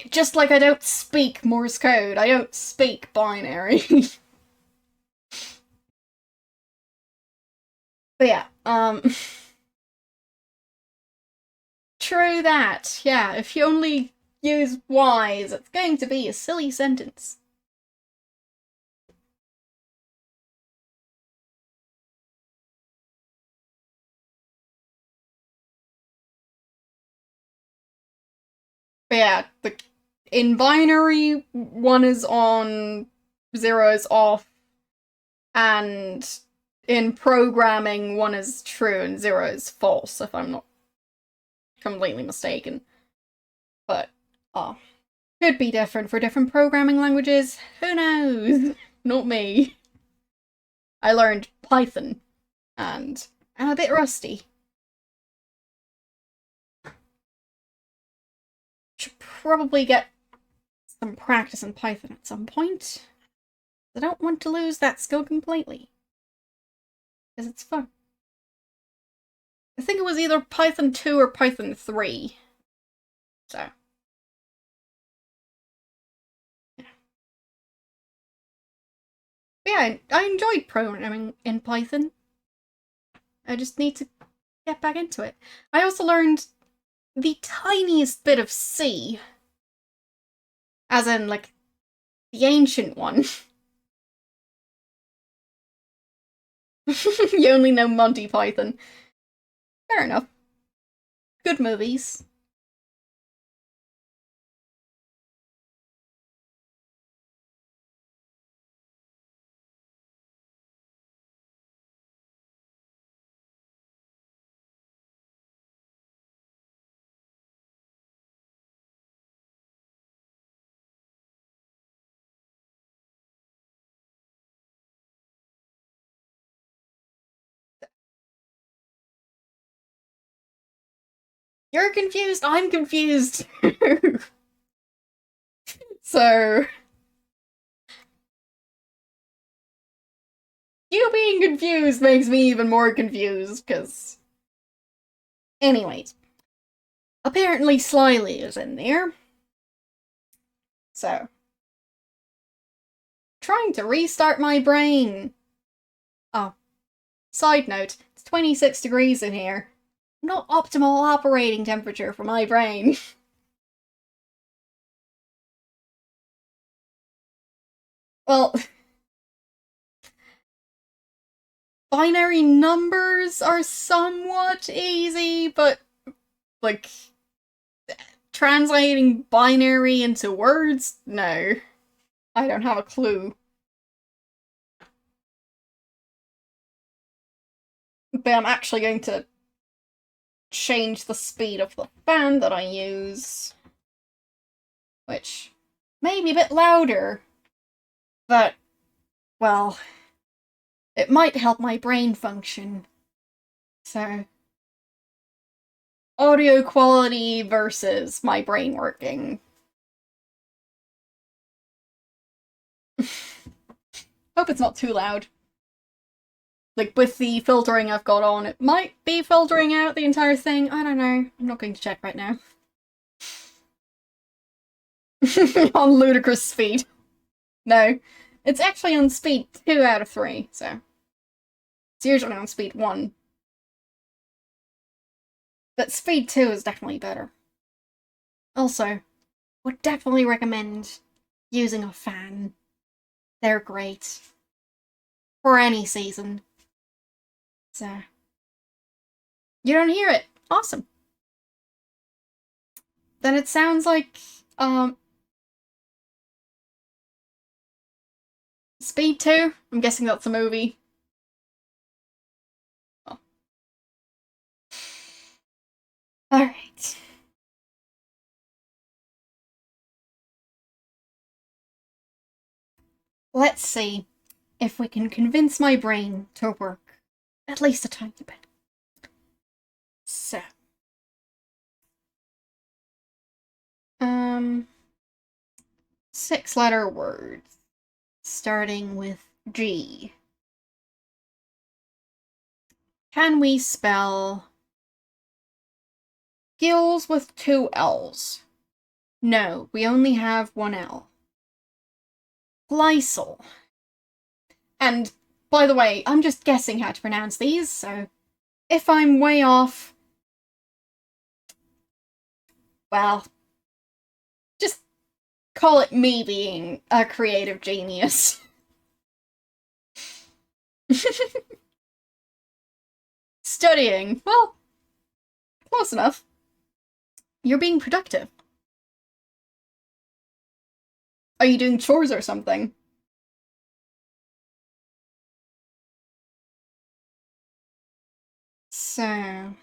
Just like I don't speak Morse code, I don't speak binary. But yeah, true that. Yeah, if you only use Y's, it's going to be a silly sentence. But yeah, in binary, 1 is on, 0 is off, and in programming, 1 is true and 0 is false, if I'm not completely mistaken. But, could be different for different programming languages. Who knows? Not me. I learned Python, and I'm a bit rusty. Should probably get some practice in Python at some point. I don't want to lose that skill completely. Because it's fun. I think it was either Python 2 or Python 3. So. Yeah, I enjoyed programming in Python. I just need to get back into it. I also learned the tiniest bit of C. As in, like, the ancient one. You only know Monty Python. Fair enough. Good movies. You're confused, I'm confused. So... you being confused makes me even more confused, because... anyways. Apparently Slyly is in there. So... trying to restart my brain. Oh. Side note, it's 26 degrees in here. Not optimal operating temperature for my brain. Well... binary numbers are somewhat easy, but, like, translating binary into words? No. I don't have a clue. But I'm actually going to change the speed of the fan that I use. Which may be a bit louder, but, well, it might help my brain function. So, audio quality versus my brain working. Hope it's not too loud. Like, with the filtering I've got on, it might be filtering out the entire thing. I don't know. I'm not going to check right now. On ludicrous speed. No. It's actually on speed 2 out of 3, so... it's usually on speed 1. But speed 2 is definitely better. Also, would definitely recommend using a fan. They're great. For any season. So... you don't hear it. Awesome. Then it sounds like, Speed 2? I'm guessing that's a movie. Oh. Alright. Let's see if we can convince my brain to work. At least a tiny bit. So. 6-letter words. Starting with G. Can we spell gills with 2 L's? No, we only have 1 L. Glycol. And, by the way, I'm just guessing how to pronounce these, so if I'm way off, well, just call it me being a creative genius. Studying. Well, close enough. You're being productive. Are you doing chores or something? So...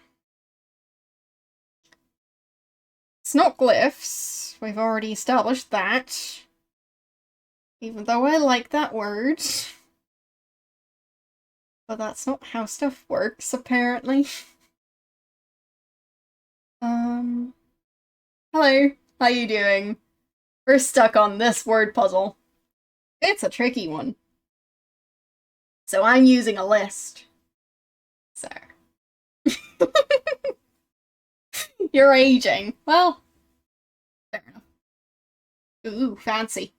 it's not glyphs. We've already established that. Even though I like that word. But that's not how stuff works, apparently. Hello. How you doing? We're stuck on this word puzzle. It's a tricky one. So I'm using a list. So. You're aging. Well, fair enough. Ooh, fancy.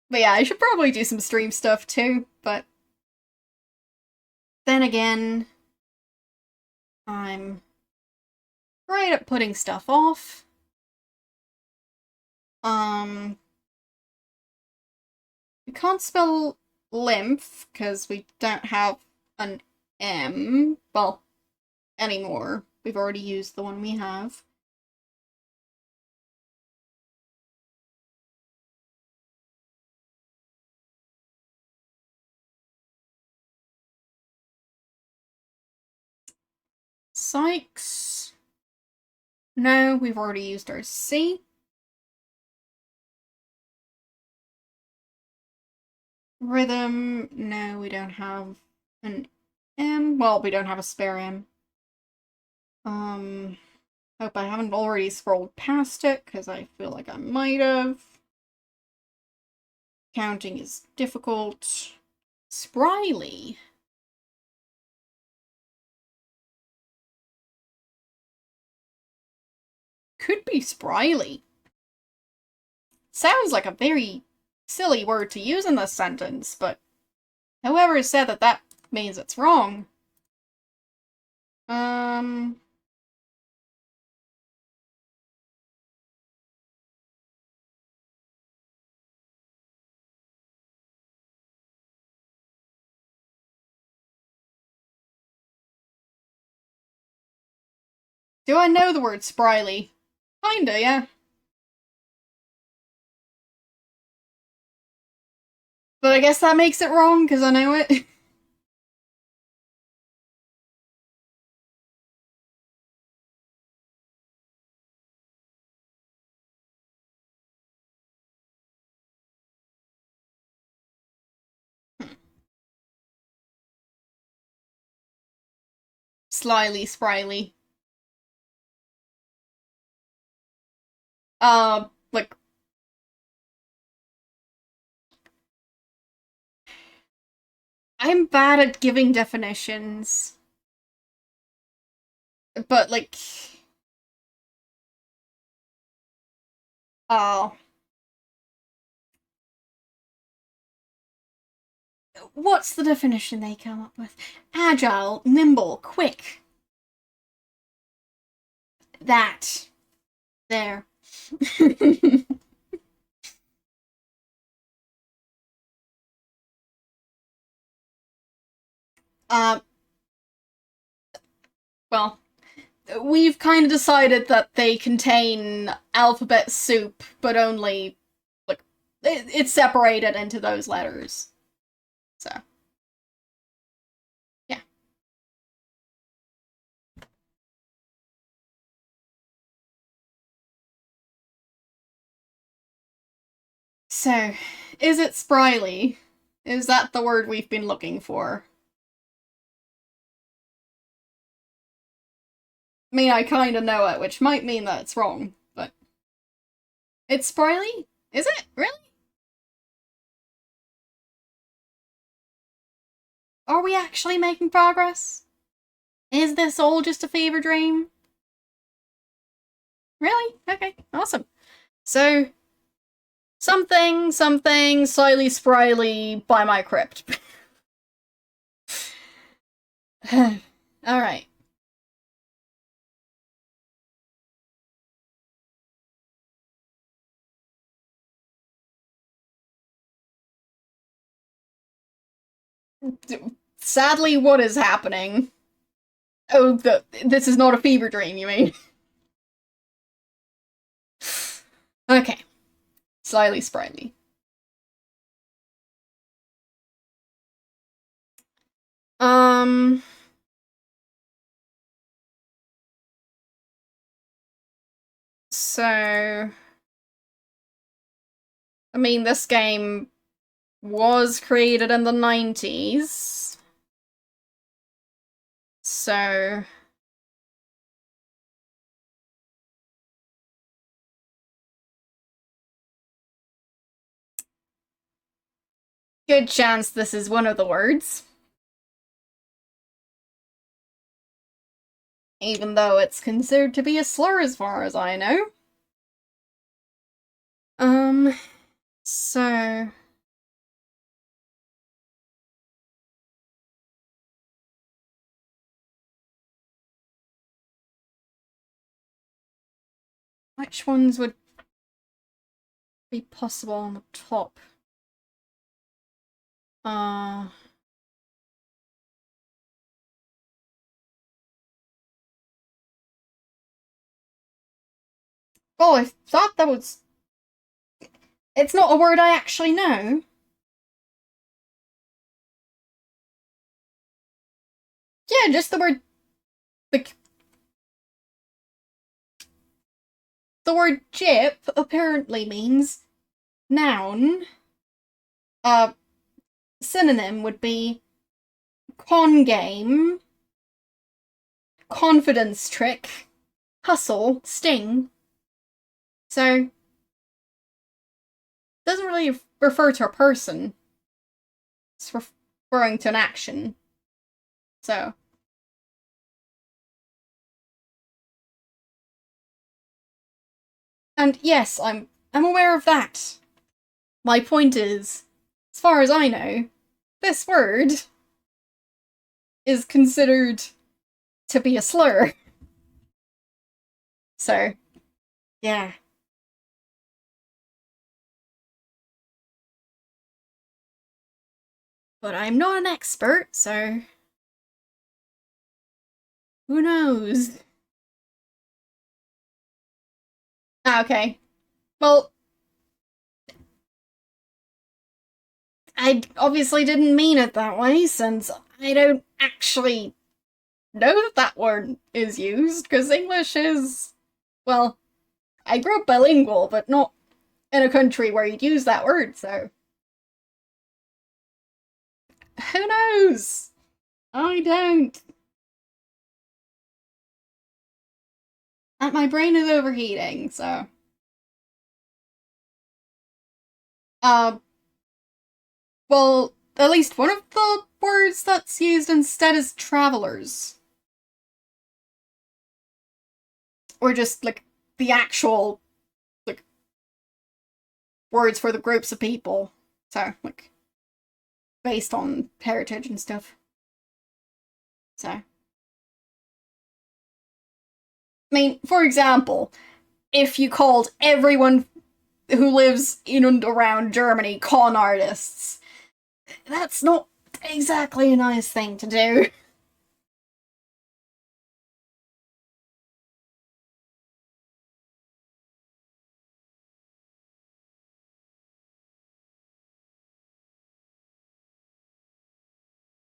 But yeah, I should probably do some stream stuff too, but then again, I'm great at putting stuff off. We can't spell lymph, because we don't have an M. Well, anymore. We've already used the one we have. Sykes. No, we've already used our C. Rhythm. No, we don't have an Well, we don't have a spare M. Hope I haven't already scrolled past it, because I feel like I might have. Counting is difficult. Spryly. Could be spryly. Sounds like a very silly word to use in this sentence, but whoever said that means it's wrong. Do I know the word spryly? Kinda, yeah. But I guess that makes it wrong, because I know it. Slyly, spryly. Like... I'm bad at giving definitions. But, like... Oh. What's the definition they come up with? Agile, nimble, quick. That. There. Well, we've kind of decided that they contain alphabet soup, but only, like, it's separated into those letters. So. Yeah. So, is it spryly? Is that the word we've been looking for? I mean, I kind of know it, which might mean that it's wrong, but... It's spryly? Is it? Really? Are we actually making progress? Is this all just a fever dream? Really? Okay, awesome. So, something, slyly, spryly by my crypt. Alright. Sadly, what is happening? Oh, this is not a fever dream, you mean? Okay. Slyly, spryly. So... I mean, this game was created in the 90s. So... good chance this is one of the words. Even though it's considered to be a slur as far as I know. So... which ones would be possible on the top? Oh, I thought that was... It's not a word I actually know. Yeah, just the word... The word jip apparently means noun. Synonym would be con game, confidence trick, hustle, sting. So, it doesn't really refer to a person. It's referring to an action. So. And yes, I'm aware of that. My point is, as far as I know, this word is considered to be a slur. So, yeah. But I'm not an expert, so who knows? Okay. Well, I obviously didn't mean it that way, since I don't actually know that word is used, because English is... Well, I grew up bilingual, but not in a country where you'd use that word, so... Who knows? I don't. And my brain is overheating, so... Well, at least one of the words that's used instead is travelers. Or just, like, the actual, like, words for the groups of people. So, like, based on heritage and stuff. So. I mean, for example, if you called everyone who lives in and around Germany con artists, that's not exactly a nice thing to do.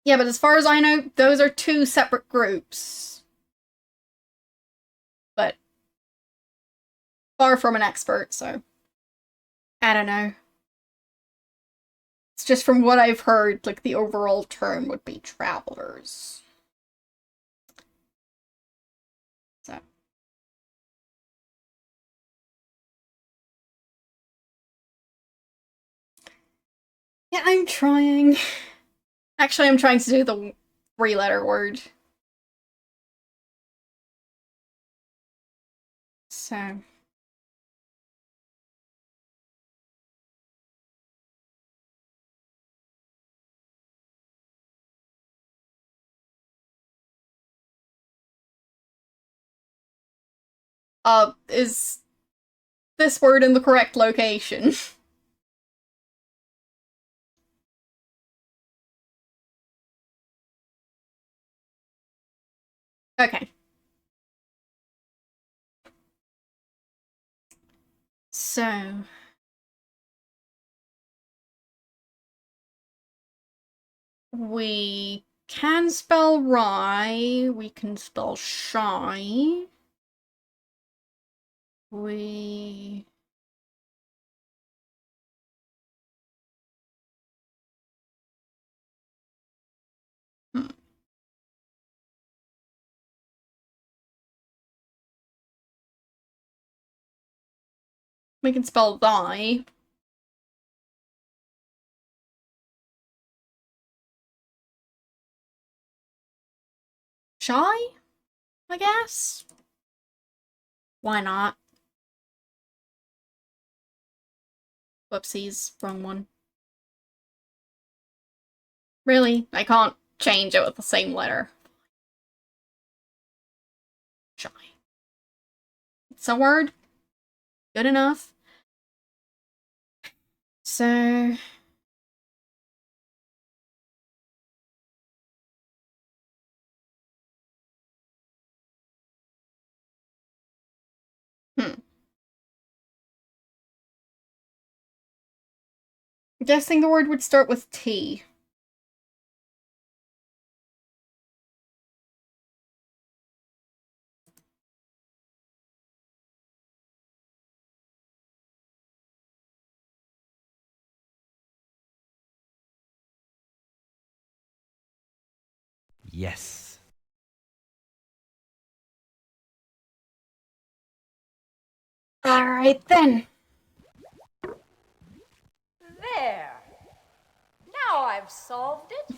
Yeah, but as far as I know, those are two separate groups. But far from an expert, so I don't know. It's just from what I've heard, like, the overall term would be travelers. So. Yeah, I'm trying. Actually, I'm trying to do the three-letter word. So. Is this word in the correct location? Okay. So. We can spell rye, we can spell shy. We... Hmm. We can spell thy. Shy? I guess? Why not? Whoopsies, wrong one. Really? I can't change it with the same letter. Shy. It's a word. Good enough. So... Hmm. I'm guessing the word would start with T. yes. Alright then. There. Now I've solved it.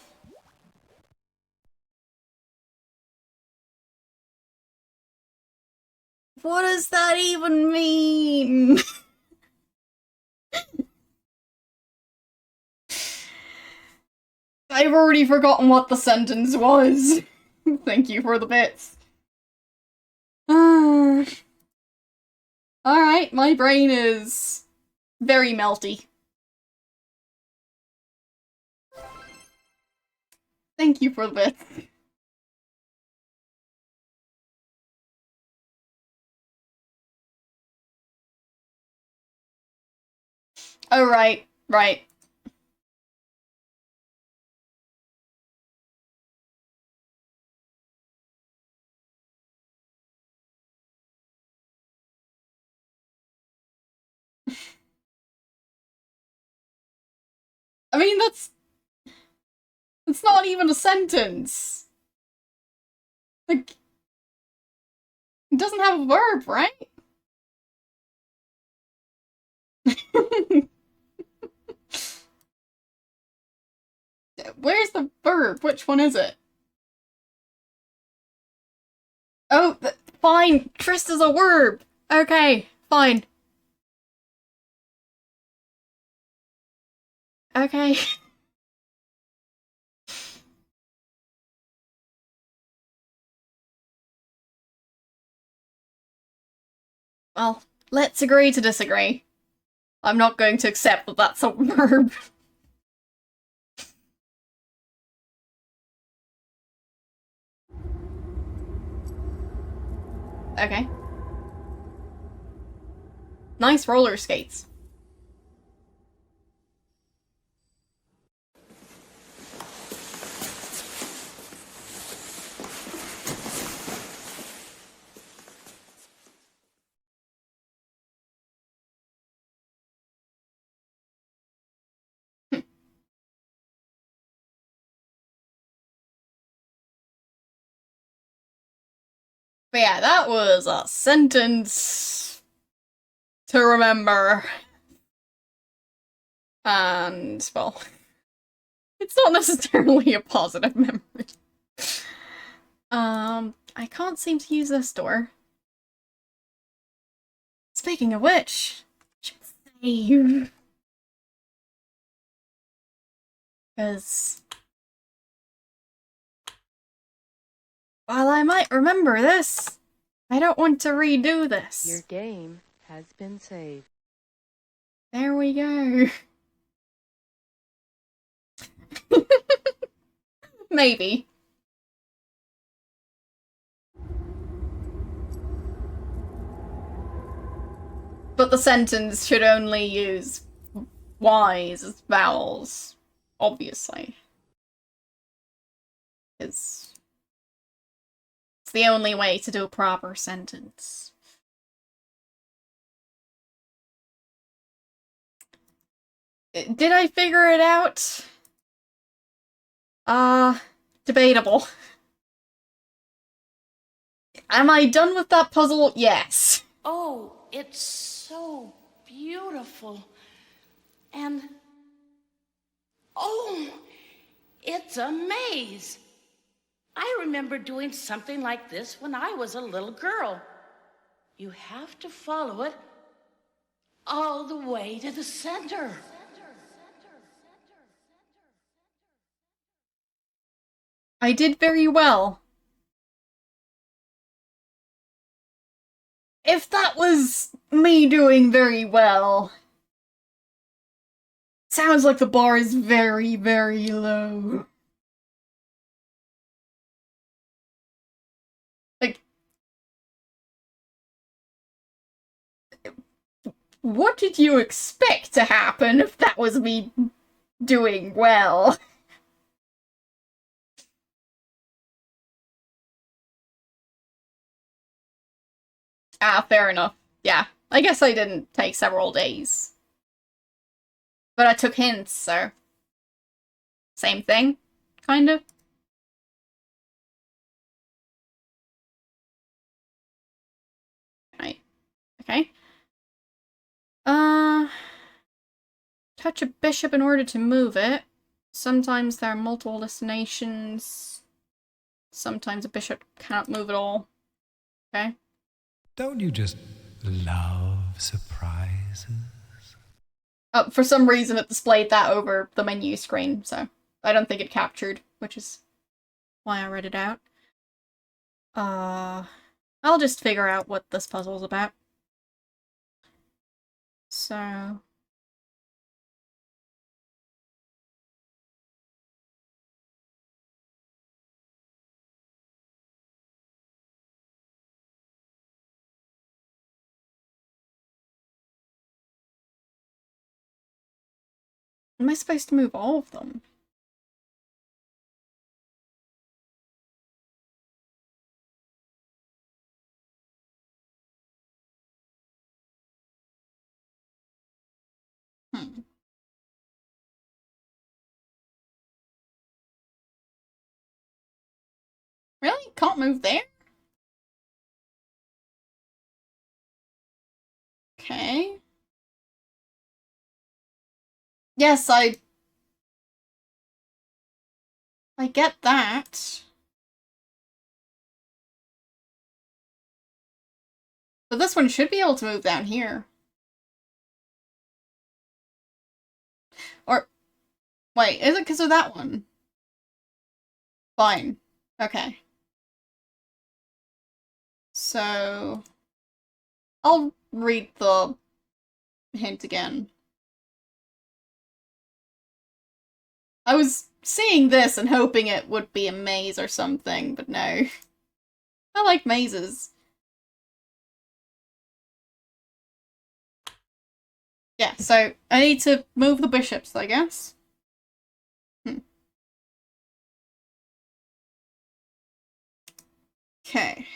What does that even mean? I've already forgotten what the sentence was. Thank you for the bits. Alright, my brain is very melty. Thank you for the bits. Oh, right. I mean, that's not even a sentence. Like, it doesn't have a verb, right? Where's the verb? Which one is it? Oh, fine. Trist is a verb. Okay, fine. Okay. Well, let's agree to disagree. I'm not going to accept that that's a verb. Okay. Nice roller skates. But yeah, that was a sentence to remember. And, well, it's not necessarily a positive memory. I can't seem to use this door. Speaking of which, I should save. Because while I might remember this, I don't want to redo this. Your game has been saved. There we go. Maybe. But the sentence should only use Y's as vowels, obviously. Because it's the only way to do a proper sentence. Did I figure it out? Debatable. Am I done with that puzzle? Yes. Oh, it's so beautiful. And oh, it's a maze. I remember doing something like this when I was a little girl. You have to follow it all the way to the center. I did very well. If that was me doing very well, sounds like the bar is very, very low. Like, what did you expect to happen if that was me doing well? Ah, fair enough. Yeah, I guess I didn't take several days. But I took hints, so... same thing, kind of. Okay. Touch a bishop in order to move it. Sometimes there are multiple destinations. Sometimes a bishop cannot move at all. Okay. Don't you just love surprises? For some reason it displayed that over the menu screen, so I don't think it captured, which is why I read it out. I'll just figure out what this puzzle's about. So... am I supposed to move all of them? Really? Can't move there? Okay. Yes, I get that. But this one should be able to move down here. Or... wait, is it because of that one? Fine. Okay. So... I'll read the hint again. I was seeing this and hoping it would be a maze or something, but no. I like mazes. Yeah, so I need to move the bishops, I guess. Okay.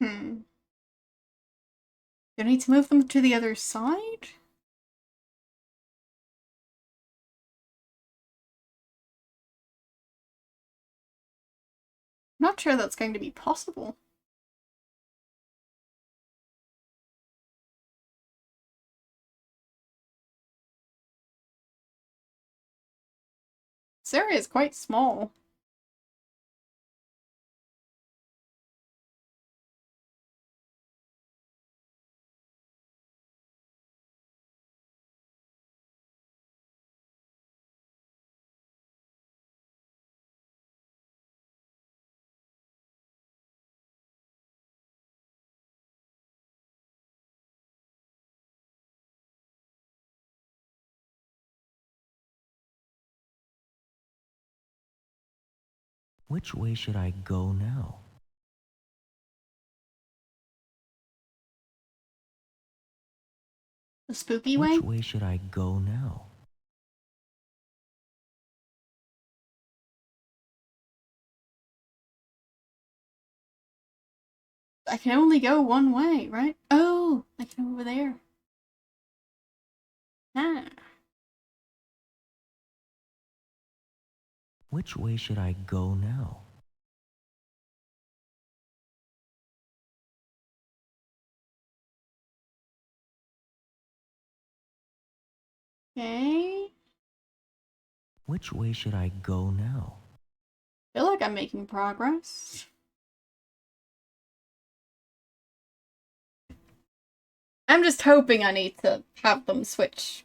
Do I need to move them to the other side? I'm not sure that's going to be possible. This area is quite small. Which way should I go now? The spooky way? Which way should I go now? I can only go one way, right? Oh, I can go over there. Ah. Which way should I go now? Okay. Which way should I go now? I feel like I'm making progress. I'm just hoping I need to have them switch.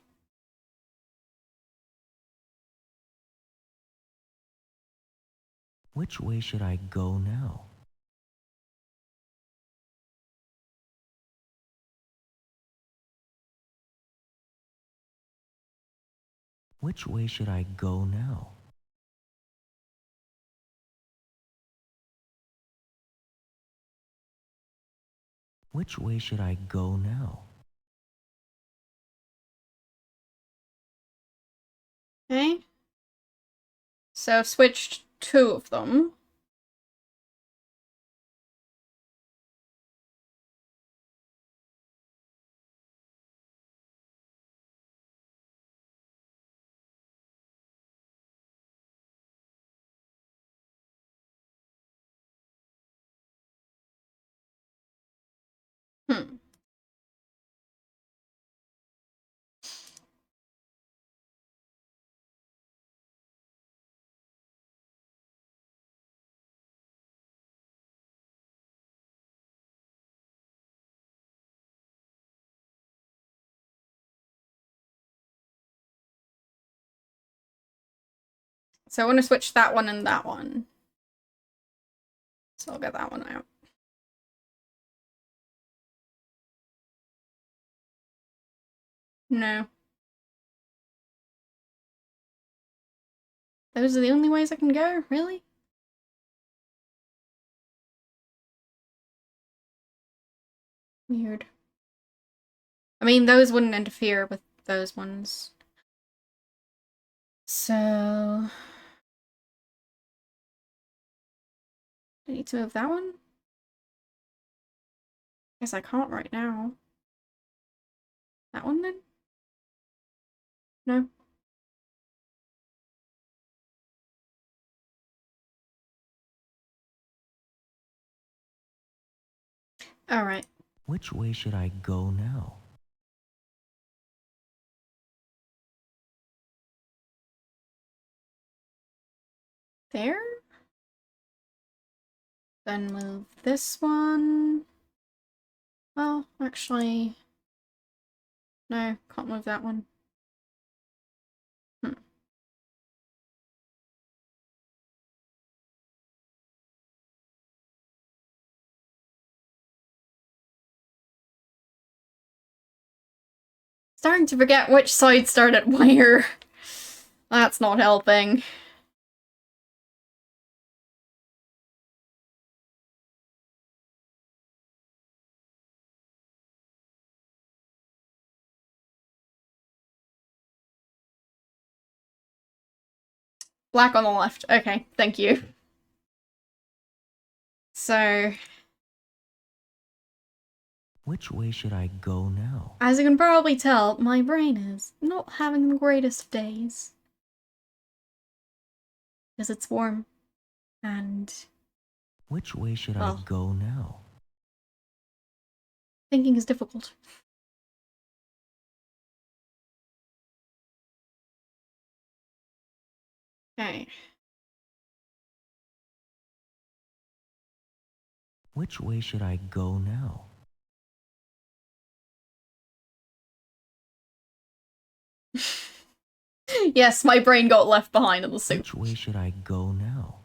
Which way should I go now? Which way should I go now? Which way should I go now? Okay. So I've switched 2 of them. Hmm. So I want to switch that one and that one. So I'll get that one out. No. Those are the only ways I can go? Really? Weird. I mean, those wouldn't interfere with those ones. So... I need to move that one? Guess I can't right now. That one then? No. Alright. Which way should I go now? There? Then move this one. Well, actually... No, can't move that one. Starting to forget which side started where. That's not helping. Black on the left. Okay, thank you. So... Which way should I go now? As you can probably tell, my brain is not having the greatest of days. Because it's warm. And... Which way should well, I go now? thinking is difficult. Okay. Which way should I go now? Yes, my brain got left behind in the soup. Which way should I go now?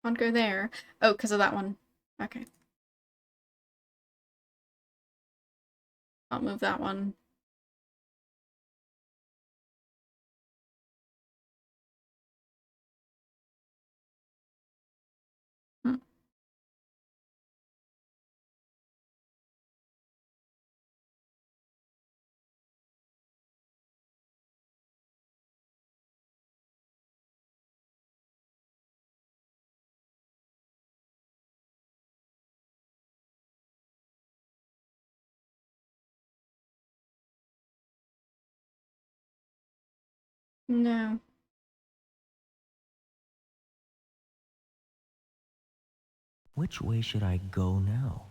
Can't go there. Oh, because of that one. Okay. Can't move that one. Hmm. No. Which way should I go now?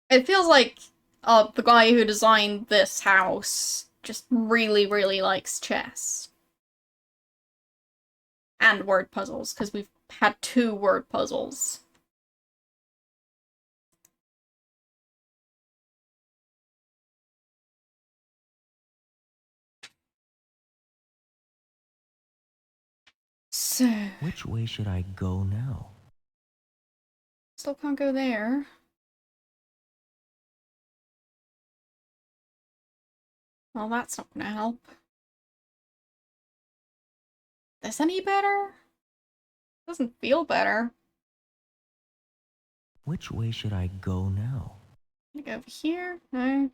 It feels like the guy who designed this house just really, really likes chess. And word puzzles, because we've had 2 word puzzles. So... Which way should I go now? Still can't go there. Well, that's not gonna help. This any better? Doesn't feel better. Which way should I go now? Can I go over here? No.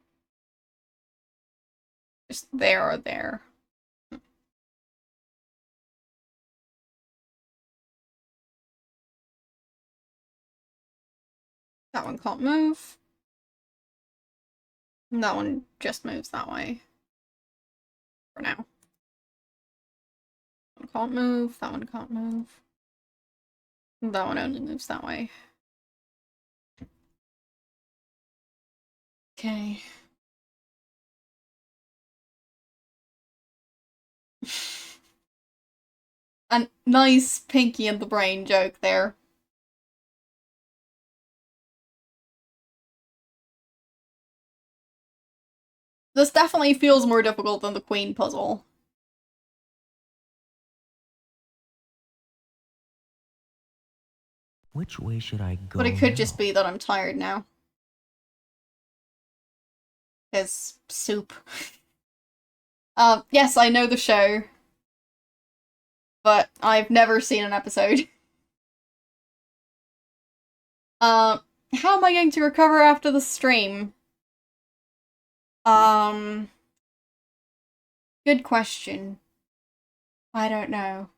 Just there or there. That one can't move. And that one just moves that way. For now. That one can't move, that one can't move. And that one only moves that way. Okay. A nice Pinky and the Brain joke there. This definitely feels more difficult than the Queen puzzle. Which way should I go But it could now? just be that I'm tired now. Because soup. Yes, I know the show. But I've never seen an episode. How am I going to recover after the stream? Good question. I don't know.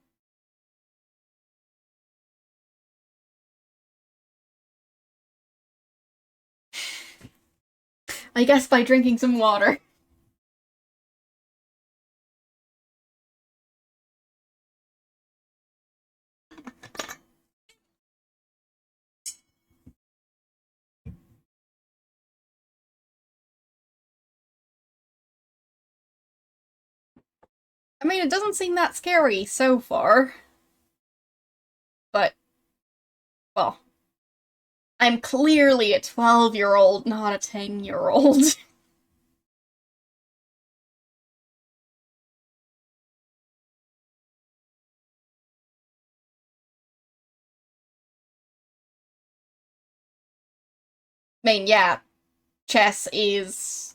I guess by drinking some water. I mean, it doesn't seem that scary so far. But, well, I'm clearly a 12-year-old, not a 10-year-old. I mean, yeah, chess is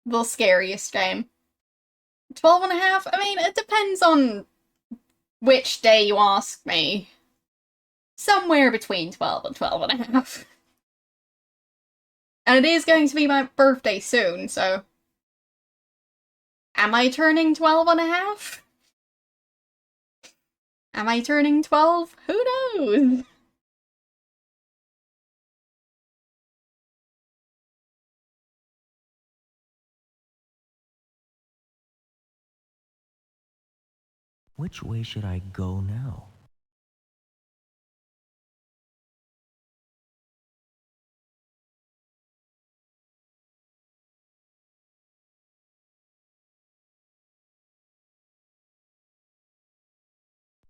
the scariest game. 12 and a half? I mean, it depends on which day you ask me. Somewhere between 12 and 12 and a half. And it is going to be my birthday soon, so... Am I turning 12 and a half? Am I turning 12? Who knows? Which way should I go now?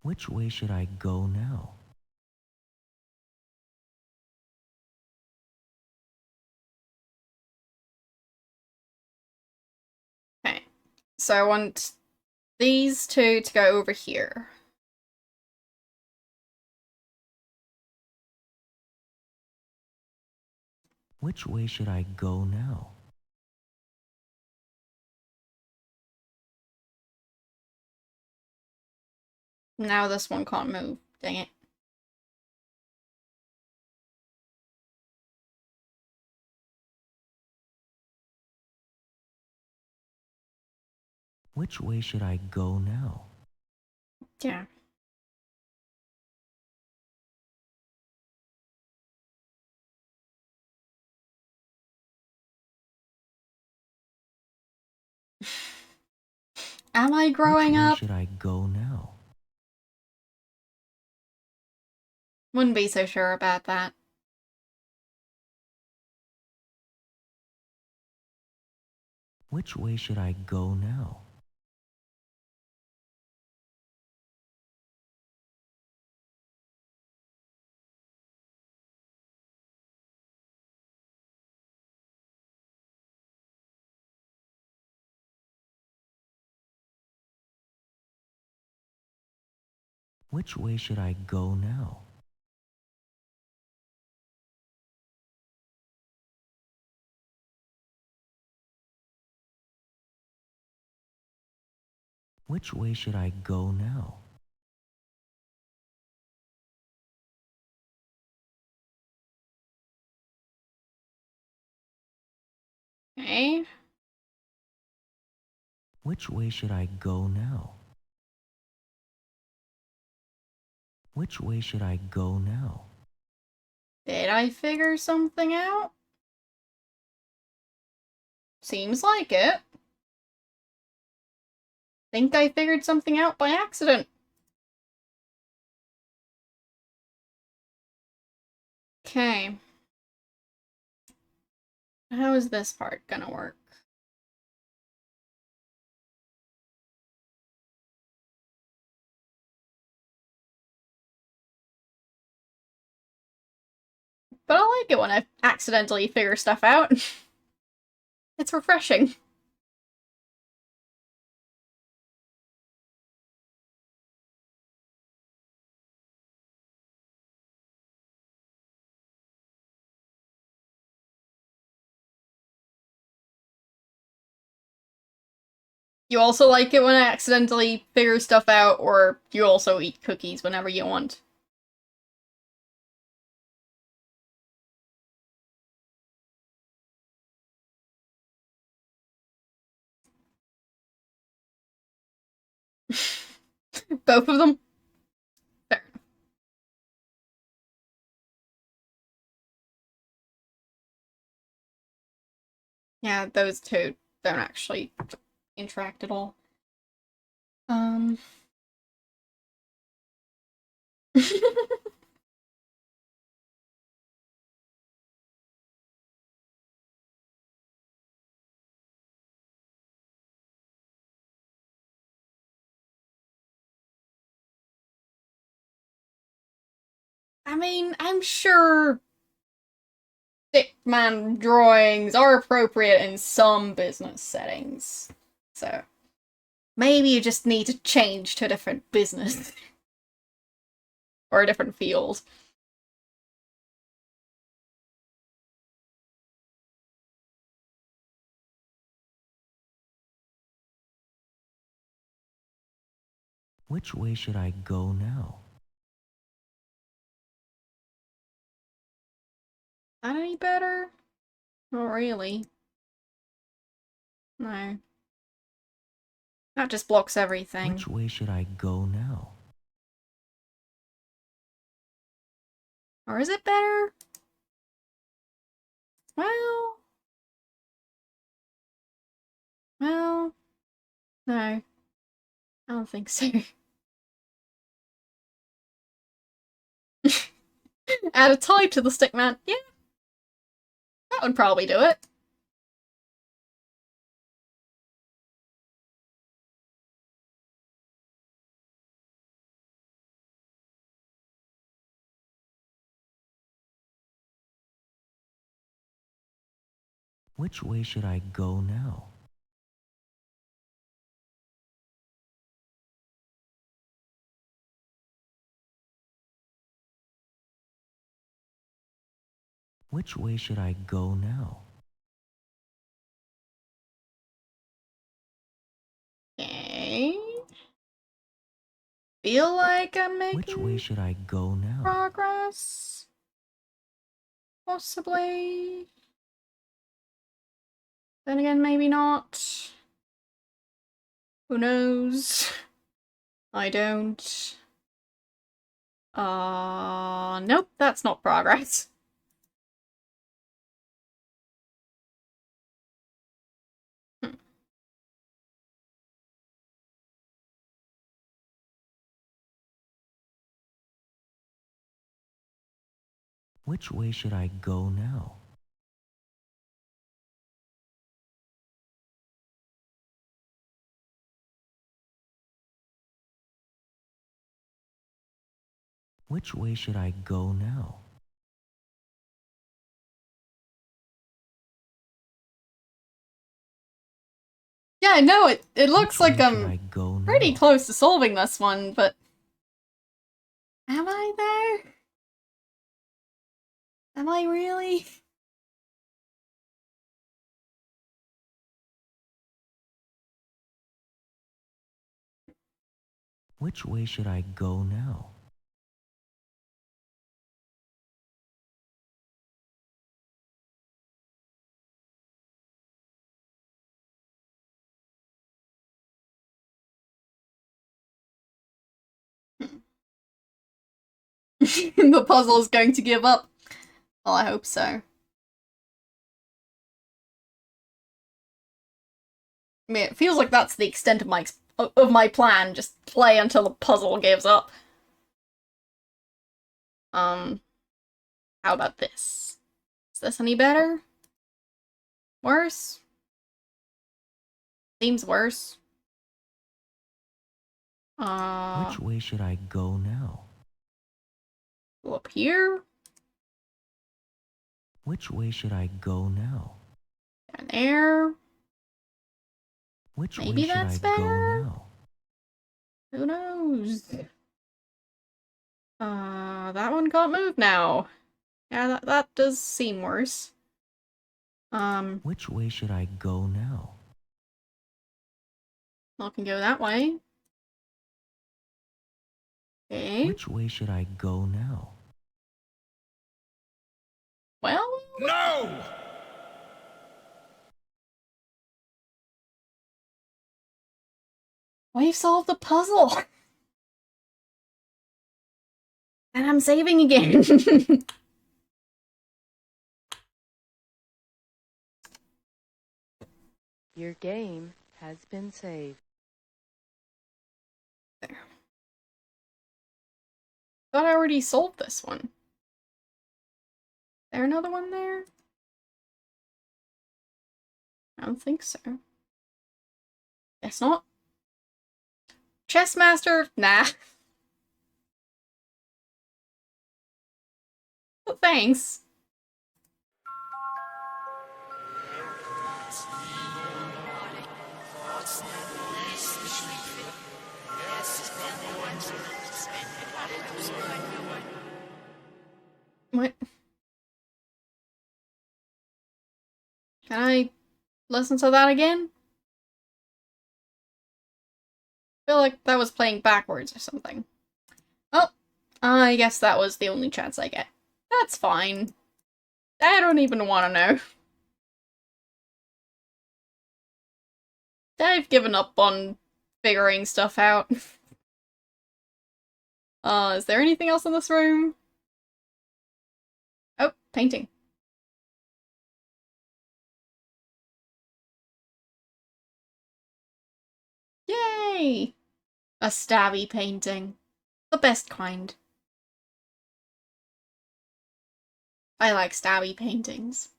Which way should I go now? Okay, so I want these two to go over here. Which way should I go now? Now this one can't move. Dang it. Which way should I go now? Yeah. Am I growing Which way up? should I go now? Wouldn't be so sure about that. Which way should I go now? Which way should I go now? Which way should I go now? Okay. Which way should I go now? Which way should I go now? Did I figure something out? Seems like it. Think I figured something out by accident. Okay. How is this part gonna work? But I like it when I accidentally figure stuff out. It's refreshing. You also like it when I accidentally figure stuff out, or you also eat cookies whenever you want? Both of them? Fair. Yeah, those two don't actually interact at all. I mean, I'm sure stickman drawings are appropriate in some business settings. So, maybe you just need to change to a different business. Or a different field. Which way should I go now? That any better? Not really. No. That just blocks everything. Which way should I go now? Or is it better? Well... Well... No. I don't think so. Add a tie to the stickman. Yeah. That would probably do it. Which way should I go now? Which way should I go now? Okay. Feel like I'm making Which way should I go now? progress? Possibly. Then again, maybe not. Who knows? I don't. Nope, that's not progress. Which way should I go now? Which way should I go now? Yeah, no, it looks like Which way should I'm I go pretty now? close to solving this one, but... Am I there? Am I really? Which way should I go now? The puzzle is going to give up. Well, I hope so. I mean, it feels like that's the extent of my plan. Just play until the puzzle gives up. How about this? Is this any better? Worse? Seems worse. Which way should I go now? Go up here? Which way should I go now? Down there? Which Maybe way should that's I go better? now? Who knows? That one can't move now. Yeah, that does seem worse. Which way should I go now? Well, it can go that way. Okay. Which way should I go now? Well... No! We've solved the puzzle! And I'm saving again! Your game has been saved. There. Thought I already solved this one. Is there another one there? I don't think so. Guess not. Chessmaster? Nah. Well, thanks. What? Can I listen to that again? I feel like that was playing backwards or something. Oh, I guess that was the only chance I get. That's fine. I don't even want to know. I've given up on figuring stuff out. Is there anything else in this room? Oh, painting. Yay! A stabby painting. The best kind. I like stabby paintings.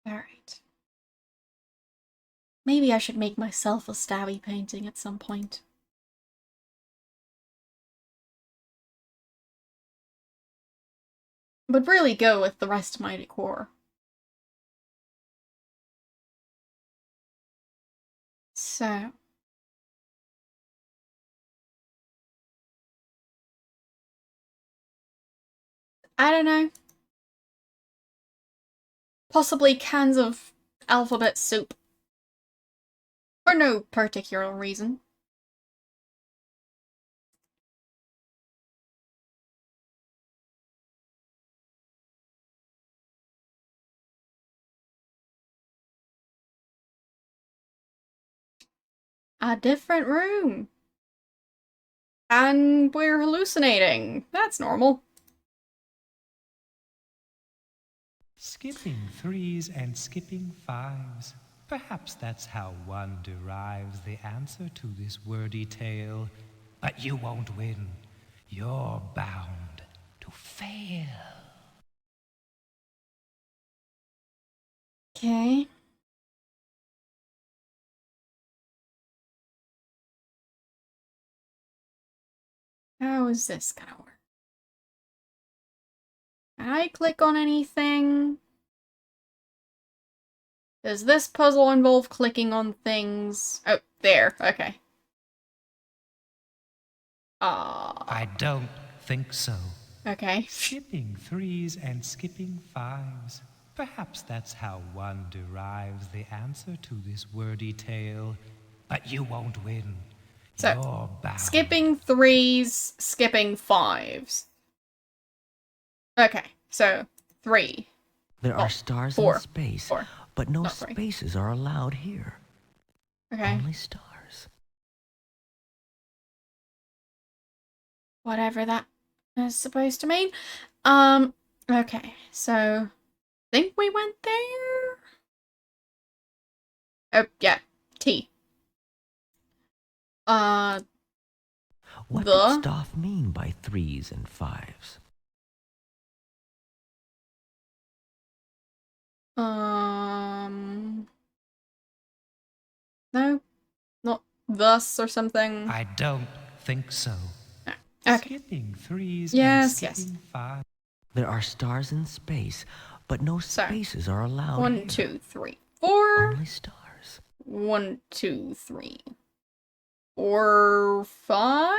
Alright. Maybe I should make myself a stabby painting at some point. But really go with the rest of my decor. So... I don't know. Possibly cans of alphabet soup. For no particular reason. A different room. And we're hallucinating. That's normal. Skipping threes and skipping fives. Perhaps that's how one derives the answer to this wordy tale. But you won't win. You're bound to fail. Okay. How is this gonna work? Can I click on anything? Does this puzzle involve clicking on things? Oh, there. Okay. I don't think so. Okay. Skipping threes and skipping fives. Perhaps that's how one derives the answer to this wordy tale. But you won't win. So, You're bound. skipping 3s, skipping 5s. Okay, so 3. There Oh, are stars 4. in space, 4. but no Not 3. spaces are allowed here. Okay. Only stars. Whatever that is supposed to mean. Okay, so I think we went there. Oh, yeah, T. What did Stoff mean by 3s and 5s? No, not thus or something. I don't think so. No. Okay. Skipping 3s Yes, and skipping 5s. There are stars in space, but no spaces are allowed 1, here. 2, 3, 4. Only stars. 1, 2, 3, 4, 5.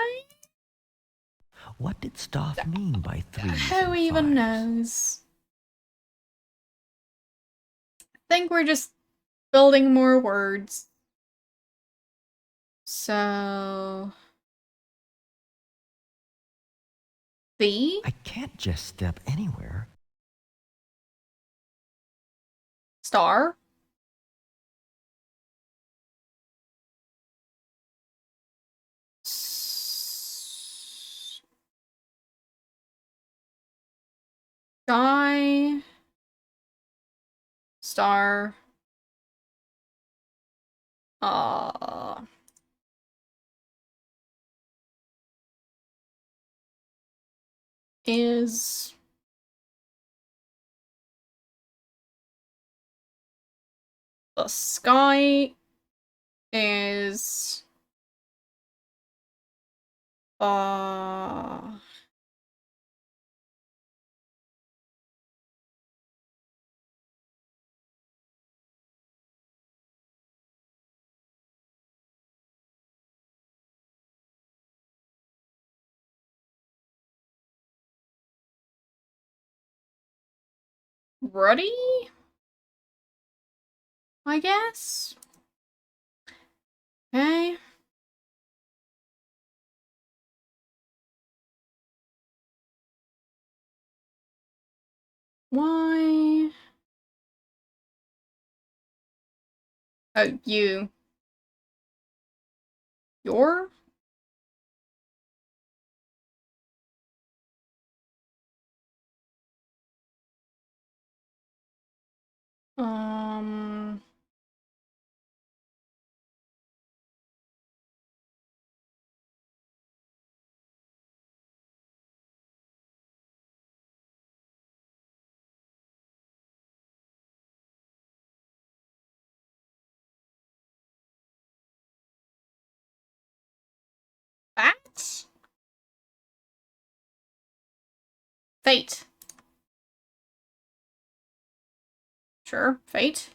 What did Stoff mean by 3s Who and even 5s? knows? I think we're just building more words. So... C? I can't just step anywhere. Star? Sky? Star? Is... The sky is... Ruddy? I guess? Okay. Why? Oh, you. Your? That? Fate. Sure, fate.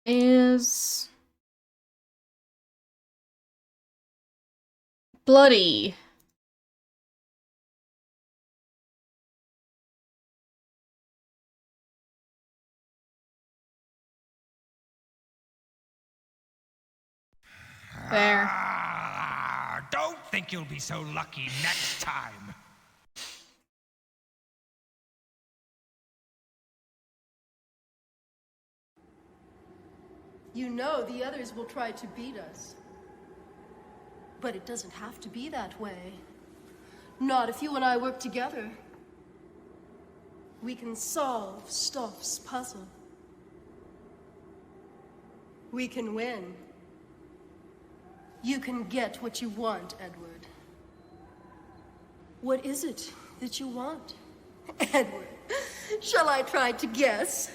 Is... Bloody. There. Don't think you'll be so lucky next time. You know the others will try to beat us. But it doesn't have to be that way. Not if you and I work together. We can solve Stoff's puzzle. We can win. You can get what you want, Edward. What is it that you want? Edward, shall I try to guess?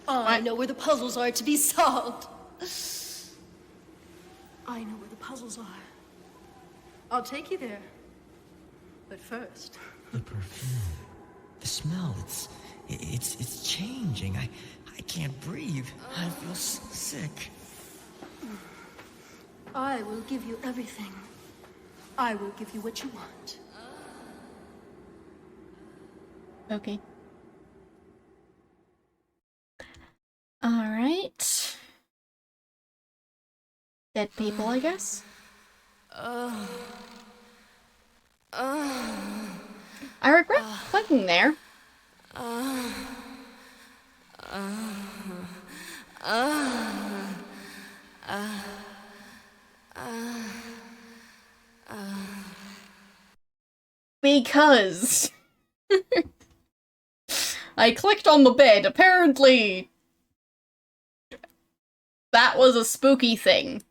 I know where the puzzles are to be solved. I know where the puzzles are. I'll take you there. But first... The perfume. The smell, it's changing. I can't breathe. I feel sick. I will give you everything I will give you what you want. Okay. Alright. Dead people, I guess? I regret clicking there. Because I clicked on the bed. Apparently, that was a spooky thing.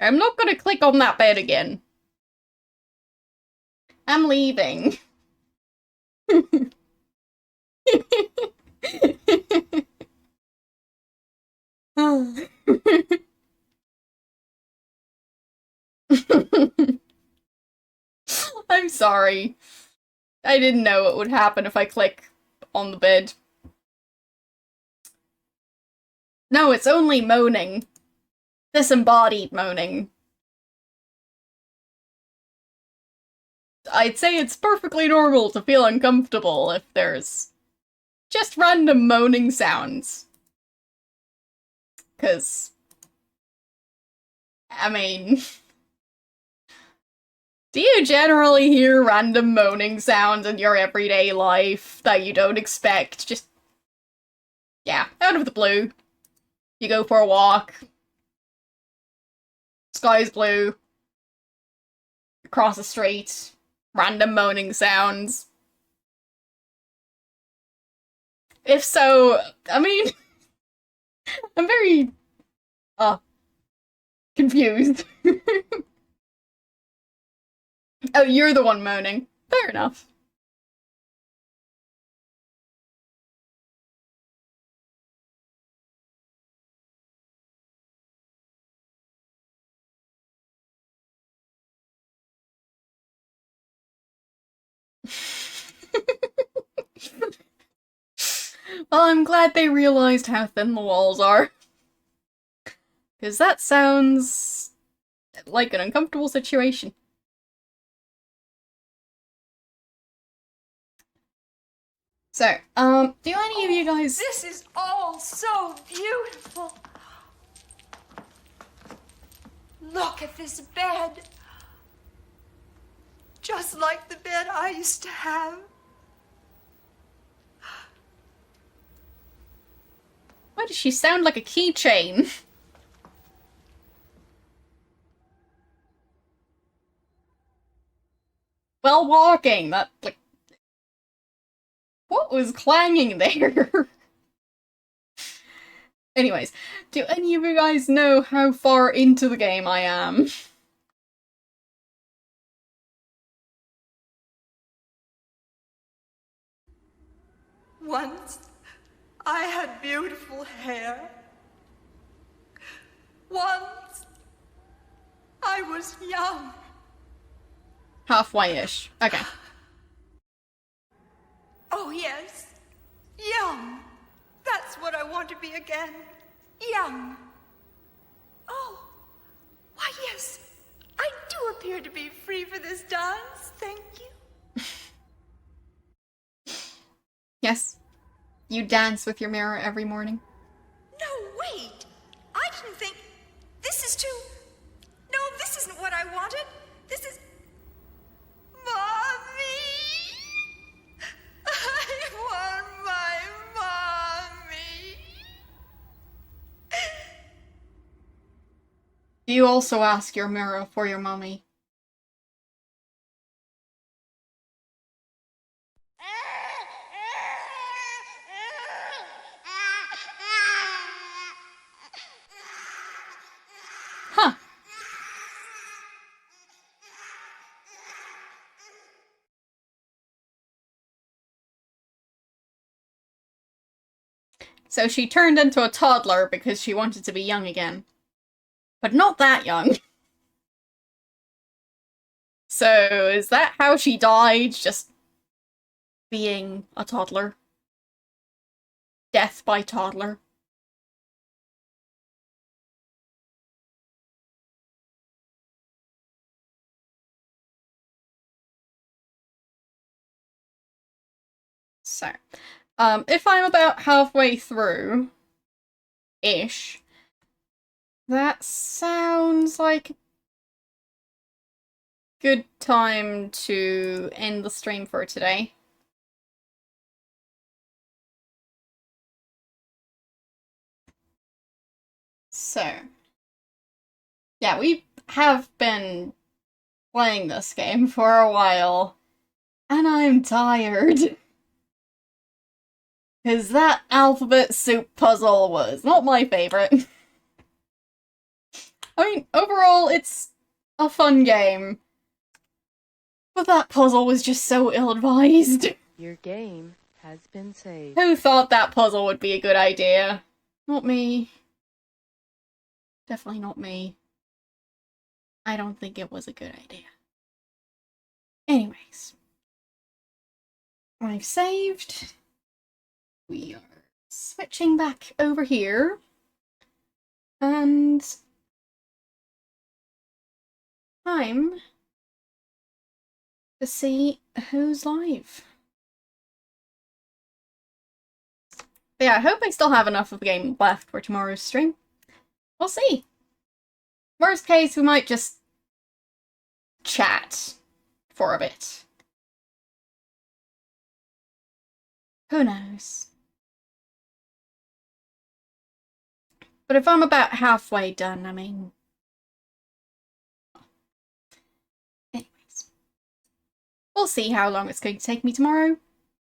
I'm not gonna click on that bed again. I'm leaving. I'm sorry. I didn't know what would happen if I click on the bed. No, it's only moaning. Disembodied moaning. I'd say it's perfectly normal to feel uncomfortable if there's just random moaning sounds. 'Cause, I mean, do you generally hear random moaning sounds in your everyday life that you don't expect? Just, yeah, out of the blue. You go for a walk. Sky's blue. Across the street. Random moaning sounds. If so, I mean, I'm very, confused. Oh, you're the one moaning. Fair enough. Well, I'm glad they realized how thin the walls are. Because that sounds like an uncomfortable situation. So, do any of you guys... This is all so beautiful. Look at this bed. Just like the bed I used to have. Why does she sound like a keychain? While walking, that, like... What was clanging there? Anyways, do any of you guys know how far into the game I am? Once, I had beautiful hair. Once, I was young. Halfway-ish. Okay. Oh, yes. Young. That's what I want to be again. Young. Oh. Why, yes. I do appear to be free for this dance. Thank you. Yes. You dance with your mirror every morning. No, wait. I didn't think... This is too... No, this isn't what I wanted. This is... Mommy! I want my mommy! Do you also ask your mirror for your mommy? Huh. So she turned into a toddler because she wanted to be young again. But not that young. So is that how she died? Just being a toddler? Death by toddler? So, if I'm about halfway through, ish, that sounds like a good time to end the stream for today. So, yeah, we have been playing this game for a while, and I'm tired. Because that alphabet soup puzzle was not my favorite. I mean, overall, it's a fun game. But that puzzle was just so ill-advised. Your game has been saved. Who thought that puzzle would be a good idea? Not me. Definitely not me. I don't think it was a good idea. Anyways. I've saved. We are switching back over here. And time to see who's live. But yeah, I hope I still have enough of the game left for tomorrow's stream. We'll see. Worst case, we might just chat for a bit. Who knows? But if I'm about halfway done, I mean... Anyways. We'll see how long it's going to take me tomorrow.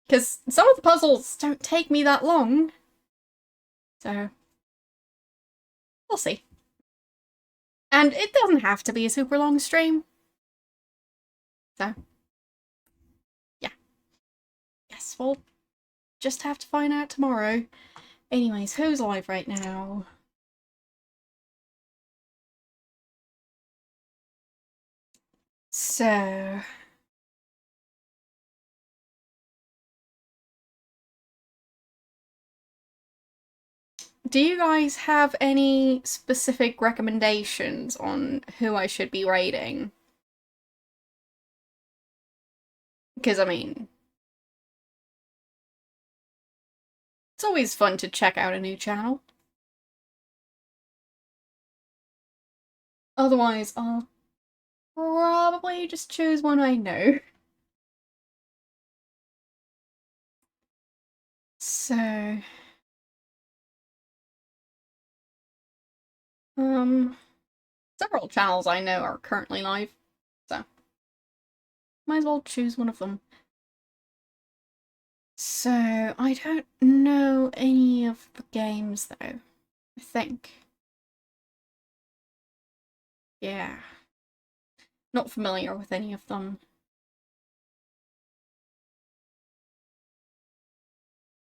Because some of the puzzles don't take me that long. So... we'll see. And it doesn't have to be a super long stream. So... yeah. Yes, we'll just have to find out tomorrow. Anyways, who's live right now? So... do you guys have any specific recommendations on who I should be rating? Because, I mean... it's always fun to check out a new channel. Otherwise, I'll probably just choose one I know. So... several channels I know are currently live, so might as well choose one of them. So, I don't know any of the games, though, I think. Yeah. Not familiar with any of them.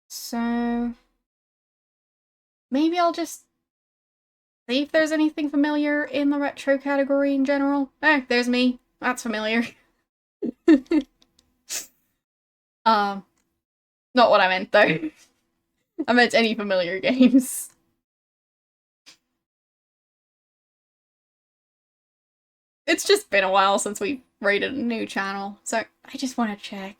So... maybe I'll just see if there's anything familiar in the retro category in general. Oh, there's me. That's familiar. Not what I meant, though. I meant any familiar games. It's just been a while since we rated a new channel, so I just want to check.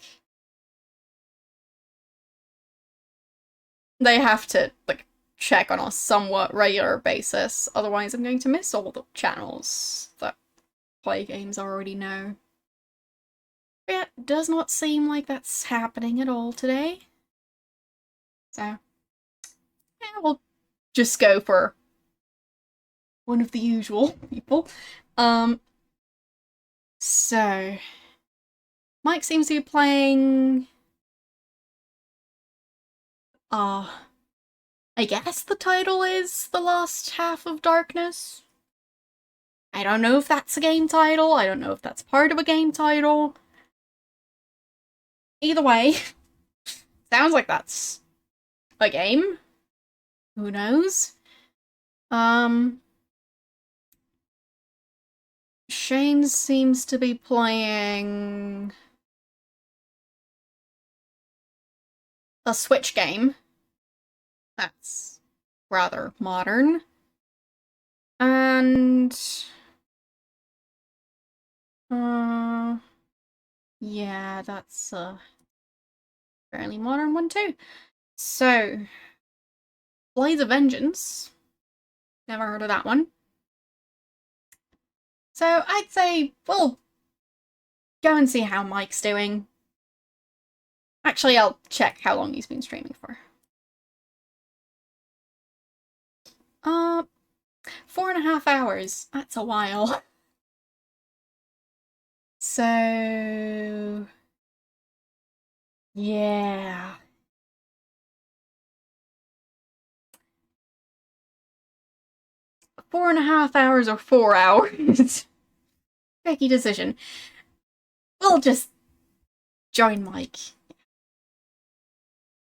They have to, like, check on a somewhat regular basis, otherwise I'm going to miss all the channels that play games I already know. But yeah, it does not seem like that's happening at all today. So, yeah, we'll just go for one of the usual people. So, Mike seems to be playing... I guess the title is The Lost Half of Darkness. I don't know if that's a game title, I don't know if that's part of a game title. Either way, sounds like that's a game. Who knows? Shane seems to be playing a Switch game. That's rather modern. And... yeah, that's fairly modern one too. So, Blades of Vengeance. Never heard of that one. So I'd say we'll go and see how Mike's doing. Actually, I'll check how long he's been streaming for. 4.5 hours. That's a while. So, yeah. Four and a half hours or 4 hours. Tricky decision. We'll just join Mike.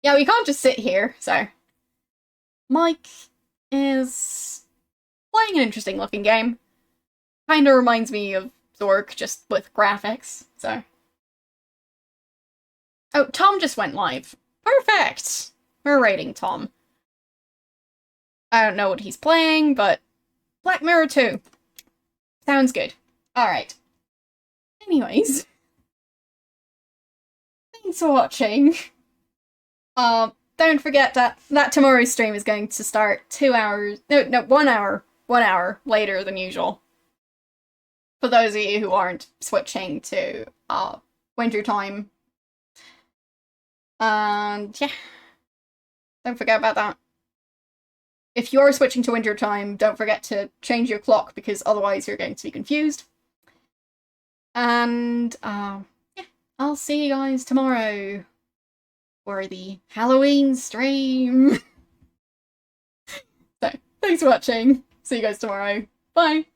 Yeah, we can't just sit here, so. Mike is playing an interesting looking game. Kinda reminds me of Zork, just with graphics, so. Oh, Tom just went live. Perfect! We're rating Tom. I don't know what he's playing, but Black Mirror 2. Sounds good. Alright. Anyways. Thanks for watching. Don't forget that tomorrow's stream is going to start 2 hours... No, 1 hour. 1 hour later than usual. For those of you who aren't switching to, winter time. And, yeah. Don't forget about that. If you're switching to winter time, don't forget to change your clock, because otherwise you're going to be confused. And, yeah. I'll see you guys tomorrow for the Halloween stream. So, thanks for watching. See you guys tomorrow. Bye!